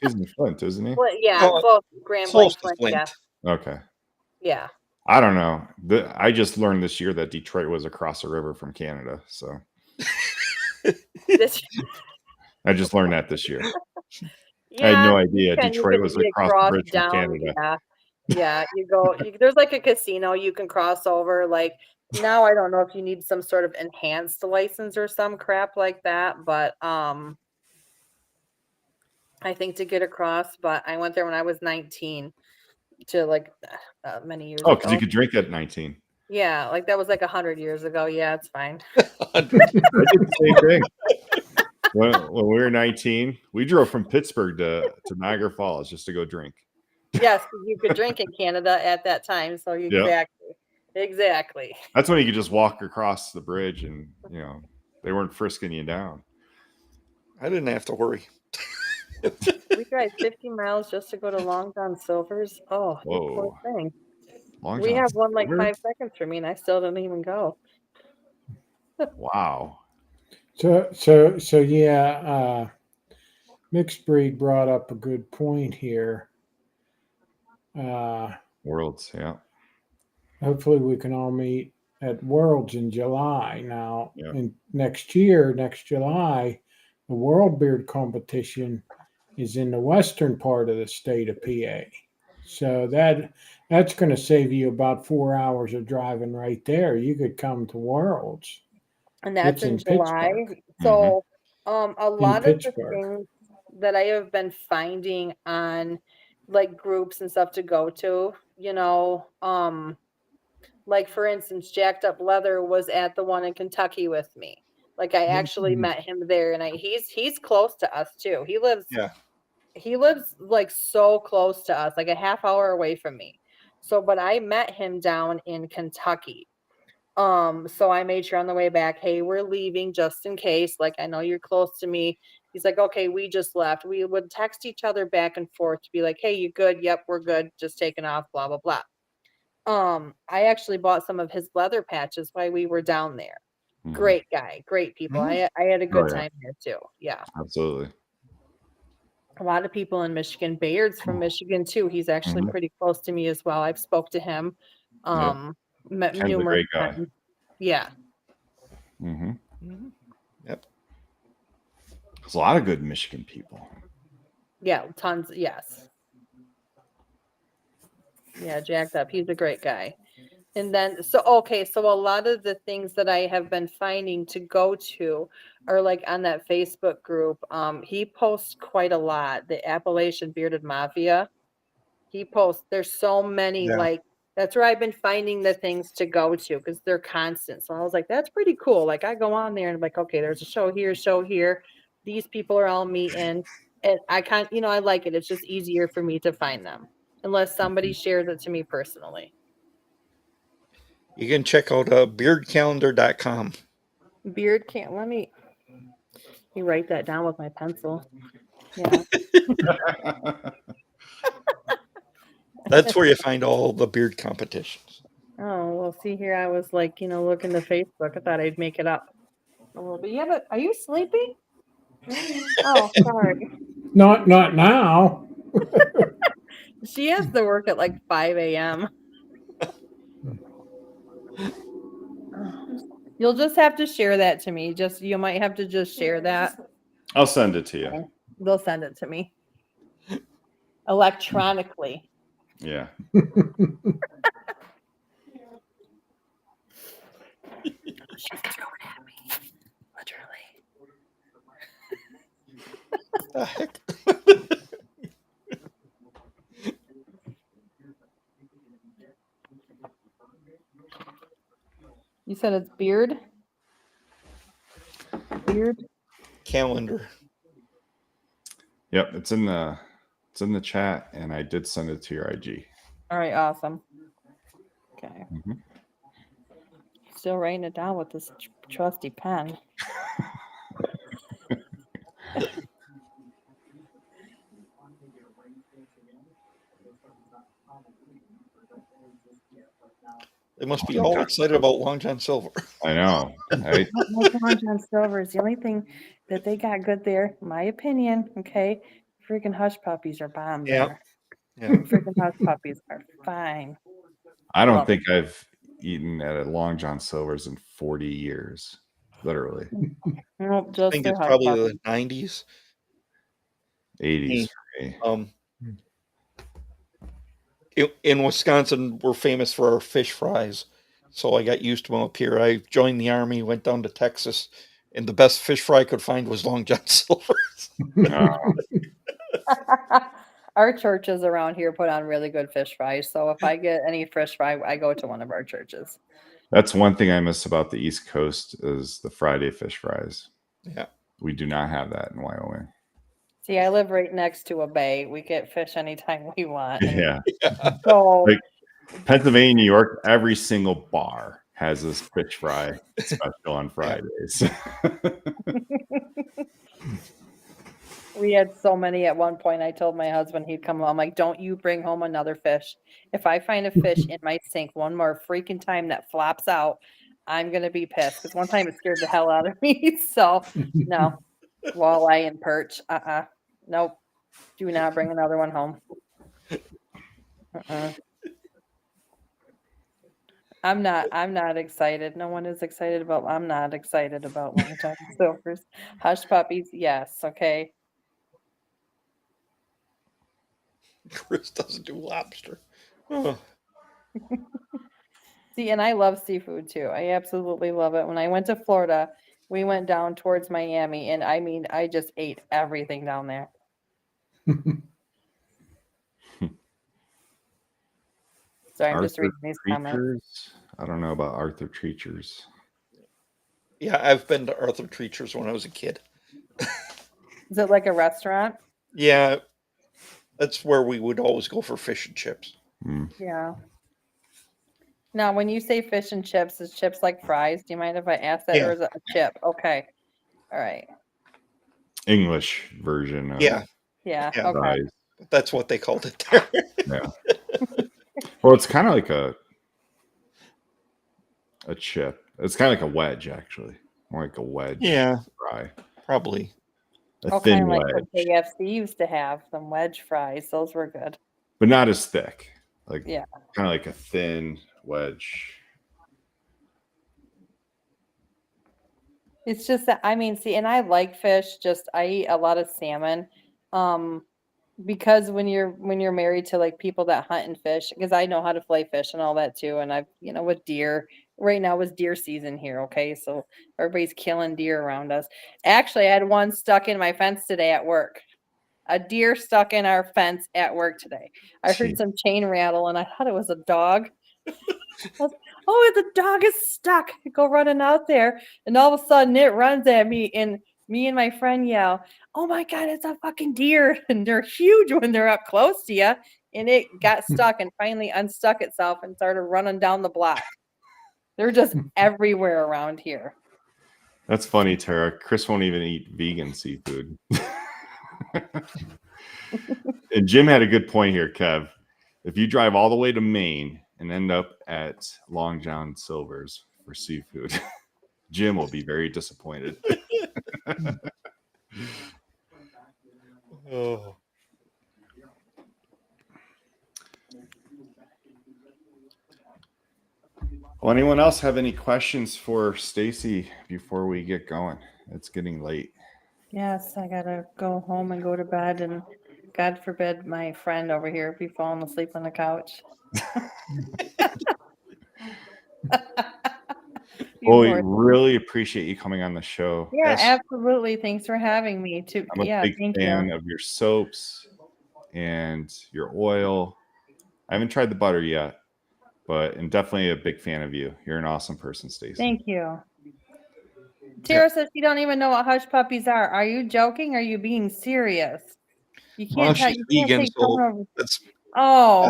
He's in Flint, isn't he? Well, yeah, Oh, close. Grand close Blanc, to Flint. Flint. Yeah, Okay. yeah. I don't know. I just learned this year that Detroit was across the river from Canada. So I just learned that this year. Yeah, I had no idea you Detroit can was get across the bridge from Canada. Yeah. You go. There's like a casino you can cross over. Like now, I don't know if you need some sort of enhanced license or some crap like that, but I think to get across. But I went there when I was 19 to like many years Oh, ago. because you could drink at 19. Yeah, like that was like 100 years ago. Yeah, it's fine. I did the same thing. When we were 19, we drove from Pittsburgh to Niagara Falls just to go drink. Yes, you could drink in Canada at that time. So exactly. That's when you could just walk across the bridge and, they weren't frisking you down. I didn't have to worry. We drive 50 miles just to go to Long John Silver's. Oh, poor thing. We have one like 5 seconds from me, and I still don't even go. Wow. So yeah, Mixed Breed brought up a good point here. Worlds, yeah. Hopefully we can all meet at Worlds in July. Now, in next July, the World Beard competition is in the western part of the state of PA. So that's going to save you about 4 hours of driving right there. You could come to Worlds. And that's in July. Pittsburgh. So a lot of the Pittsburgh. things that I have been finding on like groups and stuff to go to, like for instance, Jacked Up Leather was at the one in Kentucky with me. Like I actually met him there, and he's close to us too. He lives like so close to us, like a half hour away from me. So, but I met him down in Kentucky. So I made sure on the way back, hey, we're leaving just in case. Like, I know you're close to me. He's like, okay, we just left. We would text each other back and forth to be like, hey, you good? Yep, we're good. Just taking off, blah, blah, blah. I actually bought some of his leather patches while we were down there. Great guy, great people. I had a good time there too. Yeah. Absolutely. A lot of people in Michigan. Bayard's from Michigan too. He's actually pretty close to me as well. I've spoke to him. Met Ken's a numerous great guy. times. Yeah. Yep. There's a lot of good Michigan people. Yeah, tons. Yes. Yeah, Jacked Up. He's a great guy. And then, so a lot of the things that I have been finding to go to are like on that Facebook group. He posts quite a lot. The Appalachian Bearded Mafia. He posts. There's so many that's where I've been finding the things to go to because they're constant. So I was like, that's pretty cool. Like I go on there and I'm like, okay, there's a show here. These people are all meeting. And I can't, I like it. It's just easier for me to find them unless somebody shares it to me personally. You can check out beardcalendar.com. Beard can't let me write that down with my pencil. Yeah. That's where you find all the beard competitions. Oh, well, see here, I was like, looking to Facebook. I thought I'd make it up a little bit. Yeah, but are you sleeping? Oh, sorry. Not now. She has to work at like 5 a.m. You'll just have to share that to me. You might have to just share that. I'll send it to you. They'll send it to me electronically. Yeah. She's throwing at me, literally. The heck? You said it's beard? Beard? Calendar. Yep, it's in the chat, and I did send it to your IG. All right, awesome. Okay. Mm-hmm. Still writing it down with this trusty pen. They must be all excited about Long John Silver. I know. Long John Silver is the only thing that they got good there, in my opinion. Okay, freaking hush puppies are bomb there. Yeah. Freaking hush puppies are fine. I don't think I've eaten at a Long John Silver's in 40 years, literally. Nope, I just think their it's hush probably puppies. the 90s. 80s for me. In Wisconsin, we're famous for our fish fries. So I got used to them up here. I joined the Army, went down to Texas, and the best fish fry I could find was Long John Silver's. Our churches around here put on really good fish fries. So if I get any fish fry, I go to one of our churches. That's one thing I miss about the East Coast is the Friday fish fries. Yeah. We do not have that in Wyoming. See, I live right next to a bay. We get fish anytime we want. Yeah. So like Pennsylvania, New York, every single bar has this fish fry special on Fridays. we had so many at one point. I told my husband he'd come home. I'm like, don't you bring home another fish. If I find a fish in my sink one more freaking time that flops out, I'm going to be pissed. Because one time it scared the hell out of me. So, no. Walleye and perch. Nope. Do not bring another one home. I'm not excited. No one is excited about. I'm not excited about Long John Silver's. Hush puppies, yes. Okay. Chris doesn't do lobster. Oh. See, and I love seafood too. I absolutely love it. When I went to Florida, we went down towards Miami, and I mean, I just ate everything down there. Sorry, I'm just reading these comments. I don't know about Arthur Treacher's. Yeah, I've been to Arthur Treacher's when I was a kid. Is it like a restaurant? Yeah, that's where we would always go for fish and chips. Yeah. Now, when you say fish and chips, is chips like fries? Do you mind if I ask that, or is it a chip? Okay. All right. English version. Of Yeah. Okay. Fries. That's what they called it there. Yeah. Well, it's kind of like a chip. It's kind of like a wedge, actually. More like a wedge. Yeah. Fry. Probably. A thin like wedge. what KFC used to have, some wedge fries. Those were good. But not as thick. Like, yeah. Kind of like a thin wedge. It's just that, I mean, see, and I like fish, just I eat a lot of salmon. Because when you're married to like people that hunt and fish, because I know how to flay fish and all that too. And I've, with deer, right now is deer season here. Okay. So everybody's killing deer around us. Actually, I had one stuck in my fence today at work. A deer stuck in our fence at work today. I heard some chain rattle and I thought it was a dog. Oh, the dog is stuck. I go running out there, and all of a sudden it runs at me, and Me and my friend yell, "Oh my God, it's a fucking deer." And they're huge when they're up close to you. And it got stuck and finally unstuck itself and started running down the block. They're just everywhere around here. That's funny, Tara. Chris won't even eat vegan seafood. And Jim had a good point here, Kev. If you drive all the way to Maine and end up at Long John Silver's for seafood, Jim will be very disappointed. Oh. Well, anyone else have any questions for Stacy before we get going? It's getting late. Yes, I gotta go home and go to bed, and God forbid my friend over here be falling asleep on the couch. You Well, we poor thing. really appreciate you coming on the show. Yeah, Yes. absolutely. Thanks for having me. Too. I'm a Yeah, big thank fan you. of your soaps and your oil. I haven't tried the butter yet, but I'm definitely a big fan of you. You're an awesome person, Stacy. Thank you. Tara says you don't even know what hush puppies are. Are you joking? Or are you being serious? You Well, can't tell. she's You can't vegan, say so someone over. that's Oh,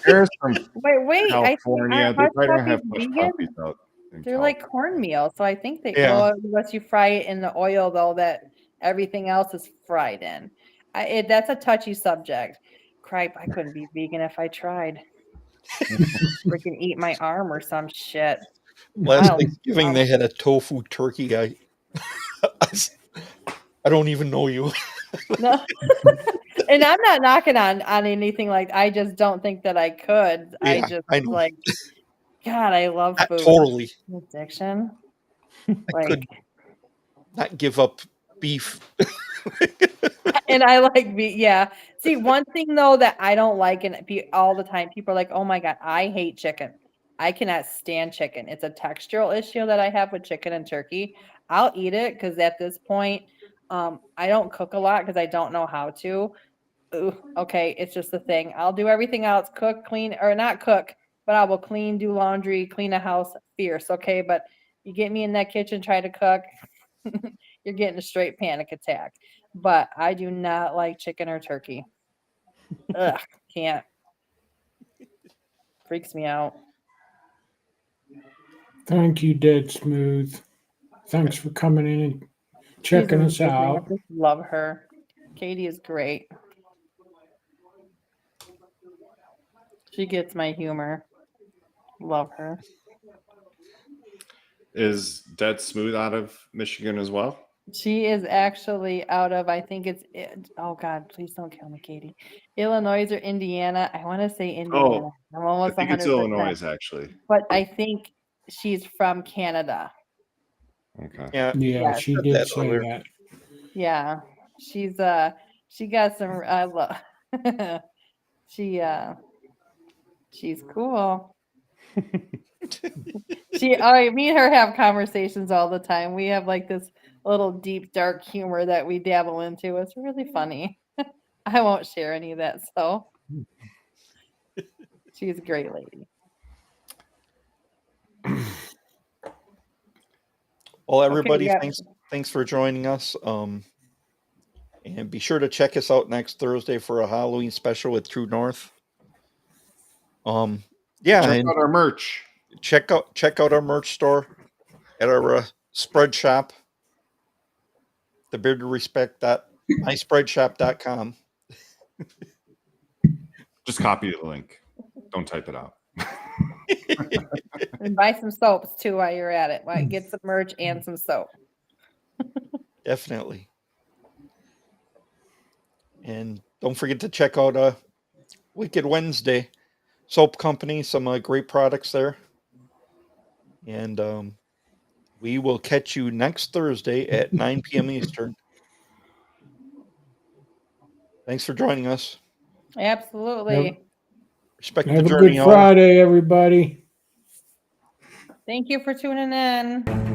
Tara's from wait. California. Are They hush probably don't have puppies hush vegan? puppies out in They're like California. cornmeal, so I think they. Yeah. Well, unless you fry it in the oil, though, that everything else is fried in. That's a touchy subject. Cripe, I couldn't be vegan if I tried. Freaking eat my arm or some shit. last I'll- Thanksgiving they had a tofu turkey. I don't even know you. No. And I'm not knocking on anything like. I just don't think that I could. I Yeah, just I know. like. God, I love food. Totally. Addiction. I Like, could not give up beef. and I like yeah. See, one thing though that I don't like, and all the time people are like, "Oh my God, I hate chicken. I cannot stand chicken. It's a textural issue that I have with chicken and turkey. I'll eat it because at this point, I don't cook a lot because I don't know how to. Ooh, okay, it's just a thing. I'll do everything else, cook, clean, or not cook, but I will clean, do laundry, clean a house, fierce. Okay, but you get me in that kitchen, try to cook, you're getting a straight panic attack. But I do not like chicken or turkey. Ugh, can't. Freaks me out. Thank you, Dead Smooth. Thanks for coming in and checking She's us amazing. I out. just love her. Katie is great. She gets my humor. Love her. Is Dead Smooth out of Michigan as well? She is actually out of, I think oh God, please don't kill me, Katie. Illinois or Indiana. I want to say Indiana. I'm I almost think it's 100%. Illinois, actually. But I think she's from Canada. Okay. Yeah. Yeah, Yeah, she said did that say earlier. that. Yeah. She's she got some she's cool. Me and her have conversations all the time. We have like this little deep dark humor that we dabble into. It's really funny. I won't share any of that, so she's a great lady. Well, everybody, yeah. thanks for joining us. And be sure to check us out next Thursday for a Halloween special with True North. Yeah, Check and out our merch. check out our merch store at our spread shop, thebeardedrespect.myspreadshop.com. Just copy the link. Don't type it out. And buy some soaps too while you're at it. Get some merch and some soap. Definitely. And don't forget to check out Wicked Wednesday Soap Company. Some great products there. And we will catch you next Thursday at 9 p.m. Eastern. Thanks for joining us. Absolutely. Respect Have the a journey. good all. Friday, everybody. Thank you for tuning in.